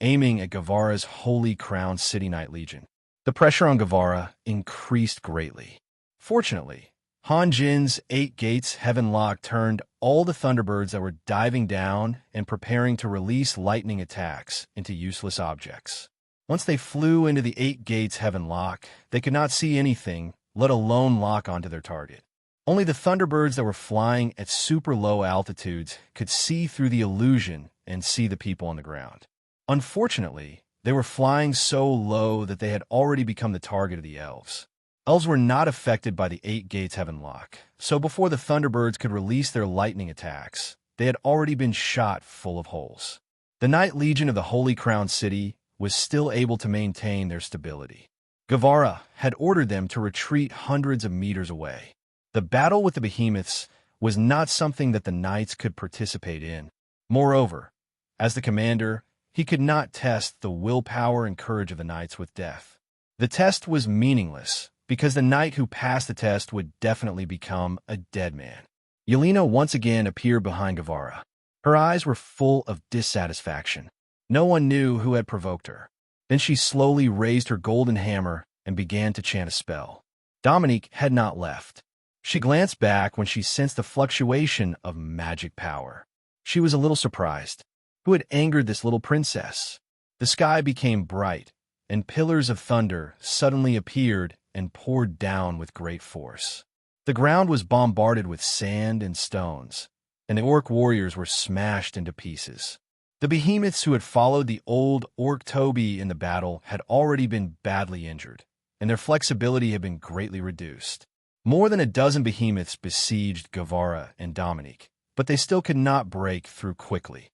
aiming at Guevara's Holy Crown City Knight Legion. The pressure on Guevara increased greatly. Fortunately, Han Jin's 8 Gates Heaven Lock turned all the thunderbirds that were diving down and preparing to release lightning attacks into useless objects. Once they flew into the 8 Gates Heaven Lock, they could not see anything, let alone lock onto their target. Only the thunderbirds that were flying at super low altitudes could see through the illusion and see the people on the ground. Unfortunately, they were flying so low that they had already become the target of the elves. Elves were not affected by the 8 Gates Heaven Lock, so before the thunderbirds could release their lightning attacks, they had already been shot full of holes. The Knight Legion of the Holy Crown City was still able to maintain their stability. Guevara had ordered them to retreat hundreds of meters away. The battle with the behemoths was not something that the knights could participate in. Moreover, as the commander, he could not test the willpower and courage of the knights with death. The test was meaningless, because the knight who passed the test would definitely become a dead man. Yelena once again appeared behind Guevara. Her eyes were full of dissatisfaction. No one knew who had provoked her. Then she slowly raised her golden hammer and began to chant a spell. Dominique had not left. She glanced back when she sensed the fluctuation of magic power. She was a little surprised. Who had angered this little princess? The sky became bright, and pillars of thunder suddenly appeared and poured down with great force. The ground was bombarded with sand and stones, and the orc warriors were smashed into pieces. The behemoths who had followed the old Orc Toby in the battle had already been badly injured, and their flexibility had been greatly reduced. More than a dozen behemoths besieged Guevara and Dominique, but they still could not break through quickly.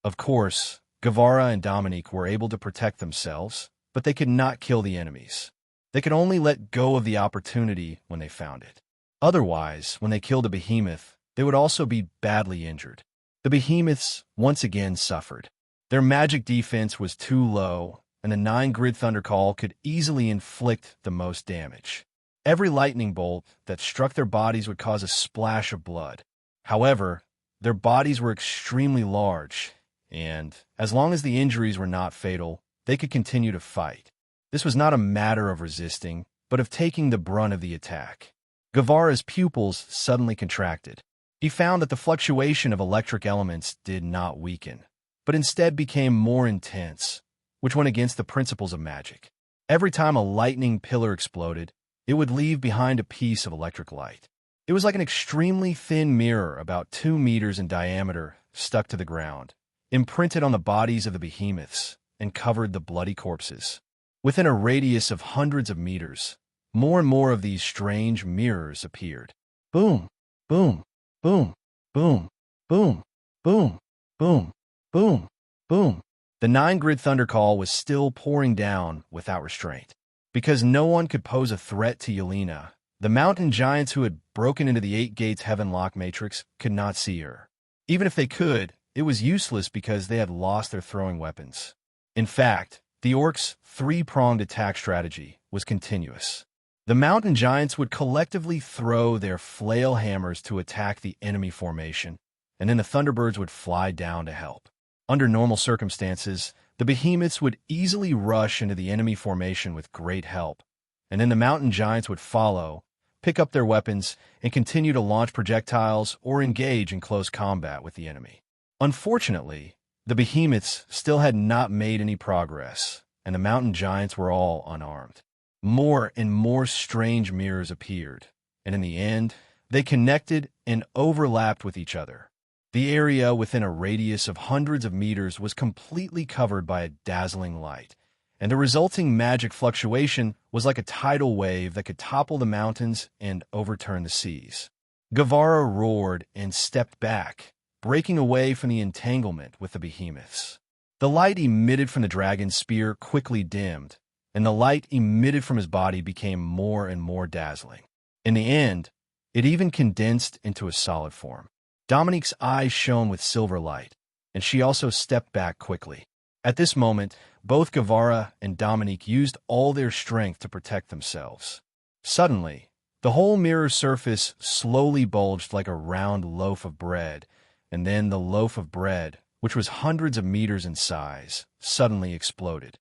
Of course, Guevara and Dominique were able to protect themselves, but they could not kill the enemies. They could only let go of the opportunity when they found it. Otherwise, when they killed a behemoth, they would also be badly injured. The behemoths once again suffered. Their magic defense was too low, and the 9-grid Thundercall could easily inflict the most damage. Every lightning bolt that struck their bodies would cause a splash of blood. However, their bodies were extremely large, and as long as the injuries were not fatal, they could continue to fight. This was not a matter of resisting, but of taking the brunt of the attack. Guevara's pupils suddenly contracted. He found that the fluctuation of electric elements did not weaken, but instead became more intense, which went against the principles of magic. Every time a lightning pillar exploded, it would leave behind a piece of electric light. It was like an extremely thin mirror about 2 meters in diameter stuck to the ground, imprinted on the bodies of the behemoths, and covered the bloody corpses. Within a radius of hundreds of meters, more and more of these strange mirrors appeared. Boom, boom, boom, boom, boom, boom, boom, boom, boom. The 9-grid thunder call was still pouring down without restraint. Because no one could pose a threat to Yelena, the mountain giants who had broken into the 8 gates heaven lock matrix could not see her. Even if they could, it was useless because they had lost their throwing weapons. In fact, the orcs' 3-pronged attack strategy was continuous. The mountain giants would collectively throw their flail hammers to attack the enemy formation, and then the thunderbirds would fly down to help. Under normal circumstances, the behemoths would easily rush into the enemy formation with great help, and then the mountain giants would follow, pick up their weapons, and continue to launch projectiles or engage in close combat with the enemy. Unfortunately, the behemoths still had not made any progress, and the mountain giants were all unarmed. More and more strange mirrors appeared, and in the end, they connected and overlapped with each other. The area within a radius of hundreds of meters was completely covered by a dazzling light, and the resulting magic fluctuation was like a tidal wave that could topple the mountains and overturn the seas. Guevara roared and stepped back, breaking away from the entanglement with the behemoths. The light emitted from the dragon's spear quickly dimmed, and the light emitted from his body became more and more dazzling. In the end, it even condensed into a solid form. Dominique's eyes shone with silver light, and she also stepped back quickly. At this moment, both Guevara and Dominique used all their strength to protect themselves. Suddenly, the whole mirror surface slowly bulged like a round loaf of bread, and then the loaf of bread, which was hundreds of meters in size, suddenly exploded.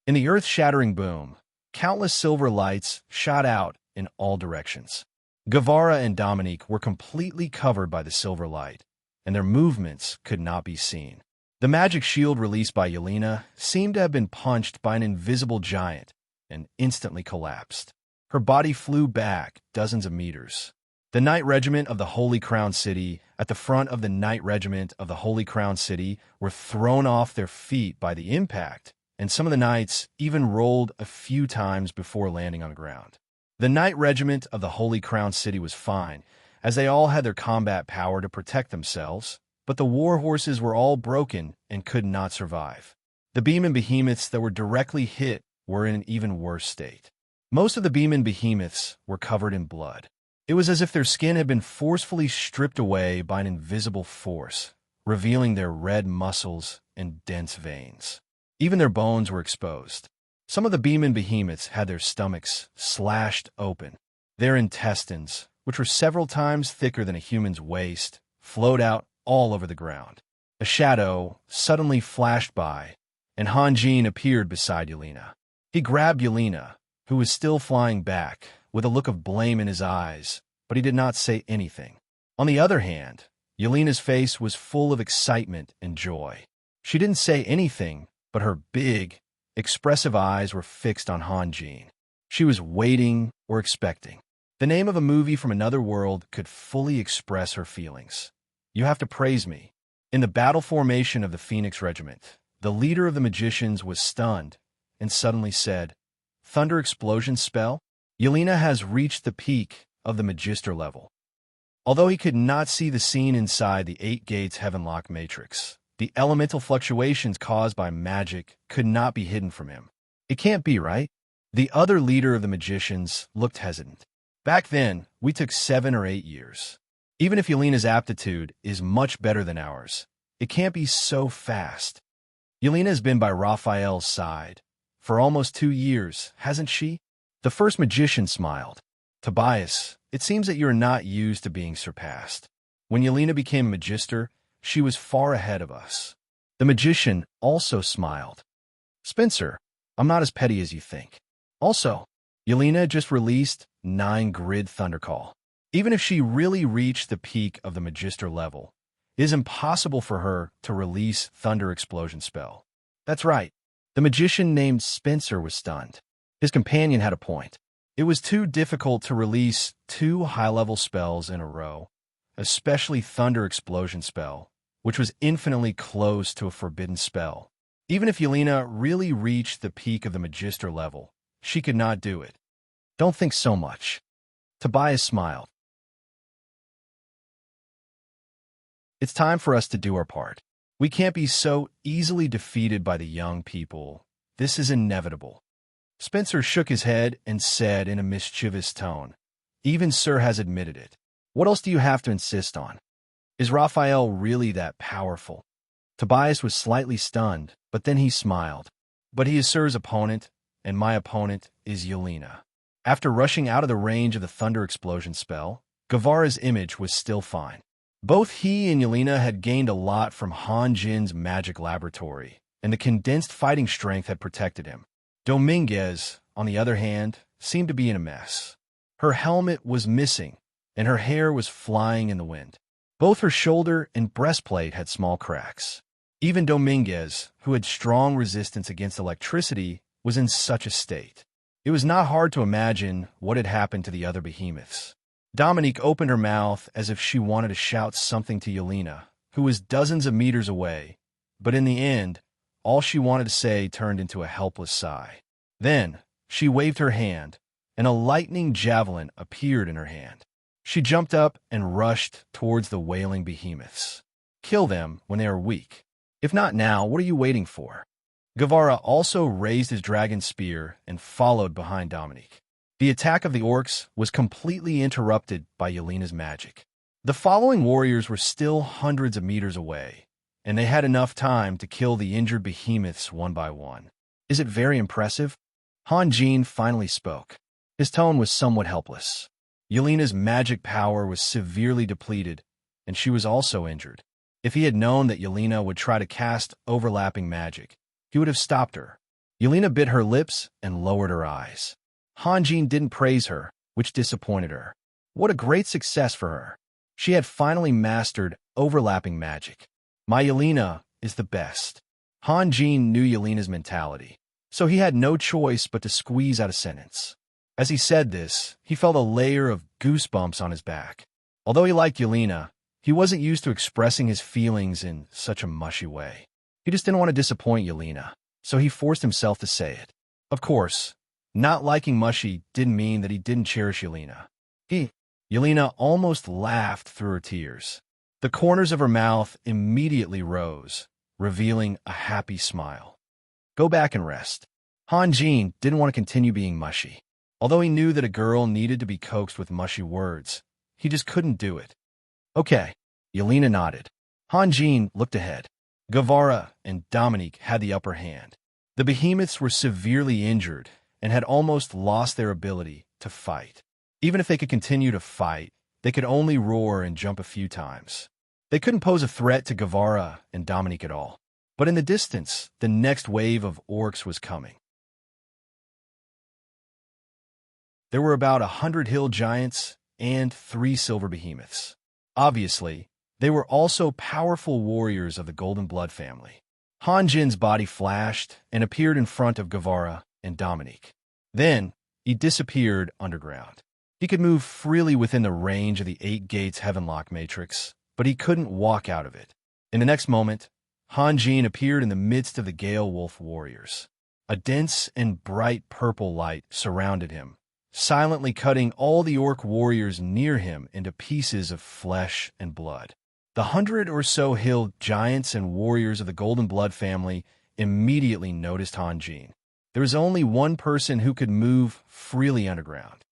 In the earth-shattering boom, countless silver lights shot out in all directions. Guevara and Dominique were completely covered by the silver light, and their movements could not be seen. The magic shield released by Yelena seemed to have been punched by an invisible giant and instantly collapsed. Her body flew back dozens of meters. The Knight Regiment of the Holy Crown City at the front of the Knight Regiment of the Holy Crown City were thrown off their feet by the impact, and some of the knights even rolled a few times before landing on the ground. The Knight Regiment of the Holy Crown City was fine, as they all had their combat power to protect themselves, but the war horses were all broken and could not survive. The beam behemoths that were directly hit were in an even worse state. Most of the beam behemoths were covered in blood. It was as if their skin had been forcefully stripped away by an invisible force, revealing their red muscles and dense veins. Even their bones were exposed. Some of the beam behemoths had their stomachs slashed open. Their intestines, which were several times thicker than a human's waist, flowed out all over the ground. A shadow suddenly flashed by, and Hanjin appeared beside Yelena. He grabbed Yelena, who was still flying back, with a look of blame in his eyes, but he did not say anything. On the other hand, Yelena's face was full of excitement and joy. She didn't say anything, but her big, expressive eyes were fixed on Hanjin. She was waiting or expecting. The name of a movie from another world could fully express her feelings. You have to praise me. In the battle formation of the Phoenix Regiment, the leader of the magicians was stunned and suddenly said, "Thunder explosion spell?" Yelena has reached the peak of the Magister level. Although he could not see the scene inside the 8 gates Heavenlock matrix, the elemental fluctuations caused by magic could not be hidden from him. It can't be, right? The other leader of the magicians looked hesitant. Back then, we took 7 or 8 years. Even if Yelena's aptitude is much better than ours, it can't be so fast. Yelena has been by Raphael's side for almost 2 years, hasn't she? The first magician smiled. Tobias, it seems that you're not used to being surpassed. When Yelena became a magister, she was far ahead of us. The magician also smiled. Spencer, I'm not as petty as you think. Also, Yelena just released 9 grid thundercall. Even if she really reached the peak of the magister level, it is impossible for her to release thunder explosion spell. That's right. The magician named Spencer was stunned. His companion had a point. It was too difficult to release 2 high-level spells in a row, especially thunder explosion spell, which was infinitely close to a forbidden spell. Even if Yelena really reached the peak of the magister level, she could not do it. Don't think so much. Tobias smiled. It's time for us to do our part. We can't be so easily defeated by the young people. This is inevitable. Spencer shook his head and said in a mischievous tone, "Even Sir has admitted it. What else do you have to insist on? Is Raphael really that powerful?" Tobias was slightly stunned, but then he smiled. "But he is Sir's opponent, and my opponent is Yelena." After rushing out of the range of the thunder explosion spell, Guevara's image was still fine. Both he and Yelena had gained a lot from Han Jin's magic laboratory, and the condensed fighting strength had protected him. Dominguez, on the other hand, seemed to be in a mess. Her helmet was missing, and her hair was flying in the wind. Both her shoulder and breastplate had small cracks. Even Dominguez, who had strong resistance against electricity, was in such a state. It was not hard to imagine what had happened to the other behemoths. Dominique opened her mouth as if she wanted to shout something to Yelena, who was dozens of meters away, but in the end, all she wanted to say turned into a helpless sigh. Then, she waved her hand, and a lightning javelin appeared in her hand. She jumped up and rushed towards the wailing behemoths. Kill them when they are weak. If not now, what are you waiting for? Guevara also raised his dragon spear and followed behind Dominique. The attack of the orcs was completely interrupted by Yelena's magic. The following warriors were still hundreds of meters away, and they had enough time to kill the injured behemoths one by one. Is it very impressive? Han Jin finally spoke. His tone was somewhat helpless. Yelena's magic power was severely depleted, and she was also injured. If he had known that Yelena would try to cast overlapping magic, he would have stopped her. Yelena bit her lips and lowered her eyes. Han Jin didn't praise her, which disappointed her. What a great success for her. She had finally mastered overlapping magic. My Yelena is the best. Han Jin knew Yelena's mentality, so he had no choice but to squeeze out a sentence. As he said this, he felt a layer of goosebumps on his back. Although he liked Yelena, he wasn't used to expressing his feelings in such a mushy way. He just didn't want to disappoint Yelena, so he forced himself to say it. Of course, not liking mushy didn't mean that he didn't cherish Yelena. Yelena almost laughed through her tears. The corners of her mouth immediately rose, revealing a happy smile. Go back and rest. Han Jin didn't want to continue being mushy. Although he knew that a girl needed to be coaxed with mushy words, he just couldn't do it. Okay, Yelena nodded. Han Jin looked ahead. Guevara and Dominique had the upper hand. The behemoths were severely injured and had almost lost their ability to fight. Even if they could continue to fight, they could only roar and jump a few times. They couldn't pose a threat to Guevara and Dominique at all. But in the distance, the next wave of orcs was coming. There were about 100 hill giants and 3 silver behemoths. Obviously, they were also powerful warriors of the Golden Blood family. Han Jin's body flashed and appeared in front of Guevara and Dominique. Then, he disappeared underground. He could move freely within the range of the 8 gates Heavenlock matrix, but he couldn't walk out of it. In the next moment, Han Jin appeared in the midst of the Gale Wolf warriors. A dense and bright purple light surrounded him, silently cutting all the orc warriors near him into pieces of flesh and blood. The 100 or so hill giants and warriors of the Golden Blood family immediately noticed Han Jin. There was only one person who could move freely underground.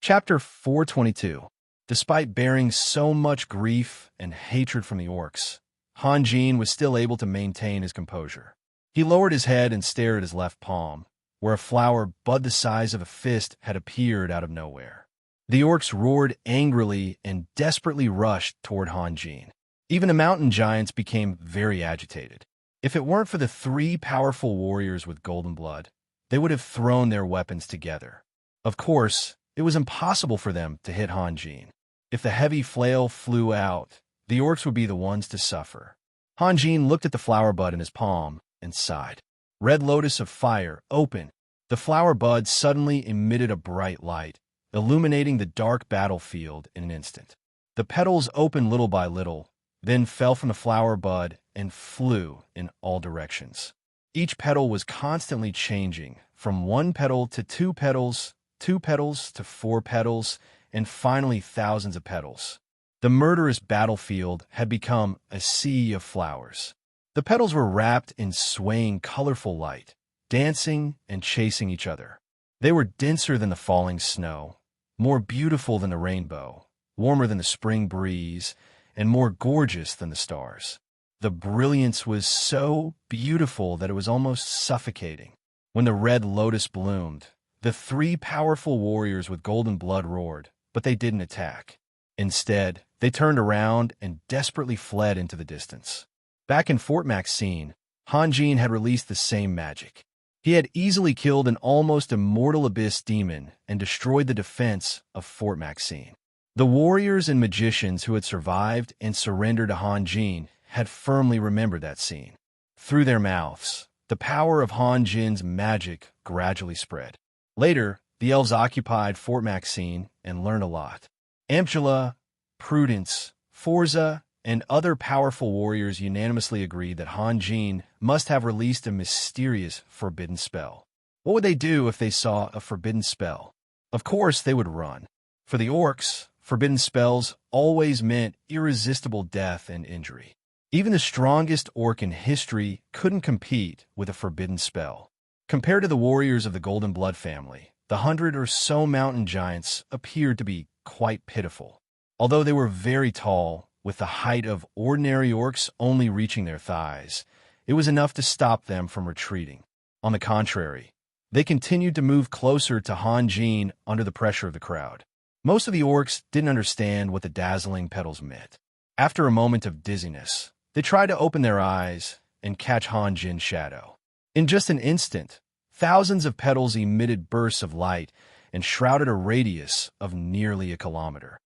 Chapter 422. Despite bearing so much grief and hatred from the orcs, Han Jin was still able to maintain his composure. He lowered his head and stared at his left palm, where a flower bud the size of a fist had appeared out of nowhere. The orcs roared angrily and desperately rushed toward Hanjin. Even the mountain giants became very agitated. If it weren't for the three powerful warriors with golden blood, they would have thrown their weapons together. Of course, it was impossible for them to hit Hanjin. If the heavy flail flew out, the orcs would be the ones to suffer. Hanjin looked at the flower bud in his palm and sighed. Red lotus of fire, open. The flower bud suddenly emitted a bright light, illuminating the dark battlefield in an instant. The petals opened little by little, then fell from the flower bud and flew in all directions. Each petal was constantly changing, from one petal to two petals to four petals, and finally thousands of petals. The murderous battlefield had become a sea of flowers. The petals were wrapped in swaying, colorful light, dancing and chasing each other. They were denser than the falling snow, more beautiful than the rainbow, warmer than the spring breeze, and more gorgeous than the stars. The brilliance was so beautiful that it was almost suffocating. When the red lotus bloomed, the three powerful warriors with golden blood roared, but they didn't attack. Instead, they turned around and desperately fled into the distance. Back in Fort Maxine, Hanjin had released the same magic. He had easily killed an almost immortal abyss demon and destroyed the defense of Fort Maxine. The warriors and magicians who had survived and surrendered to Hanjin had firmly remembered that scene. Through their mouths, the power of Hanjin's magic gradually spread. Later, the elves occupied Fort Maxine and learned a lot. Amjala, Prudence, Forza, and other powerful warriors unanimously agreed that Hanjin must have released a mysterious forbidden spell. What would they do if they saw a forbidden spell? Of course, they would run. For the orcs, forbidden spells always meant irresistible death and injury. Even the strongest orc in history couldn't compete with a forbidden spell. Compared to the warriors of the Golden Blood family, the 100 or so mountain giants appeared to be quite pitiful. Although they were very tall, with the height of ordinary orcs only reaching their thighs, it was enough to stop them from retreating. On the contrary, they continued to move closer to Hanjin under the pressure of the crowd. Most of the orcs didn't understand what the dazzling petals meant. After a moment of dizziness, they tried to open their eyes and catch Hanjin's shadow. In just an instant, thousands of petals emitted bursts of light and shrouded a radius of nearly a kilometer.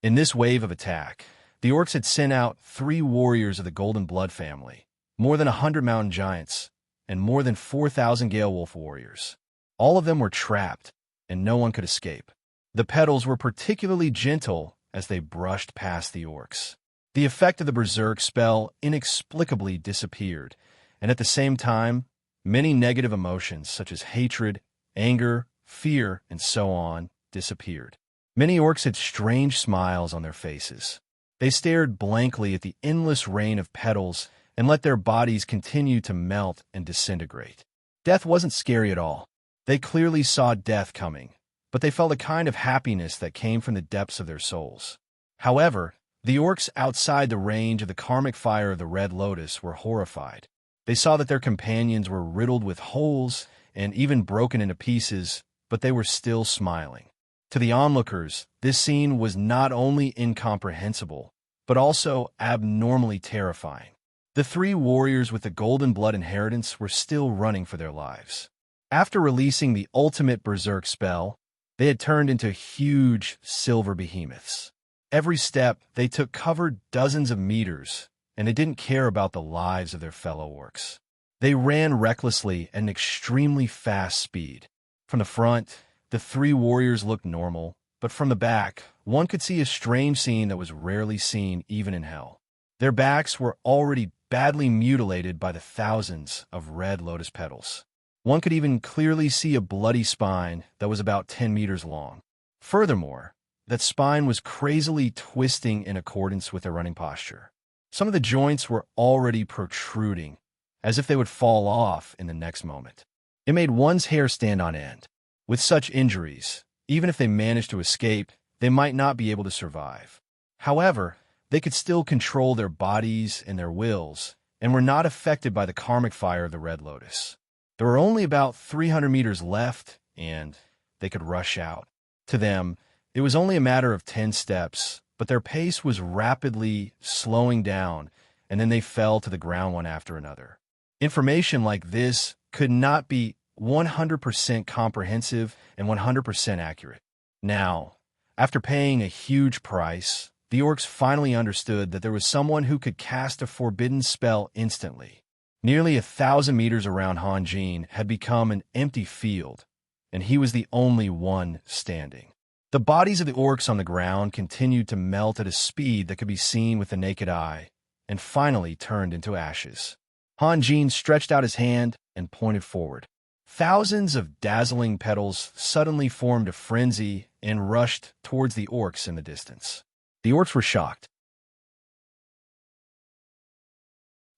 In this wave of attack, the orcs had sent out 3 warriors of the Golden Blood family, more than 100 mountain giants, and more than 4,000 Galewolf warriors. All of them were trapped, and no one could escape. The petals were particularly gentle as they brushed past the orcs. The effect of the berserk spell inexplicably disappeared, and at the same time, many negative emotions such as hatred, anger, fear, and so on disappeared. Many orcs had strange smiles on their faces. They stared blankly at the endless rain of petals and let their bodies continue to melt and disintegrate. Death wasn't scary at all. They clearly saw death coming, but they felt a kind of happiness that came from the depths of their souls. However, the orcs outside the range of the karmic fire of the Red Lotus were horrified. They saw that their companions were riddled with holes and even broken into pieces, but they were still smiling. To the onlookers, this scene was not only incomprehensible, but also abnormally terrifying. The 3 warriors with the Golden Blood inheritance were still running for their lives. After releasing the ultimate berserk spell, they had turned into huge silver behemoths. Every step they took covered dozens of meters, and they didn't care about the lives of their fellow orcs. They ran recklessly at an extremely fast speed. From the front, the 3 warriors looked normal, but from the back, one could see a strange scene that was rarely seen even in hell. Their backs were already badly mutilated by the thousands of red lotus petals. One could even clearly see a bloody spine that was about 10 meters long. Furthermore, that spine was crazily twisting in accordance with their running posture. Some of the joints were already protruding, as if they would fall off in the next moment. It made one's hair stand on end. With such injuries, even if they managed to escape, they might not be able to survive. However, they could still control their bodies and their wills, and were not affected by the karmic fire of the Red Lotus. There were only about 300 meters left, and, they could rush out. To them, it was only a matter of 10 steps, but their pace was rapidly slowing down, and then they fell to the ground one after another. Information like this could not be 100% comprehensive and 100% accurate. Now, after paying a huge price, the orcs finally understood that there was someone who could cast a forbidden spell instantly. Nearly 1,000 meters around Hanjin had become an empty field, and he was the only one standing. The bodies of the orcs on the ground continued to melt at a speed that could be seen with the naked eye, and finally turned into ashes. Hanjin stretched out his hand and pointed forward. Thousands of dazzling petals suddenly formed a frenzy and rushed towards the orcs in the distance. The orcs were shocked.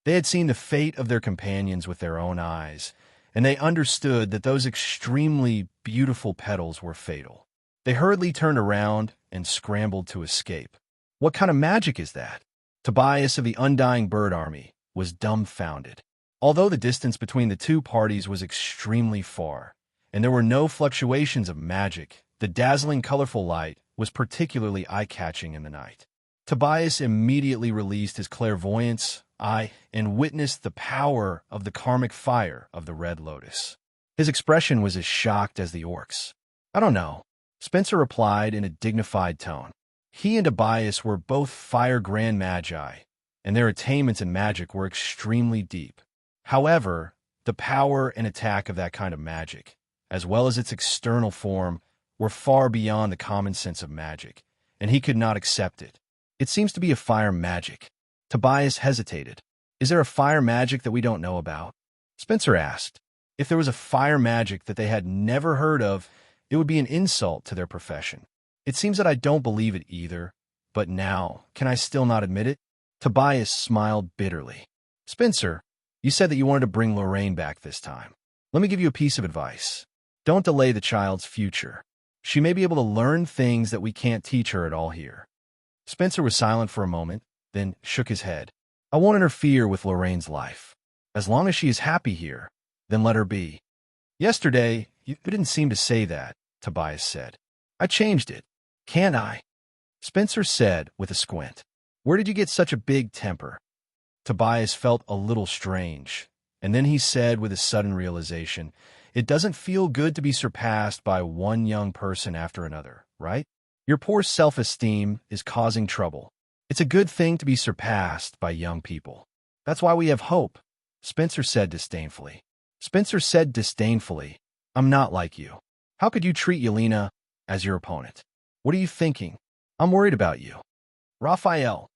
They had seen the fate of their companions with their own eyes, and they understood that those extremely beautiful petals were fatal. They hurriedly turned around and scrambled to escape. What kind of magic is that? Tobias of the Undying Bird Army was dumbfounded. Although the distance between the two parties was extremely far, and there were no fluctuations of magic, the dazzling colorful light was particularly eye-catching in the night. Tobias immediately released his clairvoyance eye and witnessed the power of the karmic fire of the Red Lotus. His expression was as shocked as the orcs. "I don't know," Spencer replied in a dignified tone. He and Tobias were both fire grand magi, and their attainments in magic were extremely deep. However, the power and attack of that kind of magic, as well as its external form, were far beyond the common sense of magic, and he could not accept it. "It seems to be a fire magic." Tobias hesitated. "Is there a fire magic that we don't know about?" Spencer asked. If there was a fire magic that they had never heard of, it would be an insult to their profession. "It seems that I don't believe it either, but now, can I still not admit it?" Tobias smiled bitterly. "Spencer, you said that you wanted to bring Lorraine back this time. Let me give you a piece of advice. Don't delay the child's future. She may be able to learn things that we can't teach her at all here." Spencer was silent for a moment, then shook his head. "I won't interfere with Lorraine's life. As long as she is happy here, then let her be." "Yesterday, you didn't seem to say that," Tobias said. "I changed it. Can't I?" Spencer said with a squint. "Where did you get such a big temper?" Tobias felt a little strange, and then he said with a sudden realization, "It doesn't feel good to be surpassed by one young person after another, right? Your poor self-esteem is causing trouble. It's a good thing to be surpassed by young people. That's why we have hope," Spencer said disdainfully. "I'm not like you. How could you treat Yelena as your opponent? What are you thinking? I'm worried about you." Raphael,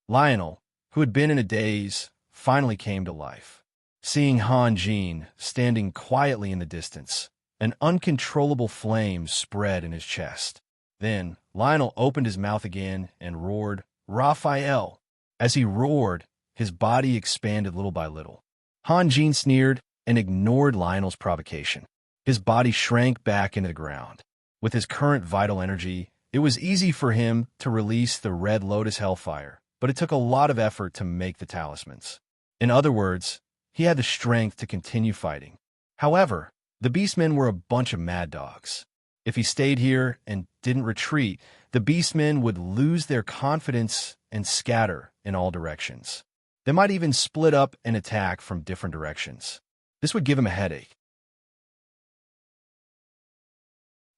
Lionel, who had been in a daze, finally came to life. Seeing Hanjin standing quietly in the distance, an uncontrollable flame spread in his chest. Then Lionel opened his mouth again and roared, "Raphael!" As he roared, his body expanded little by little. Hanjin sneered and ignored Lionel's provocation. His body shrank back into the ground. With his current vital energy, it was easy for him to release the Red Lotus Hellfire, but it took a lot of effort to make the talismans. In other words, he had the strength to continue fighting. However, the Beastmen were a bunch of mad dogs. If he stayed here and didn't retreat, the Beastmen would lose their confidence and scatter in all directions. They might even split up and attack from different directions. This would give him a headache.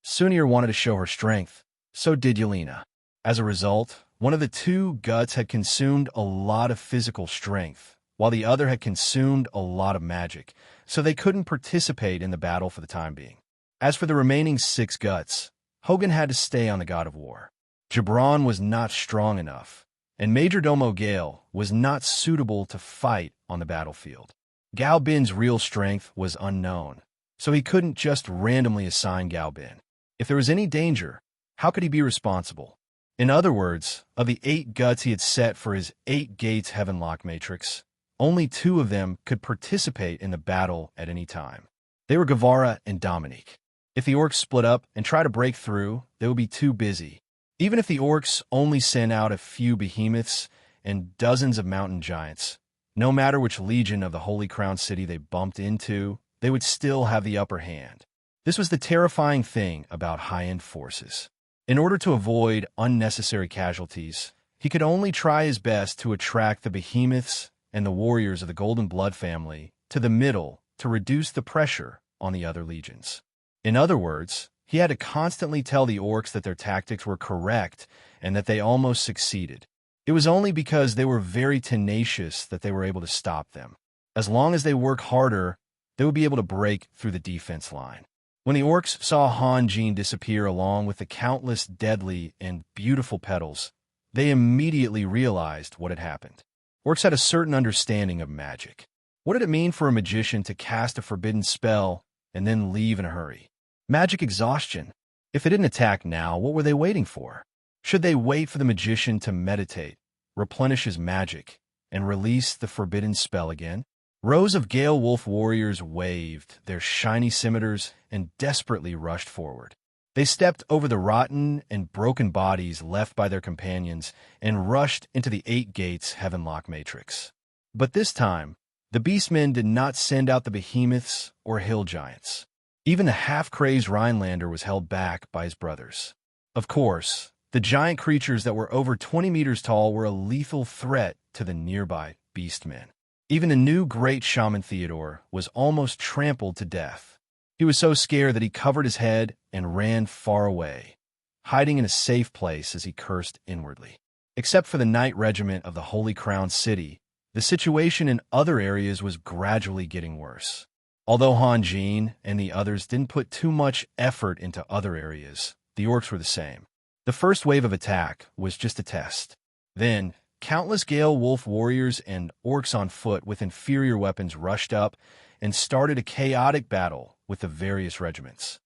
Sunir wanted to show her strength. So did Yelena. As a result, one of the two guts had consumed a lot of physical strength, while the other had consumed a lot of magic, so they couldn't participate in the battle for the time being. As for the remaining 6 guts, Hogan had to stay on the God of War. Gibran was not strong enough, and Majordomo Gale was not suitable to fight on the battlefield. Galbin's real strength was unknown, so he couldn't just randomly assign Galbin. If there was any danger, how could he be responsible? In other words, of the 8 guts he had set for his 8 Gates Heavenlock Matrix, only 2 of them could participate in the battle at any time. They were Guevara and Dominique. If the orcs split up and try to break through, they would be too busy. Even if the orcs only sent out a few behemoths and dozens of mountain giants, no matter which legion of the Holy Crown City they bumped into, they would still have the upper hand. This was the terrifying thing about high-end forces. In order to avoid unnecessary casualties, he could only try his best to attract the behemoths and the warriors of the Golden Blood family to the middle to reduce the pressure on the other legions. In other words, he had to constantly tell the orcs that their tactics were correct and that they almost succeeded. It was only because they were very tenacious that they were able to stop them. As long as they work harder, they would be able to break through the defense line. When the orcs saw Han Jin disappear along with the countless deadly and beautiful petals, they immediately realized what had happened. Orcs had a certain understanding of magic. What did it mean for a magician to cast a forbidden spell and then leave in a hurry? Magic exhaustion. If they didn't attack now, what were they waiting for? Should they wait for the magician to meditate, replenish his magic, and release the forbidden spell again? Rows of Gale Wolf warriors waved their shiny scimitars and desperately rushed forward. They stepped over the rotten and broken bodies left by their companions and rushed into the 8 gates Heavenlock matrix. But this time, the beastmen did not send out the behemoths or hill giants. Even the half-crazed Rhinelander was held back by his brothers. Of course, the giant creatures that were over 20 meters tall were a lethal threat to the nearby beastmen. Even the new great shaman Theodore was almost trampled to death. He was so scared that he covered his head and ran far away, hiding in a safe place as he cursed inwardly. Except for the Knight Regiment of the Holy Crown City, the situation in other areas was gradually getting worse. Although Han Jin and the others didn't put too much effort into other areas, the orcs were the same. The first wave of attack was just a test. Then, countless Gale Wolf warriors and orcs on foot with inferior weapons rushed up and started a chaotic battle with the various regiments.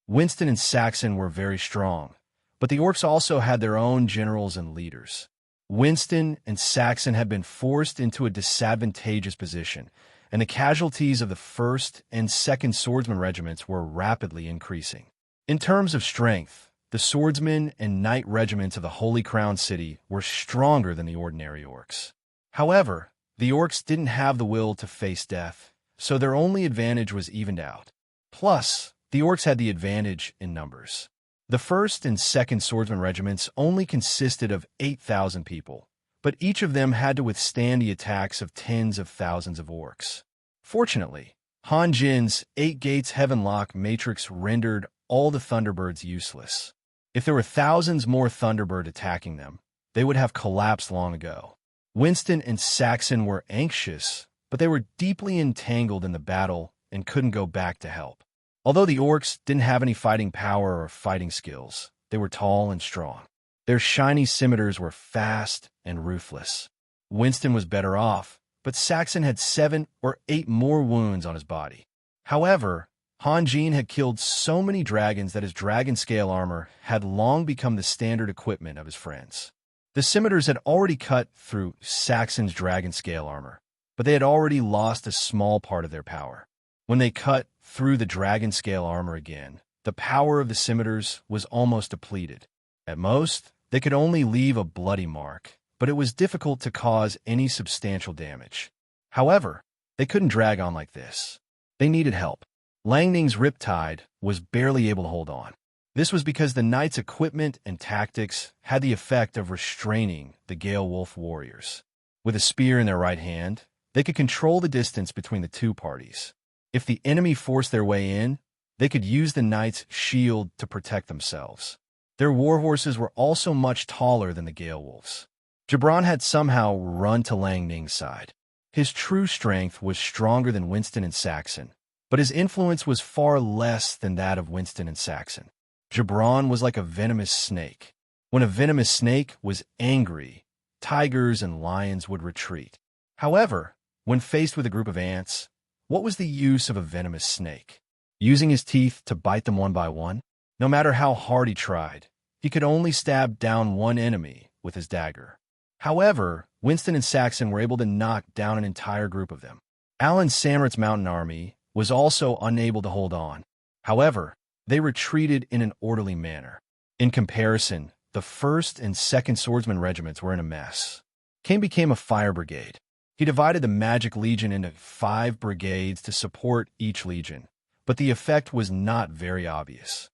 Winston and Saxon were very strong, but the orcs also had their own generals and leaders. Winston and Saxon had been forced into a disadvantageous position, and the casualties of the 1st and 2nd Swordsman regiments were rapidly increasing. In terms of strength, the swordsmen and knight regiments of the Holy Crown City were stronger than the ordinary orcs. However, the orcs didn't have the will to face death, so their only advantage was evened out. Plus, the orcs had the advantage in numbers. The 1st and 2nd Swordsman regiments only consisted of 8,000 people, but each of them had to withstand the attacks of tens of thousands of orcs. Fortunately, Han Jin's 8 Gates Heavenlock matrix rendered all the Thunderbirds useless. If there were thousands more Thunderbird attacking them, they would have collapsed long ago. Winston and Saxon were anxious, but they were deeply entangled in the battle and couldn't go back to help. Although the orcs didn't have any fighting power or fighting skills, they were tall and strong. Their shiny scimitars were fast and ruthless. Winston was better off, but Saxon had 7 or 8 more wounds on his body. However, Han Jin had killed so many dragons that his dragon scale armor had long become the standard equipment of his friends. The scimitars had already cut through Saxon's dragon scale armor, but they had already lost a small part of their power. When they cut through the dragon scale armor again, the power of the scimitars was almost depleted. At most, they could only leave a bloody mark, but it was difficult to cause any substantial damage. However, they couldn't drag on like this. They needed help. Lang Ning's Riptide was barely able to hold on. This was because the knight's equipment and tactics had the effect of restraining the Gale Wolf warriors. With a spear in their right hand, they could control the distance between the two parties. If the enemy forced their way in, they could use the knight's shield to protect themselves. Their warhorses were also much taller than the Gale Wolves. Gibran had somehow run to Lang Ning's side. His true strength was stronger than Winston and Saxon, but his influence was far less than that of Winston and Saxon. Gibran was like a venomous snake. When a venomous snake was angry, tigers and lions would retreat. However, when faced with a group of ants, what was the use of a venomous snake? Using his teeth to bite them one by one? No matter how hard he tried, he could only stab down one enemy with his dagger. However, Winston and Saxon were able to knock down an entire group of them. Alan Samrit's mountain army was also unable to hold on. However, they retreated in an orderly manner. In comparison, the 1st and 2nd Swordsman regiments were in a mess. Cain became a fire brigade. He divided the Magic Legion into 5 brigades to support each legion, but the effect was not very obvious.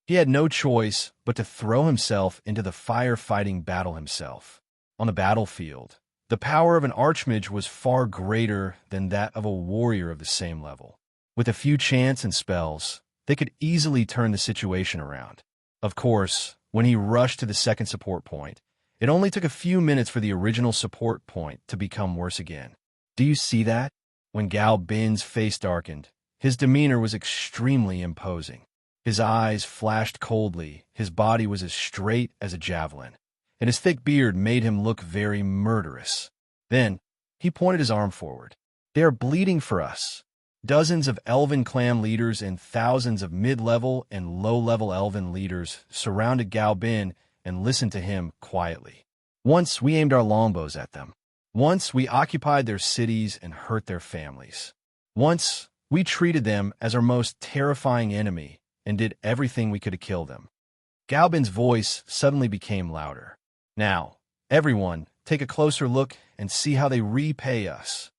He had no choice but to throw himself into the firefighting battle himself. On the battlefield, the power of an archmage was far greater than that of a warrior of the same level. With a few chants and spells, they could easily turn the situation around. Of course, when he rushed to the second support point, it only took a few minutes for the original support point to become worse again. Do you see that? When Gal Bin's face darkened, his demeanor was extremely imposing. His eyes flashed coldly, his body was as straight as a javelin, and his thick beard made him look very murderous. Then, he pointed his arm forward. "They are bleeding for us." Dozens of elven clan leaders and thousands of mid-level and low-level elven leaders surrounded Gal Bin and listened to him quietly. "Once we aimed our longbows at them. Once we occupied their cities and hurt their families. Once we treated them as our most terrifying enemy and did everything we could to kill them." Galbin's voice suddenly became louder. "Now, everyone, take a closer look and see how they repay us."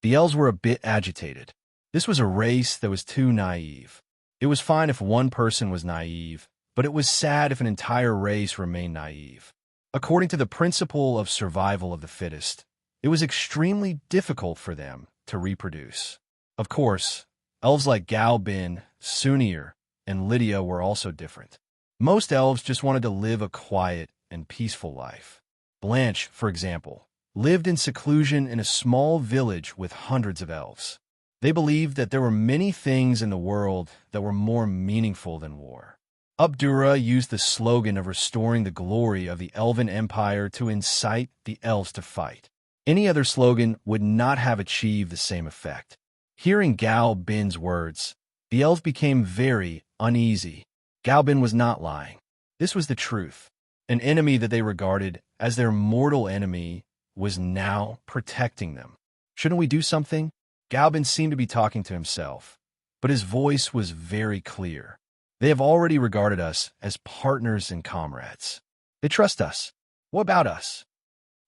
The elves were a bit agitated. This was a race that was too naive. It was fine if one person was naive, but it was sad if an entire race remained naive. According to the principle of survival of the fittest, it was extremely difficult for them to reproduce. Of course, elves like Galbin, Sunir, and Lydia were also different. Most elves just wanted to live a quiet and peaceful life. Blanche, for example, lived in seclusion in a small village with hundreds of elves. They believed that there were many things in the world that were more meaningful than war. Abdurrah used the slogan of restoring the glory of the Elven Empire to incite the elves to fight. Any other slogan would not have achieved the same effect. Hearing Gal Bin's words, the elves became very uneasy. Gal Bin was not lying. This was the truth. An enemy that they regarded as their mortal enemy was now protecting them. "Shouldn't we do something?" Galbin seemed to be talking to himself, but his voice was very clear. "They have already regarded us as partners and comrades. They trust us. What about us?"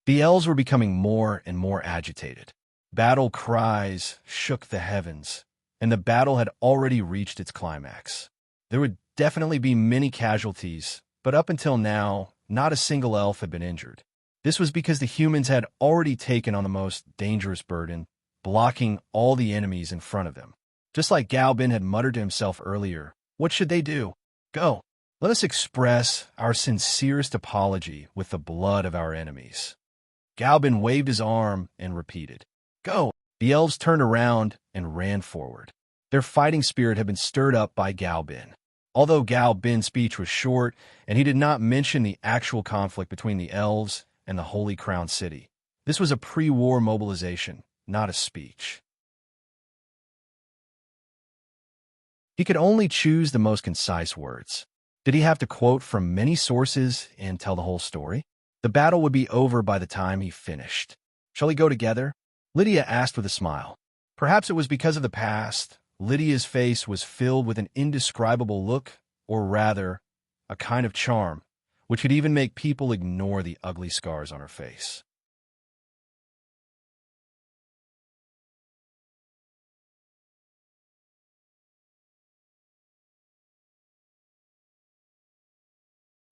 The elves were becoming more and more agitated. Battle cries shook the heavens, and the battle had already reached its climax. There would definitely be many casualties, but up until now, not a single elf had been injured. This was because the humans had already taken on the most dangerous burden, blocking all the enemies in front of them. Just like Galbin had muttered to himself earlier, what should they do? Go. Let us express our sincerest apology with the blood of our enemies. Galbin waved his arm and repeated, "Go." The elves turned around and ran forward. Their fighting spirit had been stirred up by Galbin. Although Galbin's speech was short, and he did not mention the actual conflict between the elves and the Holy Crown City, this was a pre-war mobilization, not a speech. He could only choose the most concise words. Did he have to quote from many sources and tell the whole story? The battle would be over by the time he finished. "Shall we go together?" Lydia asked with a smile. Perhaps it was because of the past. Lydia's face was filled with an indescribable look, or rather, a kind of charm, which could even make people ignore the ugly scars on her face.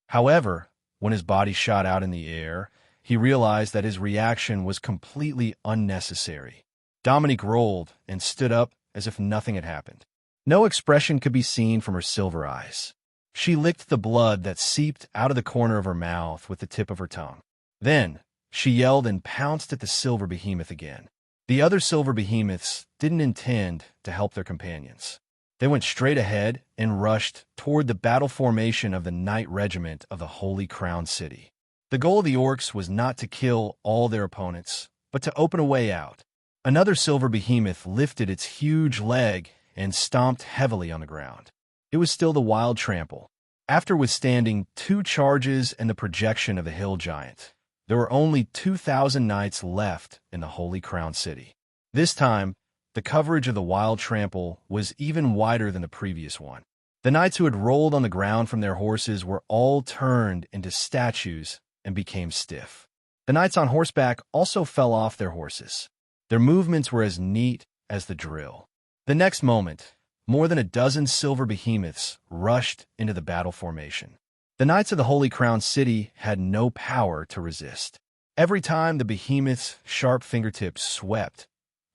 However, when his body shot out in the air, he realized that his reaction was completely unnecessary. Dominique rolled and stood up as if nothing had happened. No expression could be seen from her silver eyes. She licked the blood that seeped out of the corner of her mouth with the tip of her tongue. Then, she yelled and pounced at the silver behemoth again. The other silver behemoths didn't intend to help their companions. They went straight ahead and rushed toward the battle formation of the Knight Regiment of the Holy Crown City. The goal of the orcs was not to kill all their opponents, but to open a way out. Another silver behemoth lifted its huge leg and stomped heavily on the ground. It was still the wild trample. After withstanding 2 charges and the projection of the hill giant, there were only 2,000 knights left in the Holy Crown City. This time, the coverage of the wild trample was even wider than the previous one. The knights who had rolled on the ground from their horses were all turned into statues and became stiff. The knights on horseback also fell off their horses. Their movements were as neat as the drill. The next moment, more than a dozen silver behemoths rushed into the battle formation. The knights of the Holy Crown City had no power to resist. Every time the behemoth's sharp fingertips swept,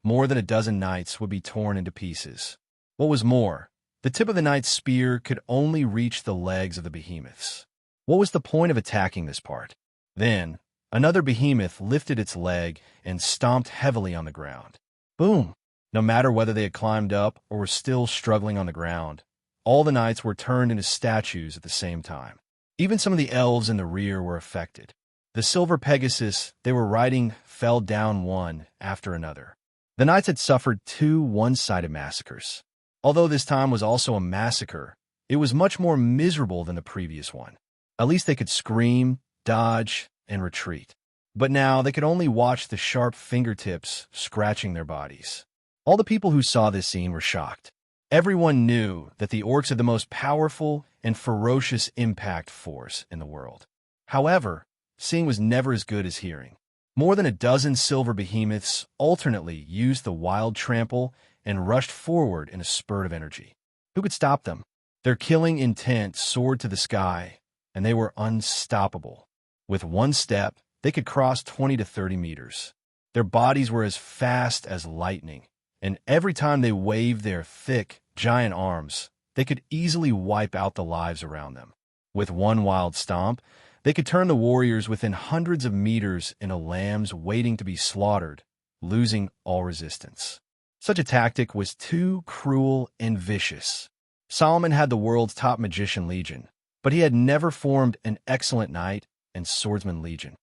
more than a dozen knights would be torn into pieces. What was more, the tip of the knight's spear could only reach the legs of the behemoths. What was the point of attacking this part? Then, another behemoth lifted its leg and stomped heavily on the ground. Boom! No matter whether they had climbed up or were still struggling on the ground, all the knights were turned into statues at the same time. Even some of the elves in the rear were affected. The silver Pegasus they were riding fell down one after another. The knights had suffered 2 one-sided massacres. Although this time was also a massacre, it was much more miserable than the previous one. At least they could scream, dodge, and retreat. But now they could only watch the sharp fingertips scratching their bodies. All the people who saw this scene were shocked. Everyone knew that the orcs had the most powerful and ferocious impact force in the world. However, seeing was never as good as hearing. More than a dozen silver behemoths alternately used the wild trample and rushed forward in a spurt of energy. Who could stop them? Their killing intent soared to the sky, and they were unstoppable. With one step, they could cross 20 to 30 meters. Their bodies were as fast as lightning, and every time they waved their thick, giant arms, they could easily wipe out the lives around them. With one wild stomp, they could turn the warriors within hundreds of meters into lambs waiting to be slaughtered, losing all resistance. Such a tactic was too cruel and vicious. Solomon had the world's top magician legion, but he had never formed an excellent knight and swordsman legion.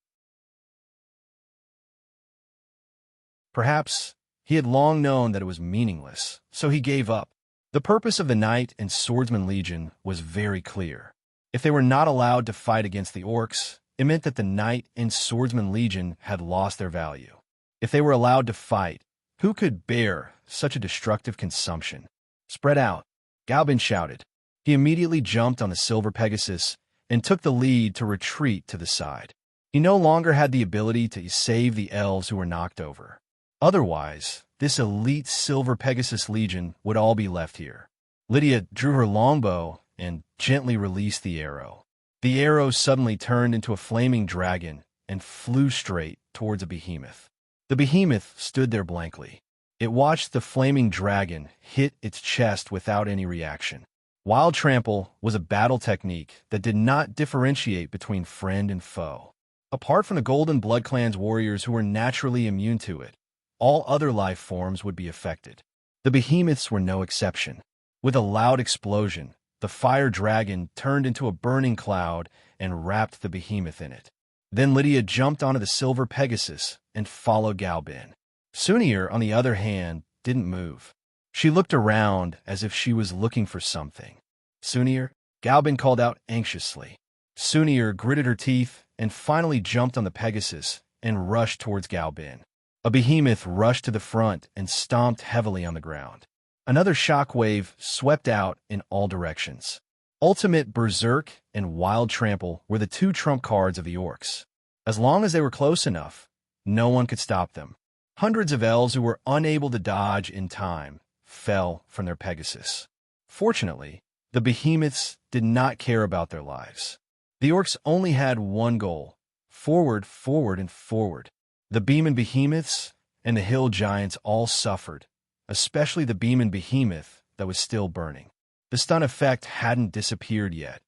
Perhaps he had long known that it was meaningless, so he gave up. The purpose of the knight and swordsman legion was very clear. If they were not allowed to fight against the orcs, it meant that the knight and swordsman legion had lost their value. If they were allowed to fight, who could bear such a destructive consumption? Spread out, Galbin shouted. He immediately jumped on the silver Pegasus and took the lead to retreat to the side. He no longer had the ability to save the elves who were knocked over. Otherwise, this elite silver Pegasus legion would all be left here. Lydia drew her longbow and gently released the arrow. The arrow suddenly turned into a flaming dragon and flew straight towards a behemoth. The behemoth stood there blankly. It watched the flaming dragon hit its chest without any reaction. Wild trample was a battle technique that did not differentiate between friend and foe. Apart from the Golden Blood Clan's warriors who were naturally immune to it, all other life forms would be affected. The behemoths were no exception. With a loud explosion, the fire dragon turned into a burning cloud and wrapped the behemoth in it. Then Lydia jumped onto the silver Pegasus and followed Galbin. Sunir, on the other hand, didn't move. She looked around as if she was looking for something. Sunir, Galbin called out anxiously. Sunir gritted her teeth and finally jumped on the Pegasus and rushed towards Galbin. A behemoth rushed to the front and stomped heavily on the ground. Another shockwave swept out in all directions. Ultimate Berserk and Wild Trample were the 2 trump cards of the orcs. As long as they were close enough, no one could stop them. Hundreds of elves who were unable to dodge in time fell from their Pegasus. Fortunately, the behemoths did not care about their lives. The orcs only had one goal: forward, forward, and forward. The beam-and behemoths and the hill giants all suffered, especially the beam-and behemoth that was still burning. The stun effect hadn't disappeared yet,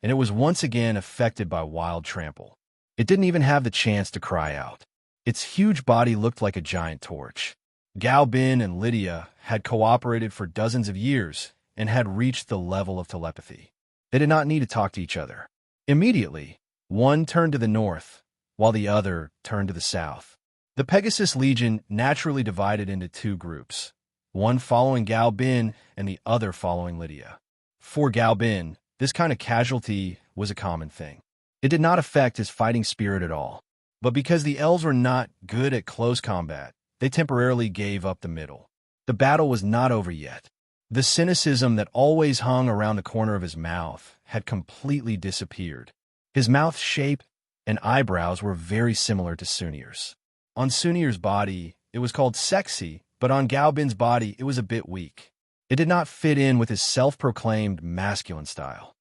and it was once again affected by wild trample. It didn't even have the chance to cry out. Its huge body looked like a giant torch. Galbin and Lydia had cooperated for dozens of years and had reached the level of telepathy. They did not need to talk to each other. Immediately, one turned to the north, while the other turned to the south. The Pegasus Legion naturally divided into 2 groups, one following Galbin and the other following Lydia. For Galbin, this kind of casualty was a common thing. It did not affect his fighting spirit at all. But because the elves were not good at close combat, they temporarily gave up the middle. The battle was not over yet. The cynicism that always hung around the corner of his mouth had completely disappeared. His mouth's shape and eyebrows were very similar to Sunir's. On Sunir's body, it was called sexy, but on Gaobin's body, it was a bit weak. It did not fit in with his self-proclaimed masculine style.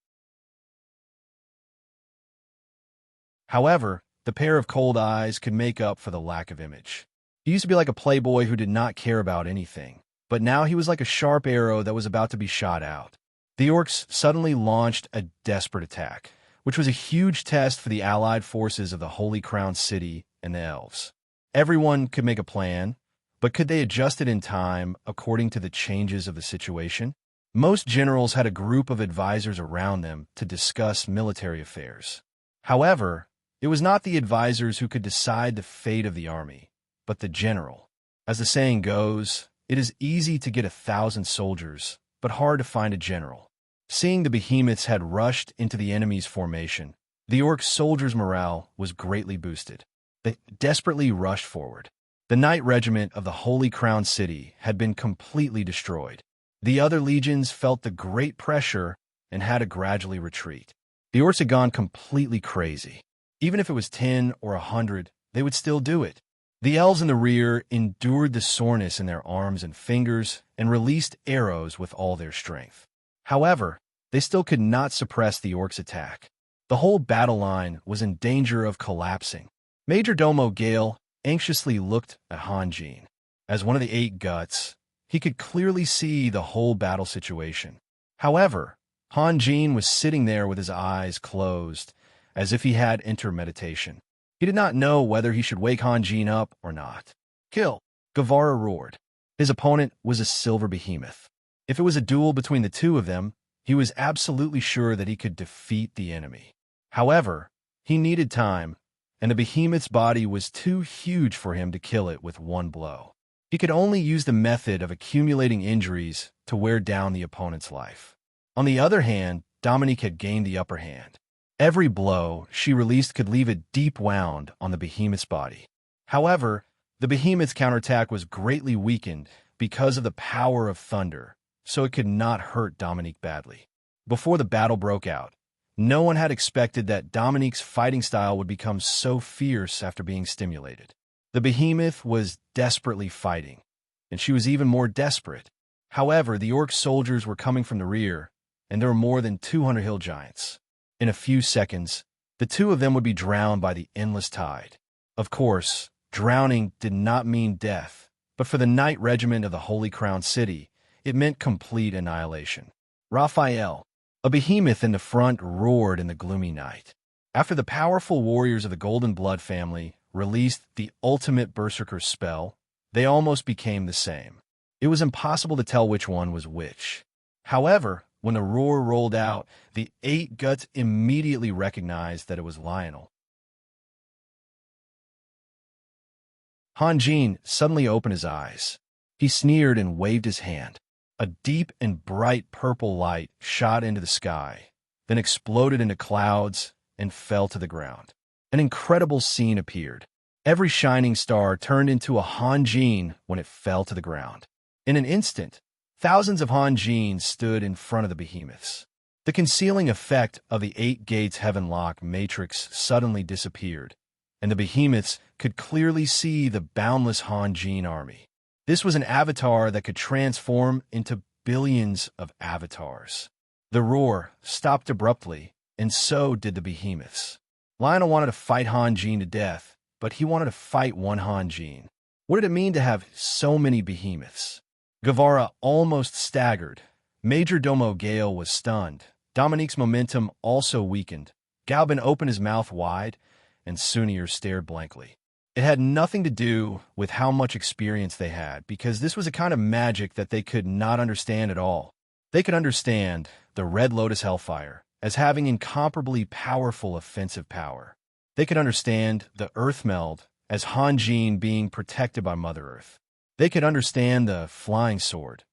However, the pair of cold eyes could make up for the lack of image. He used to be like a playboy who did not care about anything, but now he was like a sharp arrow that was about to be shot out. The orcs suddenly launched a desperate attack, which was a huge test for the allied forces of the Holy Crown City and the elves. Everyone could make a plan, but could they adjust it in time according to the changes of the situation? Most generals had a group of advisors around them to discuss military affairs. However, it was not the advisors who could decide the fate of the army, but the general. As the saying goes, it is easy to get 1,000 soldiers, but hard to find a general. Seeing the behemoths had rushed into the enemy's formation, the orc soldiers' morale was greatly boosted. They desperately rushed forward. The Knight Regiment of the Holy Crown City had been completely destroyed. The other legions felt the great pressure and had to gradually retreat. The orcs had gone completely crazy. Even if it was 10 or 100, they would still do it. The elves in the rear endured the soreness in their arms and fingers and released arrows with all their strength. However, they still could not suppress the orcs' attack. The whole battle line was in danger of collapsing. Major Domo Gale anxiously looked at Hanjin. As one of the 8 guts, he could clearly see the whole battle situation. However, Hanjin was sitting there with his eyes closed, as if he had entered meditation. He did not know whether he should wake Hanjin up or not. Kill! Guevara roared. His opponent was a silver behemoth. If it was a duel between the two of them, he was absolutely sure that he could defeat the enemy. However, he needed time, and the behemoth's body was too huge for him to kill it with one blow. He could only use the method of accumulating injuries to wear down the opponent's life. On the other hand, Dominique had gained the upper hand. Every blow she released could leave a deep wound on the behemoth's body. However, the behemoth's counterattack was greatly weakened because of the power of thunder, so it could not hurt Dominique badly. Before the battle broke out, no one had expected that Dominique's fighting style would become so fierce after being stimulated. The behemoth was desperately fighting, and she was even more desperate. However, the orc soldiers were coming from the rear, and there were more than 200 hill giants. In a few seconds, the two of them would be drowned by the endless tide. Of course, drowning did not mean death, but for the Knight Regiment of the Holy Crown City, it meant complete annihilation. Raphael, a behemoth in the front, roared in the gloomy night. After the powerful warriors of the Golden Blood family released the ultimate berserker spell, they almost became the same. It was impossible to tell which one was which. However, when the roar rolled out, the 8 guts immediately recognized that it was Lionel. Hanjin suddenly opened his eyes. He sneered and waved his hand. A deep and bright purple light shot into the sky, then exploded into clouds and fell to the ground. An incredible scene appeared. Every shining star turned into a Hanjin when it fell to the ground. In an instant, thousands of Hanjin stood in front of the behemoths. The concealing effect of the 8 gates heaven-lock matrix suddenly disappeared, and the behemoths could clearly see the boundless Hanjin army. This was an avatar that could transform into billions of avatars. The roar stopped abruptly, and so did the behemoths. Lionel wanted to fight Hanjin to death, but he wanted to fight one Hanjin. What did it mean to have so many behemoths? Guevara almost staggered. Major Domo Gale was stunned. Dominique's momentum also weakened. Galvin opened his mouth wide, and Sunir stared blankly. It had nothing to do with how much experience they had, because this was a kind of magic that they could not understand at all. They could understand the Red Lotus Hellfire as having incomparably powerful offensive power. They could understand the Earth Meld as Hanjin being protected by Mother Earth. They could understand the Flying Sword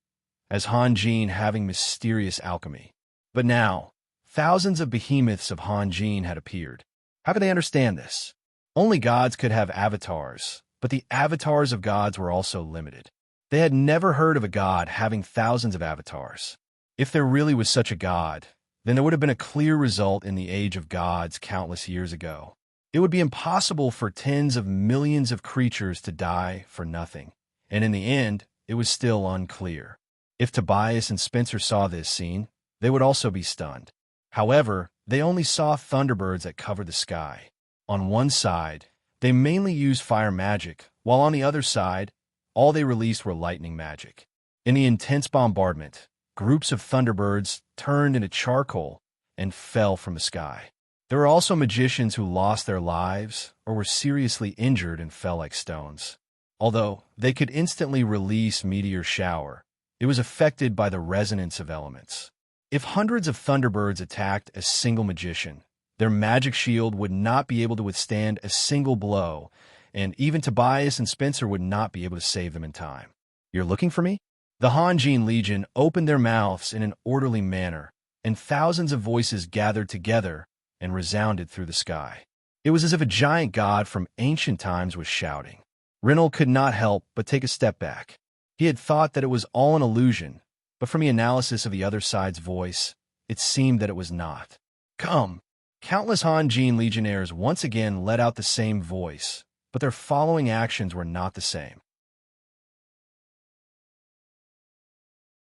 as Hanjin having mysterious alchemy. But now, thousands of behemoths of Hanjin had appeared. How could they understand this? Only gods could have avatars, but the avatars of gods were also limited. They had never heard of a god having thousands of avatars. If there really was such a god, then there would have been a clear result in the Age of Gods countless years ago. It would be impossible for tens of millions of creatures to die for nothing, and in the end, it was still unclear. If Tobias and Spencer saw this scene, they would also be stunned. However, they only saw thunderbirds that covered the sky. On one side, they mainly used fire magic, while on the other side, all they released were lightning magic. In the intense bombardment, groups of thunderbirds turned into charcoal and fell from the sky. There were also magicians who lost their lives or were seriously injured and fell like stones. Although they could instantly release meteor shower, it was affected by the resonance of elements. If hundreds of thunderbirds attacked a single magician, their magic shield would not be able to withstand a single blow, and even Tobias and Spencer would not be able to save them in time. You're looking for me? The Hanjin Legion opened their mouths in an orderly manner, and thousands of voices gathered together and resounded through the sky. It was as if a giant god from ancient times was shouting. Rinal could not help but take a step back. He had thought that it was all an illusion, but from the analysis of the other side's voice, it seemed that it was not. Come! Countless Hanjin legionnaires once again let out the same voice, but their following actions were not the same.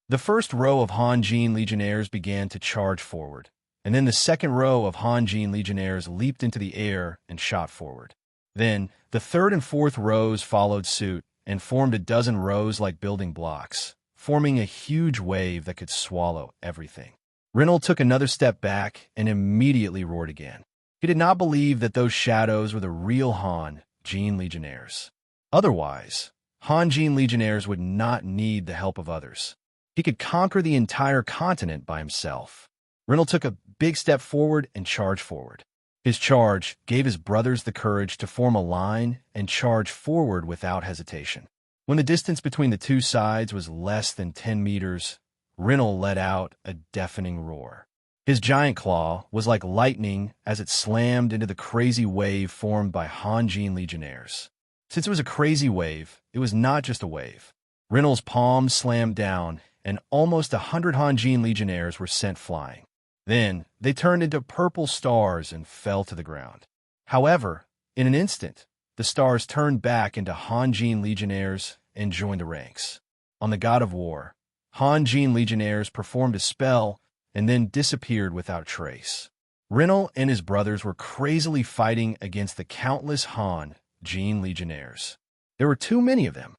The first row of Hanjin legionnaires began to charge forward, and then the second row of Hanjin legionnaires leaped into the air and shot forward. Then, the third and fourth rows followed suit and formed a dozen rows like building blocks, forming a huge wave that could swallow everything. Rinal took another step back and immediately roared again. He did not believe that those shadows were the real Hanjin legionnaires. Otherwise, Hanjin legionnaires would not need the help of others. He could conquer the entire continent by himself. Rinal took a big step forward and charged forward. His charge gave his brothers the courage to form a line and charge forward without hesitation. When the distance between the two sides was less than 10 meters, Rinal let out a deafening roar. His giant claw was like lightning as it slammed into the crazy wave formed by Hanjin legionnaires. Since it was a crazy wave, it was not just a wave. Rinal's palms slammed down, and almost 100 Hanjin legionnaires were sent flying. Then, they turned into purple stars and fell to the ground. However, in an instant, the stars turned back into Hanjin legionnaires and joined the ranks. On the god of war, Hanjin legionnaires performed a spell and then disappeared without trace. Rinal and his brothers were crazily fighting against the countless Hanjin legionnaires. There were too many of them.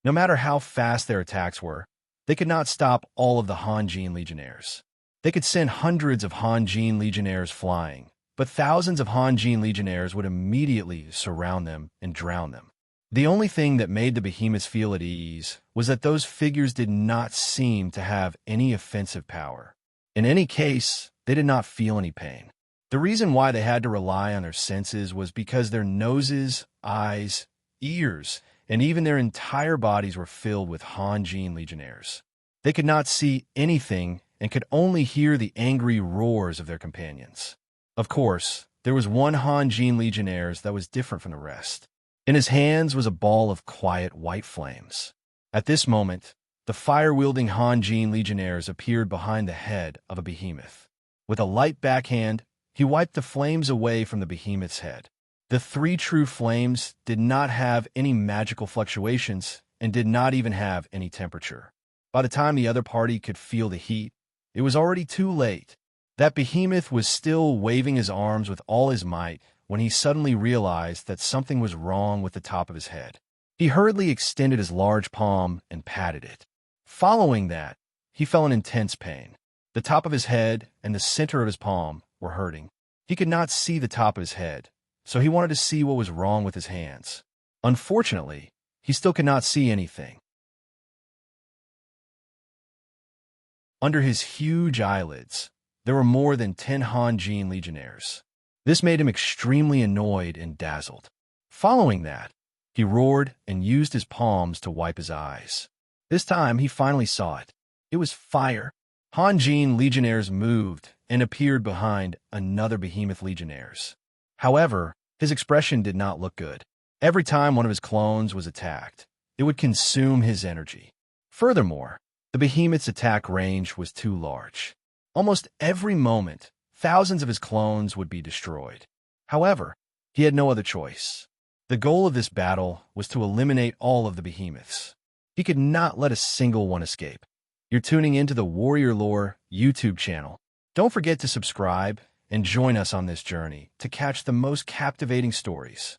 No matter how fast their attacks were, they could not stop all of the Hanjin legionnaires. They could send hundreds of Hanjin legionnaires flying, but thousands of Hanjin legionnaires would immediately surround them and drown them. The only thing that made the behemoths feel at ease was that those figures did not seem to have any offensive power. In any case, they did not feel any pain. The reason why they had to rely on their senses was because their noses, eyes, ears, and even their entire bodies were filled with Hanjin legionnaires. They could not see anything and could only hear the angry roars of their companions. Of course, there was one Hanjin legionnaire that was different from the rest. In his hands was a ball of quiet white flames. At this moment, the fire-wielding Hanjin legionnaires appeared behind the head of a behemoth. With a light backhand, he wiped the flames away from the behemoth's head. The three true flames did not have any magical fluctuations and did not even have any temperature. By the time the other party could feel the heat, it was already too late. That behemoth was still waving his arms with all his might when he suddenly realized that something was wrong with the top of his head. He hurriedly extended his large palm and patted it. Following that, he felt an intense pain. The top of his head and the center of his palm were hurting. He could not see the top of his head, so he wanted to see what was wrong with his hands. Unfortunately, he still could not see anything. Under his huge eyelids, there were more than 10 Hanjin legionnaires. This made him extremely annoyed and dazzled. Following that, he roared and used his palms to wipe his eyes. This time, he finally saw it. It was fire. Hanjin legionnaires moved and appeared behind another behemoth legionnaires. However, his expression did not look good. Every time one of his clones was attacked, it would consume his energy. Furthermore, the behemoth's attack range was too large. Almost every moment, thousands of his clones would be destroyed. However, he had no other choice. The goal of this battle was to eliminate all of the behemoths. He could not let a single one escape. You're tuning into the Warrior Lore YouTube channel. Don't forget to subscribe and join us on this journey to catch the most captivating stories.